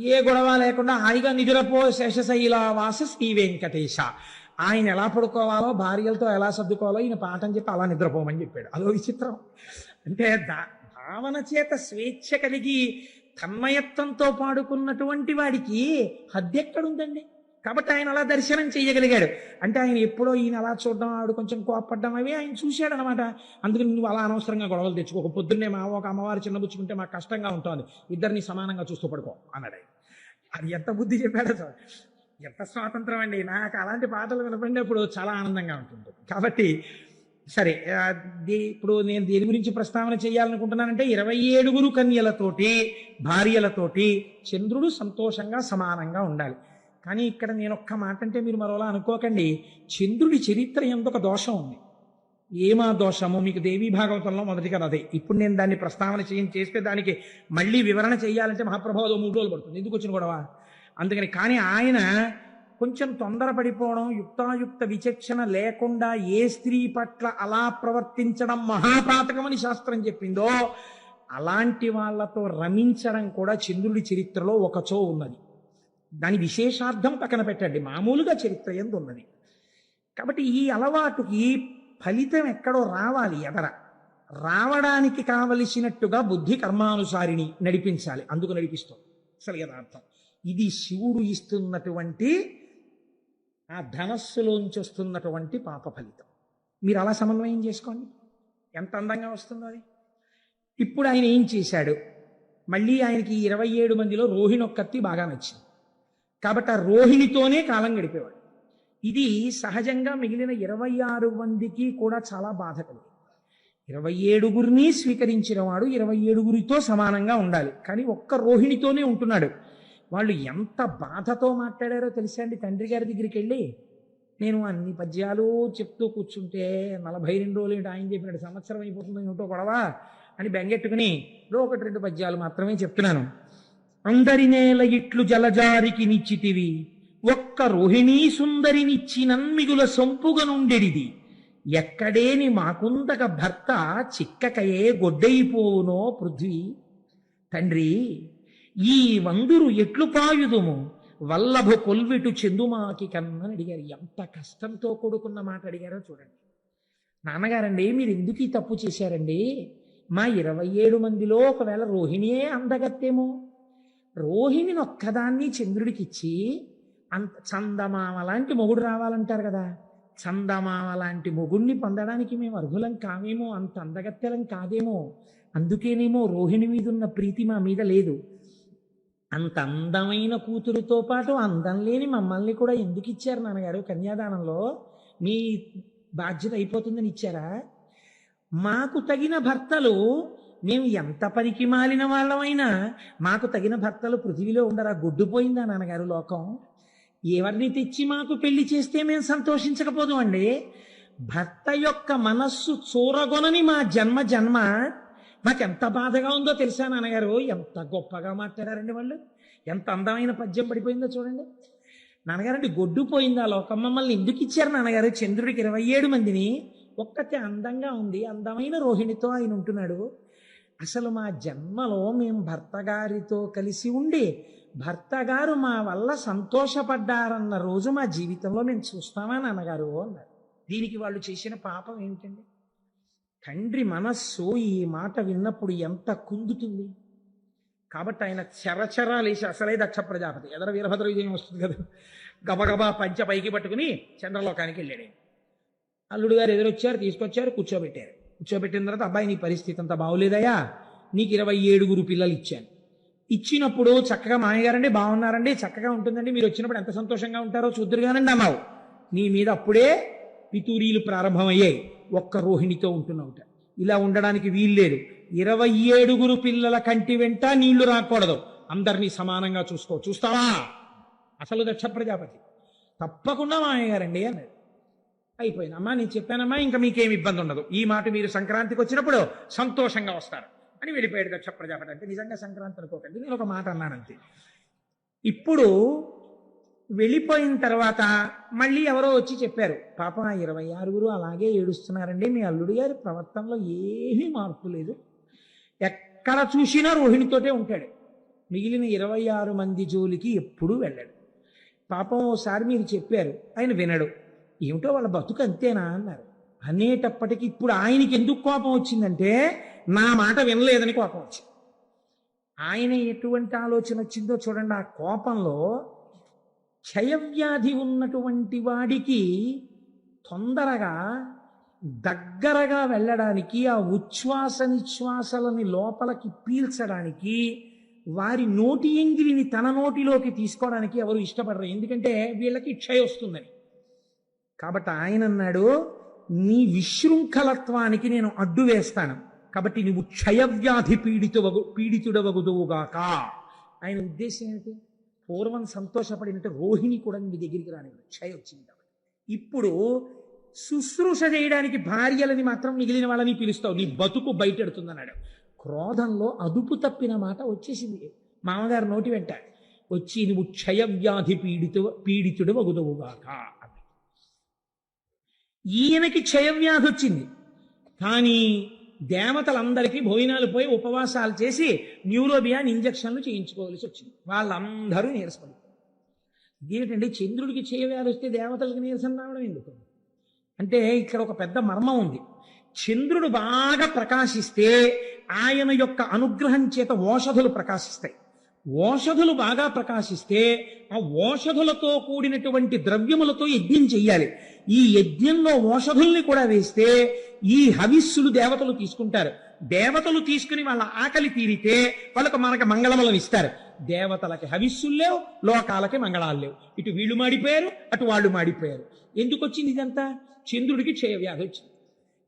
ఏ గొడవ లేకుండా హాయిగా నిద్రపో శేషశైలావాస శ్రీ వెంకటేశ. ఆయన ఎలా పడుకోవాలో, భార్యలతో ఎలా సర్దుకోవాలో ఈయన పాఠం చెప్పి అలా నిద్రపోమని చెప్పాడు. అదో విచిత్రం. అంటే భావన చేత స్వేచ్ఛ కలిగి తన్మయత్వంతో పాడుకున్నటువంటి వాడికి హద్దు ఎక్కడుందండి? కాబట్టి ఆయన అలా దర్శనం చేయగలిగాడు. అంటే ఆయన ఎప్పుడో ఈయన అలా చూడడం, ఆవిడ కొంచెం కోపడ్డం అవి ఆయన చూశాడు అనమాట. అందుకని నువ్వు అలా అనవసరంగా గొడవలు తెచ్చుకో, పొద్దున్నే ఒక అమ్మవారు చిన్నబుచ్చుకుంటే మాకు కష్టంగా ఉంటుంది, ఇద్దరిని సమానంగా చూస్తూ పడుకో అన్నాడు ఆయన. అది ఎంత బుద్ధి చెప్పాడో సార్, ఎంత స్వాతంత్రం అండి. నాకు అలాంటి పాటలు వినపడినప్పుడు చాలా ఆనందంగా ఉంటుంది. కాబట్టి సరే, ఇప్పుడు నేను దేని గురించి ప్రస్తావన చేయాలనుకుంటున్నానంటే 27 కన్యలతోటి భార్యలతోటి చంద్రుడు సంతోషంగా సమానంగా ఉండాలి. కానీ ఇక్కడ నేను ఒక్క మాట అంటే మీరు మరోలా అనుకోకండి, చంద్రుడి చరిత్ర ఎందొక దోషం ఉంది. ఏమా దోషము? మీకు దేవీ భాగవతంలో మొదటిగా అదే. ఇప్పుడు నేను దాన్ని ప్రస్తావన చేస్తే దానికి మళ్ళీ వివరణ చేయాలంటే మహాప్రభావం 3 రోజులు పడుతుంది. ఎందుకు వచ్చిన గొడవ? అందుకని. కానీ ఆయన కొంచెం తొందరపడిపోవడం, యుక్తాయుక్త విచక్షణ లేకుండా ఏ స్త్రీ పట్ల అలా ప్రవర్తించడం మహాపాతకమని శాస్త్రం చెప్పిందో అలాంటి వాళ్లతో రమించడం కూడా చంద్రుడి చరిత్రలో ఒకచో ఉన్నది. దాని విశేషార్థం పక్కన పెట్టండి, మామూలుగా చరిత్ర యందు ఉన్నది. కాబట్టి ఈ అలవాటుకి ఫలితం ఎక్కడో రావాలి, రావడానికి కావలసినట్టుగా బుద్ధి కర్మానుసారిని నడిపించాలి. అందుకు నడిపిస్తాం అసలు యథార్థం. ఇది శివుడు ఇస్తున్నటువంటి ఆ ధనస్సులోంచి వస్తున్నటువంటి పాప ఫలితం. మీరు అలా సమన్వయం చేసుకోండి, ఎంత అందంగా వస్తుందో అది. ఇప్పుడు ఆయన ఏం చేశాడు? మళ్ళీ ఆయనకి 27 మందిలో రోహిణి ఒక్కత్తి బాగా నచ్చింది కాబట్టి ఆ రోహిణితోనే కాలం గడిపేవాడు. ఇది సహజంగా మిగిలిన 26 మందికి కూడా చాలా బాధ కలిగింది. 27 స్వీకరించిన వాడు 27 సమానంగా ఉండాలి, కానీ ఒక్క రోహిణితోనే ఉంటున్నాడు. వాళ్ళు ఎంత బాధతో మాట్లాడారో తెలుసా అండి? తండ్రి గారి దగ్గరికి వెళ్ళి, నేను అన్ని పద్యాలు చెప్తూ కూర్చుంటే 42 రోజులు ఏంటి, ఆయన చెప్పినట్టు సంవత్సరం అయిపోతుంది ఏమిటో గొడవ అని బెంగెట్టుకుని 1-2 పద్యాలు మాత్రమే చెప్తున్నాను. అందరి నేల ఇట్లు జలజారికి నిచ్చితివి, ఒక్క రోహిణీ సుందరినిచ్చి నన్మిగుల సొంపుగా నుండెడిది, ఎక్కడేని మాకుందక భర్త చిక్కకయే గొడ్డైపోవునో పృథ్వీ. తండ్రి, ఈ వందురు ఎట్లు పాయుదుము వల్లభు కొల్విటు చెందుమాకి కన్నని అడిగారు. ఎంత కష్టంతో కూడుకున్న మాట అడిగారో చూడండి. నాన్నగారండి మీరు ఎందుకు ఈ తప్పు చేశారండి? మా 27 మందిలో ఒకవేళ రోహిణియే అందగత్తేమో, రోహిణిని ఒక్కదాన్ని చంద్రుడికిచ్చి అంత చందమామ లాంటి మొగుడు రావాలంటారు కదా, చందమామ లాంటి మొగుడిని పొందడానికి మేము అర్హులం కావేమో, అంత అందగత్తెలం కాదేమో, అందుకేనేమో రోహిణి మీద ఉన్న ప్రీతి మా మీద లేదు. అంత అందమైన కూతురుతో పాటు అందం లేని మమ్మల్ని కూడా ఎందుకు ఇచ్చారు నాన్నగారు? కన్యాదానంలో మీ బాధ్యత అయిపోతుందని ఇచ్చారా? మాకు తగిన భర్తలు, మేము ఎంత పనికి మాలిన వాళ్ళమైనా మాకు తగిన భర్తలు పృథివిలో ఉండరా? గొడ్డుపోయిందా నాన్నగారు లోకం? ఎవరిని తెచ్చి మాకు పెళ్లి చేస్తే మేము సంతోషించకపోదు అండి. భర్త యొక్క మనస్సు చూరగొనని మా జన్మ మాకెంత బాధగా ఉందో తెలుసా నాన్నగారు? ఎంత గొప్పగా మాట్లాడారండి వాళ్ళు, ఎంత అందమైన పద్యం పడిపోయిందో చూడండి. నాన్నగారండి గొడ్డుపోయిందా లోకం? మమ్మల్ని ఎందుకు ఇచ్చారు నాన్నగారు? చంద్రుడికి 27 మందిని, ఒక్కతే అందంగా ఉంది, అందమైన రోహిణితో ఆయన ఉంటున్నాడు. అసలు మా జన్మలో మేము భర్త గారితో కలిసి ఉండి భర్త గారు మా వల్ల సంతోషపడ్డారన్న రోజు మా జీవితంలో మేము చూస్తామా నాన్నగారు అన్నారు. దీనికి వాళ్ళు చేసిన పాపం ఏంటండి? తండ్రి మనస్సు ఈ మాట విన్నప్పుడు ఎంత కుందుతుంది. కాబట్టి ఆయన చరచరాలేసి, అసలే దక్ష ప్రజాపతి ఎదర వీరభద్ర విజయం వస్తుంది కదా, గబగబా పంచ పైకి పట్టుకుని చంద్రలోకానికి వెళ్ళాడు. అల్లుడు గారు ఎదురొచ్చారు, తీసుకొచ్చారు, కూర్చోబెట్టారు. కూర్చోబెట్టిన తర్వాత అబ్బాయి నీ పరిస్థితి అంతా బాగోలేదయా, నీకు 27 పిల్లలు ఇచ్చాను. ఇచ్చినప్పుడు చక్కగా మామయ్యగారండి బాగున్నారండి, చక్కగా ఉంటుందండి, మీరు వచ్చినప్పుడు ఎంత సంతోషంగా ఉంటారో చూద్దురుగానండి అన్నావు. నీ మీద అప్పుడే పితూరీలు ప్రారంభమయ్యాయి. ఒక్క రోహిణితో ఉంటున్నావుట. ఇలా ఉండడానికి వీల్లేదు. 27 పిల్లల కంటి వెంట నీళ్లు రాకూడదు, అందరినీ సమానంగా చూస్తావా? అసలు దక్ష ప్రజాపతి తప్పకుండా మామయ్యగారండి అన్నాడు. అయిపోయింది. అమ్మా నేను చెప్పానమ్మా, ఇంకా మీకేమి ఇబ్బంది ఉండదు, ఈ మాట మీరు సంక్రాంతికి వచ్చినప్పుడు సంతోషంగా వస్తారు అని వెళ్ళిపోయాడు దక్ష ప్రజాపతి. అంటే నిజంగా సంక్రాంతి అనుకోకండి, నేను ఒక మాట అన్నానంతే. ఇప్పుడు వెళ్ళిపోయిన తర్వాత మళ్ళీ ఎవరో వచ్చి చెప్పారు, పాపం ఆ 26 అలాగే ఏడుస్తున్నారండి, మీ అల్లుడు గారి ప్రవర్తనలో ఏమీ మార్పు లేదు, ఎక్కడ చూసినా రోహిణితోటే ఉంటాడు, మిగిలిన 26 మంది జోలికి ఎప్పుడూ వెళ్ళాడు. పాపం ఓసారి మీరు చెప్పారు, ఆయన వినడు, ఏమిటో వాళ్ళ బతుకు అంతేనా అన్నారు. అనేటప్పటికీ ఇప్పుడు ఆయనకి ఎందుకు కోపం వచ్చిందంటే నా మాట వినలేదని కోపం వచ్చింది. ఆయన ఎటువంటి ఆలోచన వచ్చిందో చూడండి. ఆ కోపంలో క్షయవ్యాధి ఉన్నటువంటి వాడికి తొందరగా దగ్గరగా వెళ్ళడానికి, ఆ ఉచ్ఛ్వాస నిశ్వాసలని లోపలికి పీల్చడానికి, వారి నోటి ఎంగిలిని తన నోటిలోకి తీసుకోవడానికి ఎవరు ఇష్టపడరు, ఎందుకంటే వీళ్ళకి క్షయ వస్తుందని. కాబట్టి ఆయన అన్నాడు, నీ విశృంఖలత్వానికి నేను అడ్డు వేస్తాను, కాబట్టి నువ్వు క్షయవ్యాధి పీడితుడవగుదువుగాక. ఆయన ఉద్దేశం ఏమిటి? పూర్వం సంతోషపడినట్టు రోహిణి కూడా నీ దగ్గరికి రాని క్షయ వచ్చింది కాబట్టి ఇప్పుడు శుశ్రూష చేయడానికి భార్యలని మాత్రం మిగిలిన వాళ్ళని పిలుస్తావు, నీ బతుకు బయటెడుతుందన్నాడు. క్రోధంలో అదుపు తప్పిన మాట వచ్చేసింది మామగారు నోటి వెంట. వచ్చి నువ్వు క్షయవ్యాధి పీడితుడు వగుదువుగాక. ఈయనకి క్షయవ్యాధి వచ్చింది, కానీ దేవతలందరికీ భోజనాలు పోయి ఉపవాసాలు చేసి న్యూరోబియాన్ ఇంజక్షన్లు చేయించుకోవాల్సి వచ్చింది. వాళ్ళందరూ నీరసపడి, ఇదేంటంటే చంద్రుడికి క్షయవ్యాధి వస్తే దేవతలకి నీరసం రావడం ఎందుకు అంటే ఇక్కడ ఒక పెద్ద మర్మం ఉంది. చంద్రుడు బాగా ప్రకాశిస్తే ఆయన యొక్క అనుగ్రహం చేత ఓషధులు ప్రకాశిస్తాయి. ఓషధులు బాగా ప్రకాశిస్తే ఆ ఓషధులతో కూడినటువంటి ద్రవ్యములతో యజ్ఞం చెయ్యాలి. ఈ యజ్ఞంలో ఓషధుల్ని కూడా వేస్తే ఈ హవిస్సులు దేవతలు తీసుకుంటారు. దేవతలు తీసుకుని వాళ్ళ ఆకలి తీరితే మనకు మంగళములను ఇస్తారు. దేవతలకి హవిస్సులు లేవు, లోకాలకి మంగళాలు లేవు. ఇటు వీళ్ళు మాడిపోయారు, అటు వాళ్ళు మాడిపోయారు. ఎందుకు వచ్చింది ఇదంతా? చంద్రుడికి క్షయవ్యాధి వచ్చింది.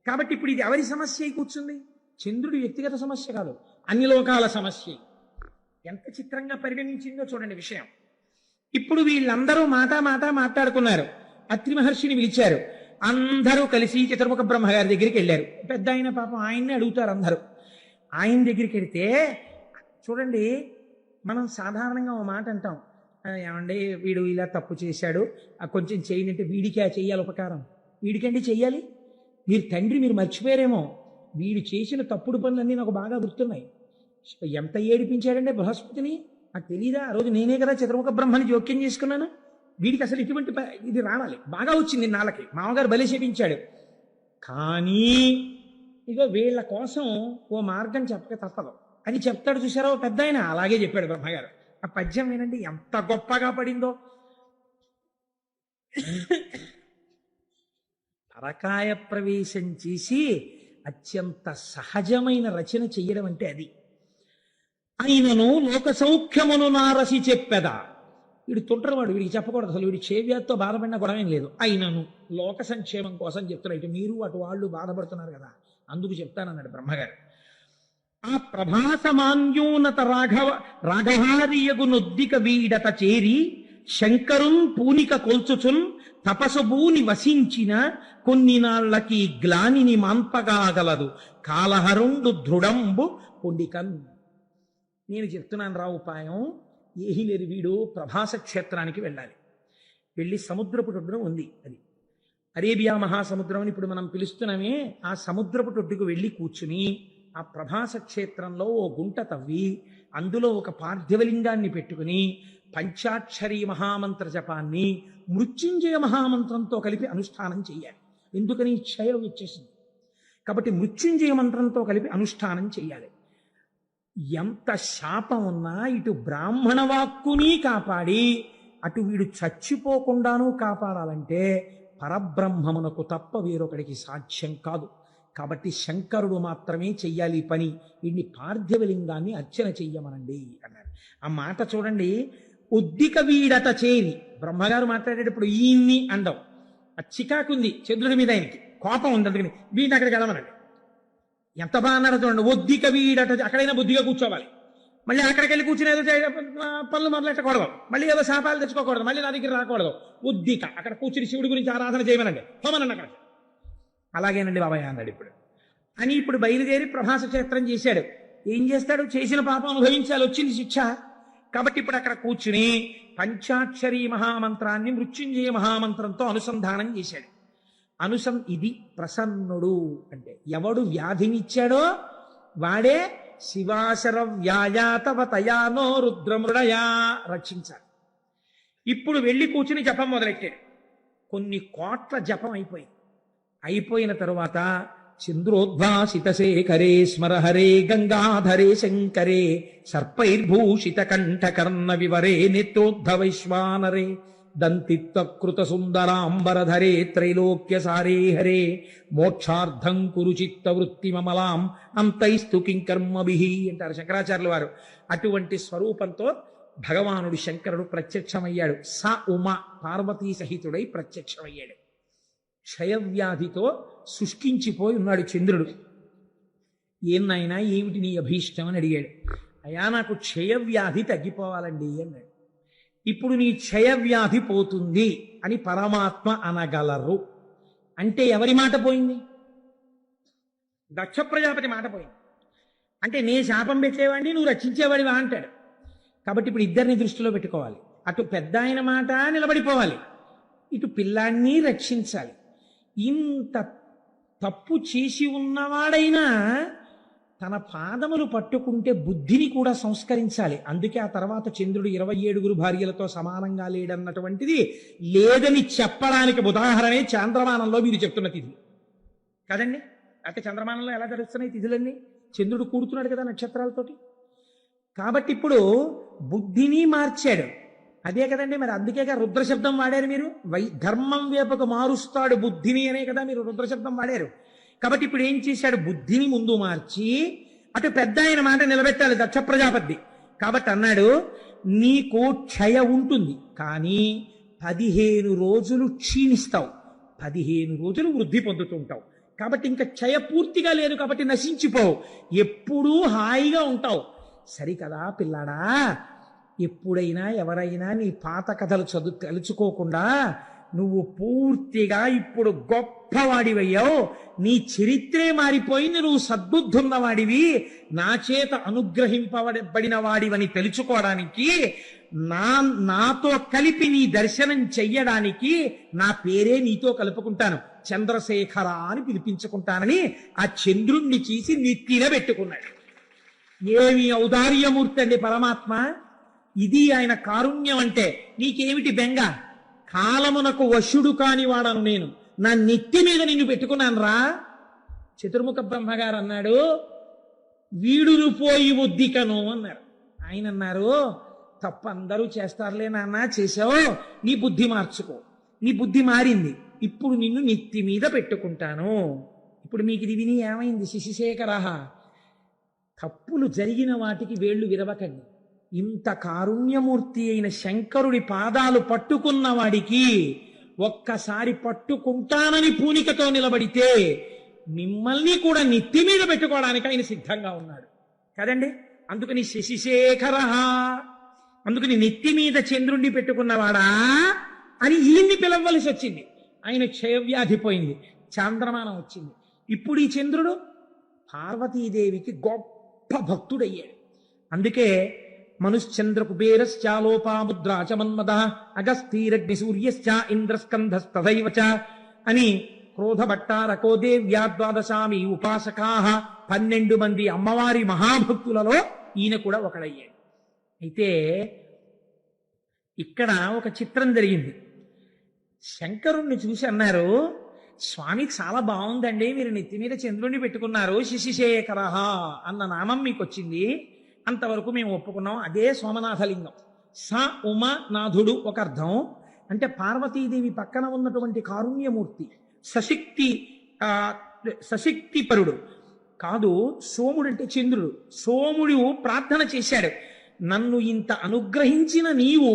కాబట్టి ఇప్పుడు ఇది ఎవరి సమస్య అయి కూర్చుంది? చంద్రుడి వ్యక్తిగత సమస్య కాదు, అన్ని లోకాల సమస్య. ఎంత చిత్రంగా పరిగణించిందో చూడండి విషయం. ఇప్పుడు వీళ్ళందరూ మాట్లాడుకున్నారు. అత్రి మహర్షిని పిలిచారు. అందరూ కలిసి చతుర్ముఖ బ్రహ్మగారి దగ్గరికి వెళ్ళారు. పెద్ద ఆయన పాపం ఆయన్ని అడుగుతారు అందరూ. ఆయన దగ్గరికి వెళితే చూడండి, మనం సాధారణంగా ఓ మాట అంటాం, ఏమండి వీడు ఇలా తప్పు చేశాడు, కొంచెం చేయనంటే వీడికి చెయ్యాలి ఉపకారం, వీడికండి చెయ్యాలి, మీరు తండ్రి మీరు మర్చిపోయారేమో, వీడు చేసిన తప్పుడు పనులన్నీ నాకు బాగా గుర్తున్నాయి. ఎంత ఏడిపించాడంటే బృహస్పతిని, నాకు తెలీదా? ఆ రోజు నేనే కదా చతుర్ముఖ బ్రహ్మని జోక్యం చేసుకున్నాను. వీడికి అసలు ఇటువంటి ఇది రావాలి. బాగా వచ్చింది నాళ్ళకి, మామగారు బలి చేపించాడు. కానీ ఇగో వీళ్ళ కోసం ఓ మార్గం చెప్పక తప్పదు అని చెప్తాడు. చూసారా ఓ పెద్ద ఆయన, అలాగే చెప్పాడు బ్రహ్మగారు. ఆ పద్యం వినండి ఎంత గొప్పగా పడిందో. పరకాయ ప్రవేశం చేసి అత్యంత సహజమైన రచన చెయ్యడం అంటే అది. అయినను లోక సౌఖ్యమును నారసి చెప్పెదా. వీడు తుంటరవాడు, వీడికి చెప్పకూడదు అసలు. వీడి చేవ్యాధితో బాధపడినా గొడవేం లేదు. అయినను లోక సంక్షేమం కోసం చెప్తున్నారు. ఇటు మీరు అటు వాళ్ళు బాధపడుతున్నారు కదా, అందుకు చెప్తానన్నాడు బ్రహ్మగారు. ఆ ప్రభాసమాన్యోన్నత రాఘవారియగు నొద్దిక వీడత చేరి శంకరున్ పూనిక కొల్చుచున్ తపసుభూని వసించిన కొన్ని నాళ్లకి గ్లానిని మాన్పగాగలదు కాలహరుండు దృఢంబు పొండికన్. నేను చెప్తున్నాను రా ఉపాయం. ఏహి లేరు, వీడు ప్రభాస క్షేత్రానికి వెళ్ళాలి. వెళ్ళి సముద్రపు ఒడ్డున ఉంది, అది అరేబియా మహాసముద్రం అని ఇప్పుడు మనం పిలుస్తున్నామే. ఆ సముద్రపు ఒడ్డుకు వెళ్ళి కూర్చుని ఆ ప్రభాస క్షేత్రంలో ఓ గుంట తవ్వి అందులో ఒక పార్థివలింగాన్ని పెట్టుకుని పంచాక్షరీ మహామంత్ర జపాన్ని మృత్యుంజయ మహామంత్రంతో కలిపి అనుష్ఠానం చెయ్యాలి. ఎందుకని? క్షయం వచ్చేసింది కాబట్టి మృత్యుంజయ మంత్రంతో కలిపి అనుష్ఠానం చెయ్యాలి. ఎంత శాపం ఉన్నా ఇటు బ్రాహ్మణ వాక్కుని కాపాడి అటు వీడు చచ్చిపోకుండానూ కాపాడాలంటే పరబ్రహ్మమునకు తప్ప వేరొకడికి సాధ్యం కాదు. కాబట్టి శంకరుడు మాత్రమే చెయ్యాలి ఈ పని. వీడిని పార్థివలింగాన్ని అర్చన చెయ్యమనండి అన్నాడు. ఆ మాట చూడండి. ఉద్దిక వీడత చేరి బ్రహ్మగారు మాట్లాడేటప్పుడు ఈయన్ని అండం. ఆ చికాకుంది చంద్రుడి మీద, ఆయనకి కోపం ఉంది. అందుకని వీడిని అక్కడికి వెళ్ళమనండి. ఎంత బాగా అన్నాడు చూడండి. ఒద్దిక వీడట, అక్కడైనా బుద్ధిగా కూర్చోవాలి. మళ్ళీ అక్కడికి వెళ్ళి కూర్చుని ఏదో పనులు మొదలెట్టకూడదు, మళ్ళీ ఏదో శాపాలు తెచ్చుకోకూడదు, మళ్ళీ నా దగ్గర రాకూడదు. ఉద్దిక అక్కడ కూర్చుని శివుడి గురించి ఆరాధన చేయమనండి, హోమనండి అక్కడ. అలాగేనండి బాబాయ్ అన్నాడు ఇప్పుడు అని. ఇప్పుడు బయలుదేరి ప్రభాస క్షేత్రం చేశాడు. ఏం చేస్తాడు? చేసిన పాపం అనుభవించాలి, వచ్చింది శిక్ష. కాబట్టి ఇప్పుడు అక్కడ కూర్చుని పంచాక్షరీ మహామంత్రాన్ని మృత్యుంజయ మహామంత్రంతో అనుసంధానం చేశాడు. ఇది ప్రసన్నుడు అంటే ఎవడు వ్యాధినిచ్చాడో వాడే శివాశర వ్యాయాతవతయానో రుద్రమృడయా రక్షించాలి. ఇప్పుడు వెళ్ళి కూర్చుని జపం మొదలెట్టాడు. కొన్ని కోట్ల జపం అయిపోయిన తరువాత చంద్రోద్భాసిత శేఖరే స్మరహరే గంగాధరే శంకరే సర్పైర్భూషిత కంఠకర్ణ వివరే నేత్రోద్ధవైశ్వానరే దంతిత్వకృత సుందరాంబరధరే త్రైలోక్య సారే హరే మోక్షార్థం కురు చిత్త వృత్తి మమలాం అంతైస్తు కింకర్మభిః అంటారు శంకరాచార్యుల వారు. అటువంటి స్వరూపంతో భగవానుడు శంకరుడు ప్రత్యక్షమయ్యాడు. స ఉమ పార్వతీ సహితుడై ప్రత్యక్షమయ్యాడు. క్షయవ్యాధితో శుష్కించిపోయి ఉన్నాడు చంద్రుడు. ఏం నాయనా ఏమిటి నీ అభీష్టం అని అడిగాడు. అయ్యా నాకు క్షయవ్యాధి తగ్గిపోవాలండి అన్నాడు. ఇప్పుడు నీ క్షయవ్యాధి పోతుంది అని పరమాత్మ అనగలరు అంటే ఎవరి మాట పోయింది? దక్ష ప్రజాపతి మాట పోయింది. అంటే నే శాపం పెట్టేవాడిని, నువ్వు రక్షించేవాడివా అంటాడు. కాబట్టి ఇప్పుడు ఇద్దరిని దృష్టిలో పెట్టుకోవాలి. అటు పెద్ద ఆయన మాట నిలబడిపోవాలి, ఇటు పిల్లాన్ని రక్షించాలి. ఇంత తప్పు చేసి ఉన్నవాడైనా తన పాదములు పట్టుకుంటే బుద్ధిని కూడా సంస్కరించాలి. అందుకే ఆ తర్వాత చంద్రుడు 27 భార్యలతో సమానంగా లేడన్నటువంటిది లేదని చెప్పడానికి ఉదాహరణే చంద్రమానంలో మీరు చెప్తున్న తిథి కదండి. అయితే చంద్రమానంలో ఎలా జరుగుతున్నాయి తిథులన్నీ? చంద్రుడు కూడుతున్నాడు కదా నక్షత్రాలతోటి. కాబట్టి ఇప్పుడు బుద్ధిని మార్చాడు. అదే కదండి, మరి అందుకేగా రుద్రశబ్దం వాడారు మీరు. ధర్మం వైపుకు మారుస్తాడు బుద్ధిని అనే కదా మీరు రుద్రశబ్దం వాడారు. కాబట్టి ఇప్పుడు ఏం చేశాడు? బుద్ధిని ముందు మార్చి అటు పెద్ద ఆయన మాట నిలబెట్టాలి దక్ష ప్రజాపతి. కాబట్టి అన్నాడు, నీకు క్షయ ఉంటుంది కానీ 15 రోజులు క్షీణిస్తావు, 15 రోజులు వృద్ధి పొందుతుంటావు. కాబట్టి ఇంకా క్షయ పూర్తిగా లేదు కాబట్టి నశించిపోవు, ఎప్పుడూ హాయిగా ఉంటావు. సరికదా పిల్లాడా? ఎప్పుడైనా ఎవరైనా నీ పాత కథలు తలుచుకోకుండా నువ్వు పూర్తిగా ఇప్పుడు గొప్పవాడివయ్యావు, నీ చరిత్రే మారిపోయింది, నువ్వు సద్బుద్ధున్నవాడివి, నా చేత అనుగ్రహింపబడిన వాడివని తెలుసుకోవడానికి, నాతో కలిపి నీ దర్శనం చెయ్యడానికి నా పేరే నీతో కలుపుకుంటాను, చంద్రశేఖర అని పిలిపించుకుంటానని ఆ చంద్రుణ్ణి చేసి నెత్తిన పెట్టుకున్నాడు. ఏమి ఔదార్యమూర్తి అండి పరమాత్మ. ఇది ఆయన కారుణ్యం అంటే. నీకేమిటి బెంగ? కాలమునకు వశుడు కాని వాడను నేను, నా నెత్తి మీద నిన్ను పెట్టుకున్నాను రా. చతుర్ముఖ బ్రహ్మగారు అన్నాడు, వీడును పోయి ఒద్దికను అన్నారు. ఆయన అన్నారు, తప్ప అందరూ చేస్తారులే నాన్న, చేసావు, నీ బుద్ధి మార్చుకో. నీ బుద్ధి మారింది, ఇప్పుడు నిన్ను నెత్తి మీద పెట్టుకుంటాను. ఇప్పుడు మీకు ఇది విని ఏమైంది? శశిశేఖర, తప్పులు జరిగిన వాటికి వేళ్లు విరవకండి. ఇంత కారుణ్యమూర్తి అయిన శంకరుడి పాదాలు పట్టుకున్న వాడికి ఒక్కసారి పట్టుకుంటానని పూనికతో నిలబడితే మిమ్మల్ని కూడా నెత్తి మీద పెట్టుకోవడానికి ఆయన సిద్ధంగా ఉన్నాడు కదండి. అందుకని శశిశేఖర, అందుకని నెత్తి మీద చంద్రుణ్ణి పెట్టుకున్నవాడా అని ఈయన్ని పిలవలసి వచ్చింది. ఆయన క్షయవ్యాధి పోయింది, చాంద్రమానం వచ్చింది. ఇప్పుడు ఈ చంద్రుడు పార్వతీదేవికి గొప్ప భక్తుడయ్యాడు. అందుకే మనుశ్చంద్ర కుబేరశ్చాలోపాముద్రా చ మన్మద అగస్తీరగ్ని సూర్యశ్చ ఇంద్రస్కంధస్తథైవ చ అని క్రోధభట్టారకో దేవ్యా ద్వాదశామి ఉపాసకాః 12 మంది అమ్మవారి మహాభక్తులలో ఈయన కూడా ఒకడయ్యాడు. అయితే ఇక్కడ ఒక చిత్రం జరిగింది. శంకరుణ్ణి చూసి అన్నారు, స్వామి చాలా బాగుందండి, మీరు నెత్తి మీద చంద్రుణ్ణి పెట్టుకున్నారు, శశిశేఖర అన్న నామం మీకు వచ్చింది, అంతవరకు మేము ఒప్పుకున్నాం. అదే సోమనాథలింగం. స ఉమానాథుడు ఒక అర్థం. అంటే పార్వతీదేవి పక్కన ఉన్నటువంటి కారుణ్యమూర్తి, సశక్తిపరుడు కాదు. సోముడు అంటే చంద్రుడు. సోముడు ప్రార్థన చేశాడు, నన్ను ఇంత అనుగ్రహించిన నీవు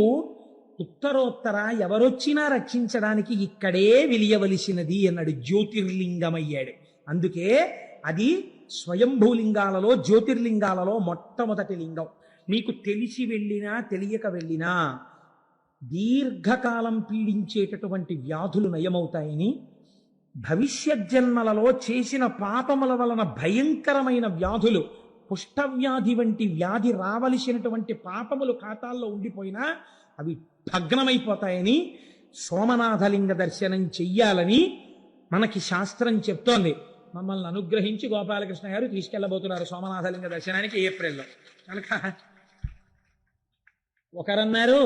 ఉత్తరోత్తర ఎవరొచ్చినా రక్షించడానికి ఇక్కడే వెలియవలసినది అన్నాడు. జ్యోతిర్లింగమయ్యాడు. అందుకే అది స్వయంభూలింగాలలో, జ్యోతిర్లింగాలలో మొట్టమొదటి లింగం. మీకు తెలిసి వెళ్ళినా తెలియక వెళ్ళినా దీర్ఘకాలం పీడించేటటువంటి వ్యాధులు నయమవుతాయని, భవిష్యత్ జన్మలలో చేసిన పాపముల వలన భయంకరమైన వ్యాధులు, కుష్ఠవ్యాధి వంటి వ్యాధి రావలసినటువంటి పాపములు ఖాతాల్లో ఉండిపోయినా అవి భగ్నమైపోతాయని, సోమనాథలింగ దర్శనం చెయ్యాలని మనకి శాస్త్రం చెప్తోంది. మమ్మల్ని అనుగ్రహించి గోపాలకృష్ణ గారు తీసుకెళ్లబోతున్నారు సోమనాథలింగ దర్శనానికి ఏప్రిల్లో. కనుక ఒకరన్నారు,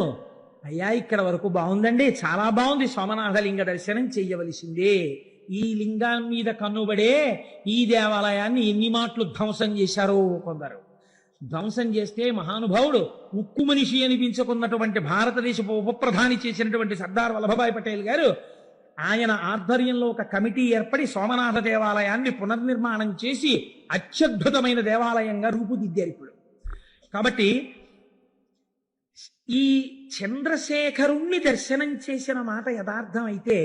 అయ్యా ఇక్కడ వరకు బాగుందండి, చాలా బాగుంది, సోమనాథలింగ దర్శనం చెయ్యవలసిందే. ఈ లింగం మీద కన్నుబడే ఈ దేవాలయాన్ని ఎన్ని మాటలు ధ్వంసం చేశారో కొందరు. ధ్వంసం చేస్తే మహానుభావుడు, ఉక్కు మనిషి అనిపించుకున్నటువంటి భారతదేశపు ఉప ప్రధాని చేసినటువంటి సర్దార్ వల్లభభాయ్ పటేల్ గారు, ఆయన ఆధ్వర్యంలో ఒక కమిటీ ఏర్పడి సోమనాథ దేవాలయాన్ని పునర్నిర్మాణం చేసి అత్యద్భుతమైన దేవాలయంగా రూపుదిద్దారు ఇప్పుడు. కాబట్టి ఈ చంద్రశేఖరుణ్ణి దర్శనం చేసిన మాట యథార్థం అయితే,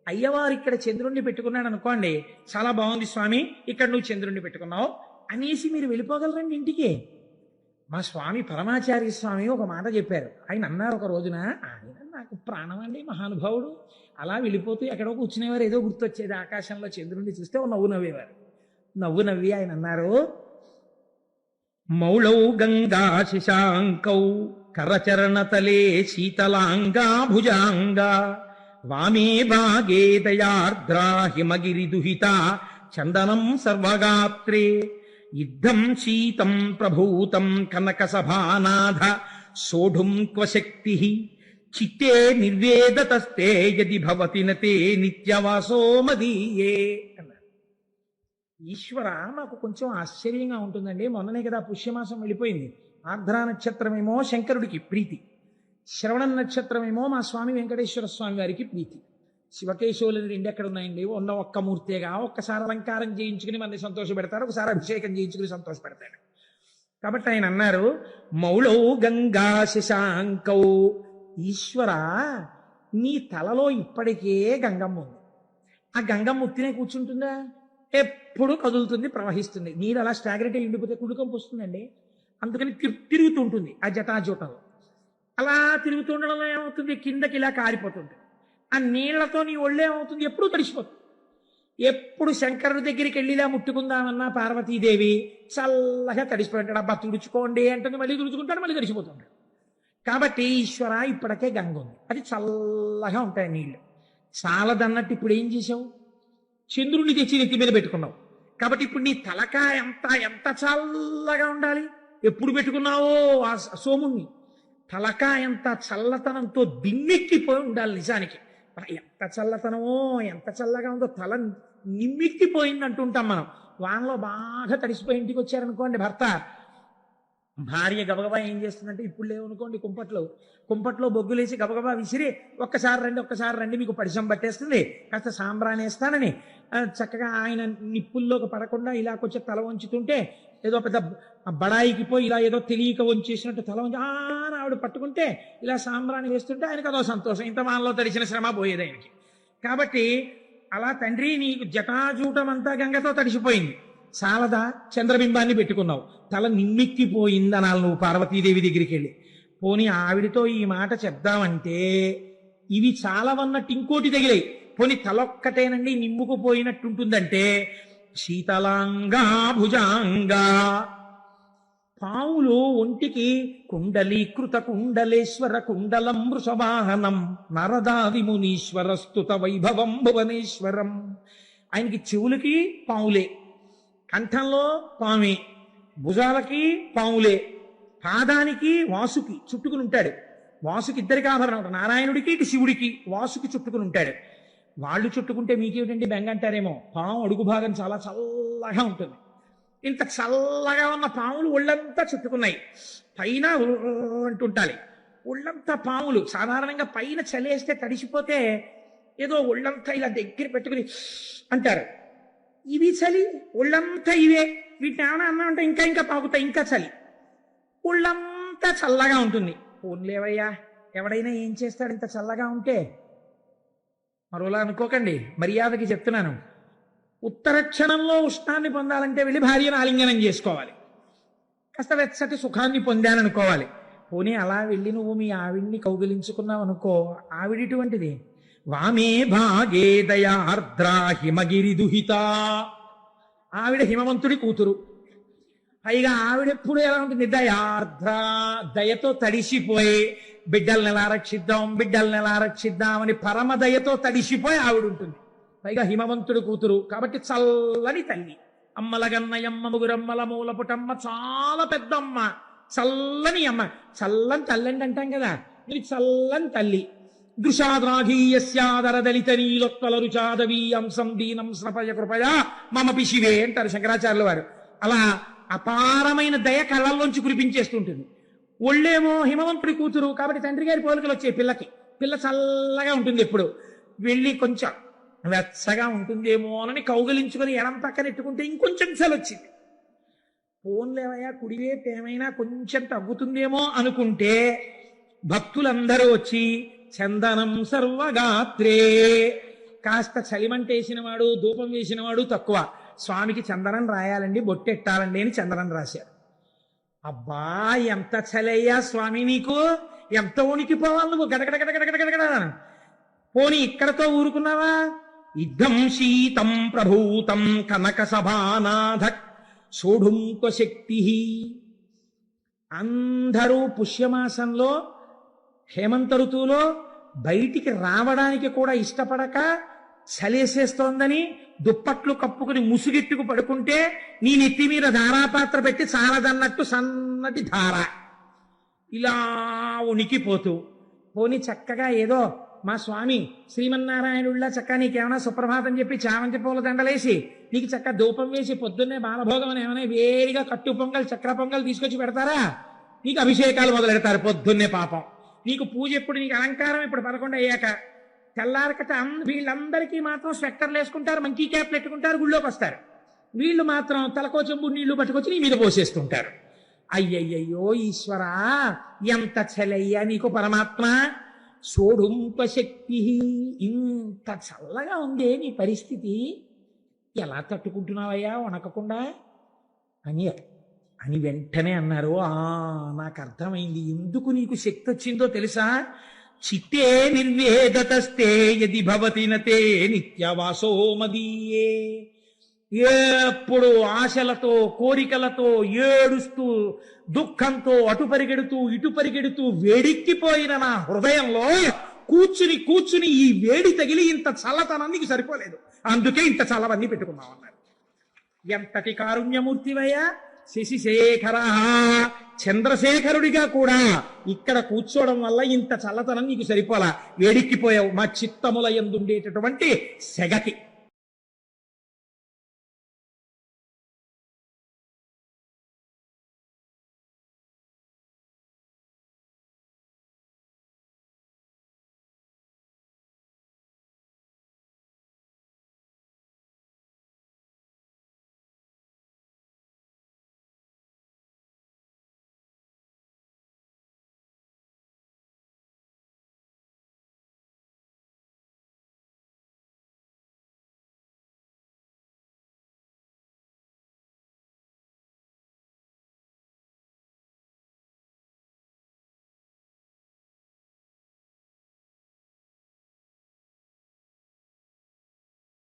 అయ్యవారు ఇక్కడ చంద్రుణ్ణి పెట్టుకున్నాడు అనుకోండి, చాలా బాగుంది స్వామి, ఇక్కడ నువ్వు చంద్రుణ్ణి పెట్టుకున్నావు అనేసి మీరు వెళ్ళిపోగలరండి ఇంటికి. మా స్వామి పరమాచార్య స్వామి ఒక మాట చెప్పారు. ఆయన అన్నారు ఒక రోజున, ఆయన నాకు ప్రాణం అండి మహానుభావుడు, అలా వెళ్ళిపోతూ ఎక్కడో కూర్చునేవారు, ఏదో గుర్తొచ్చేది, ఆకాశంలో చంద్రుణ్ణి చూస్తే ఓ నవ్వు నవ్వేవారు. నవ్వు నవ్వి ఆయన అన్నారు, మౌళౌ గంగా శశాంకౌ కరచరణతలే శీతలాంగా భుజాంగా వామే భాగే దయార్ద్రా హిమగిరి దుహిత చందనం సర్వగాత్రే యుద్ధం శీతం ప్రభూతం కనక సభానాథ సోఢుం క్వశక్తి చిత్తే నిర్వేదతస్తే యది భవతి నతే నిత్యవాసో మదీయే అన్నారు. ఈశ్వర, మాకు కొంచెం ఆశ్చర్యంగా ఉంటుందండి, మొన్ననే కదా పుష్యమాసం వెళ్ళిపోయింది. ఆర్ద్రా నక్షత్రమేమో శంకరుడికి ప్రీతి, శ్రవణ నక్షత్రమేమో మా స్వామి వెంకటేశ్వర స్వామి వారికి ప్రీతి. శివకేశవులని రెండు ఎక్కడ ఉన్నాయండి? ఉన్న ఒక్క మూర్తేగా. ఒక్కసారి అలంకారం చేయించుకుని మనని సంతోష పెడతారు, ఒకసారి అభిషేకం చేయించుకుని సంతోష పెడతాడు. కాబట్టి ఆయన అన్నారు, మౌళౌ గంగా శశాంకౌ, ఈశ్వర నీ తలలో ఇప్పటికే గంగమ్మ ఉంది. ఆ గంగమ్మ ఉత్తినే కూర్చుంటుందా? ఎప్పుడు కదులుతుంది, ప్రవహిస్తుంది. నీరు అలా స్టాగ్నెట్ ఉండిపోతే కుడుకంపు వస్తుందండి. అందుకని తిరుగుతుంటుంది ఆ జటాజూటంలో. అలా తిరుగుతుండడంలో ఏమవుతుంది, కిందకి ఇలా కారిపోతుంది. ఆ నీళ్లతో నీ ఒళ్ళేమవుతుంది, ఎప్పుడు తడిసిపోతుంది. ఎప్పుడు శంకరుడి దగ్గరికి వెళ్ళి ఇలా ముట్టుకుందామన్నా పార్వతీదేవి చల్లగా తడిసిపోయింటాడు. అబ్బా తుడుచుకోండి అంటుంది, మళ్ళీ తుడుచుకుంటాడు, మళ్ళీ తడిసిపోతుంటాడు. కాబట్టి ఈశ్వర ఇప్పటికే గంగ ఉంది, అది చల్లగా ఉంటాయి నీళ్లు. చాలదన్నట్టు ఇప్పుడు ఏం చేసావు, చంద్రుడిని తెచ్చి నెత్తి మీద పెట్టుకున్నావు. కాబట్టి ఇప్పుడు నీ తలకాయ ఎంత చల్లగా ఉండాలి. ఎప్పుడు పెట్టుకున్నావో ఆ సోముణ్ణి, తలకాయంత చల్లతనంతో దిమ్మెక్కిపోయి ఉండాలి నిజానికి. ఎంత చల్లతనమో, ఎంత చల్లగా ఉందో, తల నిమ్మెక్కిపోయింది అంటుంటాం మనం. వానలో బాగా తడిసిపోయి ఇంటికి వచ్చారనుకోండి భర్త, భార్య గబగబా ఏం చేస్తుందంటే, ఇప్పుడు లేవనుకోండి కుంపట్లో బొగ్గులేసి గబగబా విసిరి ఒక్కసారి రండి మీకు పరిచయం పట్టేస్తుంది, కాస్త సాంబ్రాన్ని వేస్తానని చక్కగా ఆయన నిప్పుల్లోకి పడకుండా ఇలా కొంచెం తల వంచుతుంటే, ఏదో పెద్ద బడాయికి పోయి ఇలా ఏదో తెలియక వంచేసినట్టు తల వంచి ఆవిడ పట్టుకుంటే ఇలా సాంబ్రాన్ని వేస్తుంటే ఆయనకు అదో సంతోషం. ఇంత వానలో తడిచిన శ్రమ పోయేది ఆయనకి. కాబట్టి అలా తండ్రి నీకు జటాజూటం అంతా గంగతో తడిసిపోయింది, చాలదా చంద్రబింబాన్ని పెట్టుకున్నావు, తల నిమ్మెక్కిపోయింది అనాలి నువ్వు పార్వతీదేవి దగ్గరికి వెళ్ళి. పోనీ ఆవిడితో ఈ మాట చెప్దామంటే ఇవి చాలవన్నట్టు ఇంకోటి తగిలాయి. పోనీ తలొక్కటేనండి నిమ్ముకుపోయినట్టుంటుందంటే శీతలాంగా భుజాంగా, పావులు ఒంటికి కుండలీకృత కుండలేశ్వర కుండలం వృషవాహనం నరదాది మునీశ్వర స్తుత వైభవం భువనేశ్వరం. ఆయనకి చెవులకి పావులే, కంఠంలో పామే, భుజాలకి పావులే, పాదానికి వాసుకి చుట్టుకుని ఉంటాడు. వాసుకి ఇద్దరికి ఆభరణం ఉంటాడు, నారాయణుడికి ఇటు శివుడికి వాసుకి చుట్టుకుని ఉంటాడు. వాళ్ళు చుట్టుకుంటే మీకేమిటండి బెంగ అంటారేమో, పాము అడుగు భాగం చాలా చల్లగా ఉంటుంది. ఇంత చల్లగా ఉన్న పాములు ఒళ్ళంతా చుట్టుకున్నాయి, పైన అంటుంటాలి. ఒళ్ళంతా పాములు సాధారణంగా పైన చలేస్తే తడిసిపోతే ఏదో ఒళ్ళంతా ఇలా దగ్గర పెట్టుకుని అంటారు. ఇవి చలి, ఒళ్ళంతా ఇవే, వీటిని ఏమైనా అన్నా అంటే ఇంకా ఇంకా పాకుతాయి, ఇంకా చలి, ఒళ్ళంతా చల్లగా ఉంటుంది. పోన్లేవయ్యా, ఎవడైనా ఏం చేస్తాడు ఇంత చల్లగా ఉంటే? మరోలా అనుకోకండి, మర్యాదకి చెప్తున్నాను. ఉత్తర క్షణంలో ఉష్ణాన్ని పొందాలంటే వెళ్ళి భార్యను ఆలింగనం చేసుకోవాలి, కాస్త వెచ్చటి సుఖాన్ని పొందాననుకోవాలి. పోనీ అలా వెళ్ళి నువ్వు మీ ఆవిడ్ని కౌగిలించుకున్నావు అనుకో, ఆవిడిటువంటిది వామే భాగే దయార్ద్రా హిమగిరి దుహిత, ఆవిడ హిమవంతుడి కూతురు. పైగా ఆవిడెప్పుడు ఎలా ఉంటుంది, దయార్ద్ర, దయతో తడిసిపోయి బిడ్డల్ని ఎలా రక్షిద్దాం అని పరమ దయతో తడిసిపోయి ఆవిడ ఉంటుంది. పైగా హిమవంతుడి కూతురు కాబట్టి చల్లని తల్లి. అమ్మలగన్నయమ్మ ముగురమ్మల మూలపుటమ్మ, చాలా పెద్దమ్మ, చల్లని అమ్మ. చల్లని తల్లి అండి అంటాం కదా, ఇది చల్లని తల్లి. దృశాద్రాఘీయస్యాదర దళిత నీలోత్పల రుచాదవీ అంశం దీనం స్నపయ కృపయా మమ పిశివే అంటారు శంకరాచార్యుల వారు. అలా అపారమైన దయ కళ్ళల్లోంచి కురిపించేస్తుంటుంది. ఒళ్ళేమో హిమవంతుడి కూతురు కాబట్టి తండ్రి గారి పోలికలు వచ్చాయి పిల్లకి. పిల్ల చల్లగా ఉంటుంది, ఎప్పుడు వెళ్ళి కొంచెం వెచ్చగా ఉంటుందేమో అని కౌగలించుకొని ఎడం పక్కన ఎట్టుకుంటే ఇంకొంచెం చలొచ్చింది. పోన్లేవయ్యా, కుడివైపు ఏమైనా కొంచెం తగ్గుతుందేమో అనుకుంటే భక్తులందరూ వచ్చి చందనం సర్వగాత్రే, కాస్త చలిమంటేసిన వాడు ధూపం వేసిన వాడు తక్కువ, స్వామికి చందనం రాయాలండి బొట్టెట్టాలండి అని చందనం రాశారు. అబ్బా ఎంత చలయ్యా స్వామి, నీకు ఎంత ఉనికిపోవాలి నువ్వు, గడగడగడగడగడగడ. పోనీ ఇక్కడతో ఊరుకున్నావా? ఇద్దం శీతం ప్రభూతం కనక సభానాథ సోఢుంక శక్తి. అందరూ పుష్యమాసంలో హేమంత ఋతువులో బయటికి రావడానికి కూడా ఇష్టపడక చలేసేస్తోందని దుప్పట్లు కప్పుకుని ముసుగెట్టుకు పడుకుంటే నీ నెత్తి మీద ధారాపాత్ర పెట్టి చాలదన్నట్టు సన్నటి ధార ఇలా ఉనికిపోతూ, పోని చక్కగా ఏదో మా స్వామి శ్రీమన్నారాయణుళ్ళ చక్క నీకేమైనా సుప్రభాతం చెప్పి చామంతి పూల దండలేసి నీకు చక్క ధూపం వేసి పొద్దున్నే బాలభోగం అని ఏమైనా వేడిగా కట్టు పొంగల్ చక్ర పొంగల్ తీసుకొచ్చి పెడతారా? నీకు అభిషేకాలు మొదలెడతారు పొద్దున్నే. పాపం నీకు పూజ ఎప్పుడు, నీకు అలంకారం ఇప్పుడు 11 అయ్యాక. తెల్లారకట వీళ్ళందరికీ మాత్రం స్వెట్టర్లు వేసుకుంటారు, మంకీ క్యాప్లు పెట్టుకుంటారు, గుళ్ళోకి వస్తారు. వీళ్ళు మాత్రం తలకో చెంబు నీళ్లు పట్టుకొచ్చి నీ మీద పోసేస్తుంటారు. అయ్యయ్యో ఈశ్వరా, ఎంత చలయ్యా నీకు పరమాత్మ. సోఢుంప శక్తి, ఇంత చల్లగా ఉందే నీ పరిస్థితి, ఎలా తట్టుకుంటున్నావయ్యా వణకకుండా అని వెంటనే అన్నారు. నాకు అర్థమైంది ఎందుకు నీకు శక్తి వచ్చిందో తెలుసా? చిత్తే నిర్వేదతస్తే యది భవతి నతే నిత్యవాసో మదీయే. ఎప్పుడు ఆశలతో కోరికలతో ఏడుస్తూ దుఃఖంతో అటు పరిగెడుతూ ఇటు పరిగెడుతూ వేడెక్కిపోయిన నా హృదయంలో కూర్చుని ఈ వేడి తగిలి ఇంత చల్లతనానికి సరిపోలేదు, అందుకే ఇంత చల్లవన్నీ పెట్టుకున్నావు అన్నారు. ఎంతటి కారుణ్యమూర్తివయ్యా, శశిశేఖర, చంద్రశేఖరుడిగా కూడా ఇక్కడ కూర్చోవడం వల్ల ఇంత చల్లతనం నీకు సరిపోలా, వేడిక్కిపోయావు మా చిత్తముల యందుండేటటువంటి సెగకి.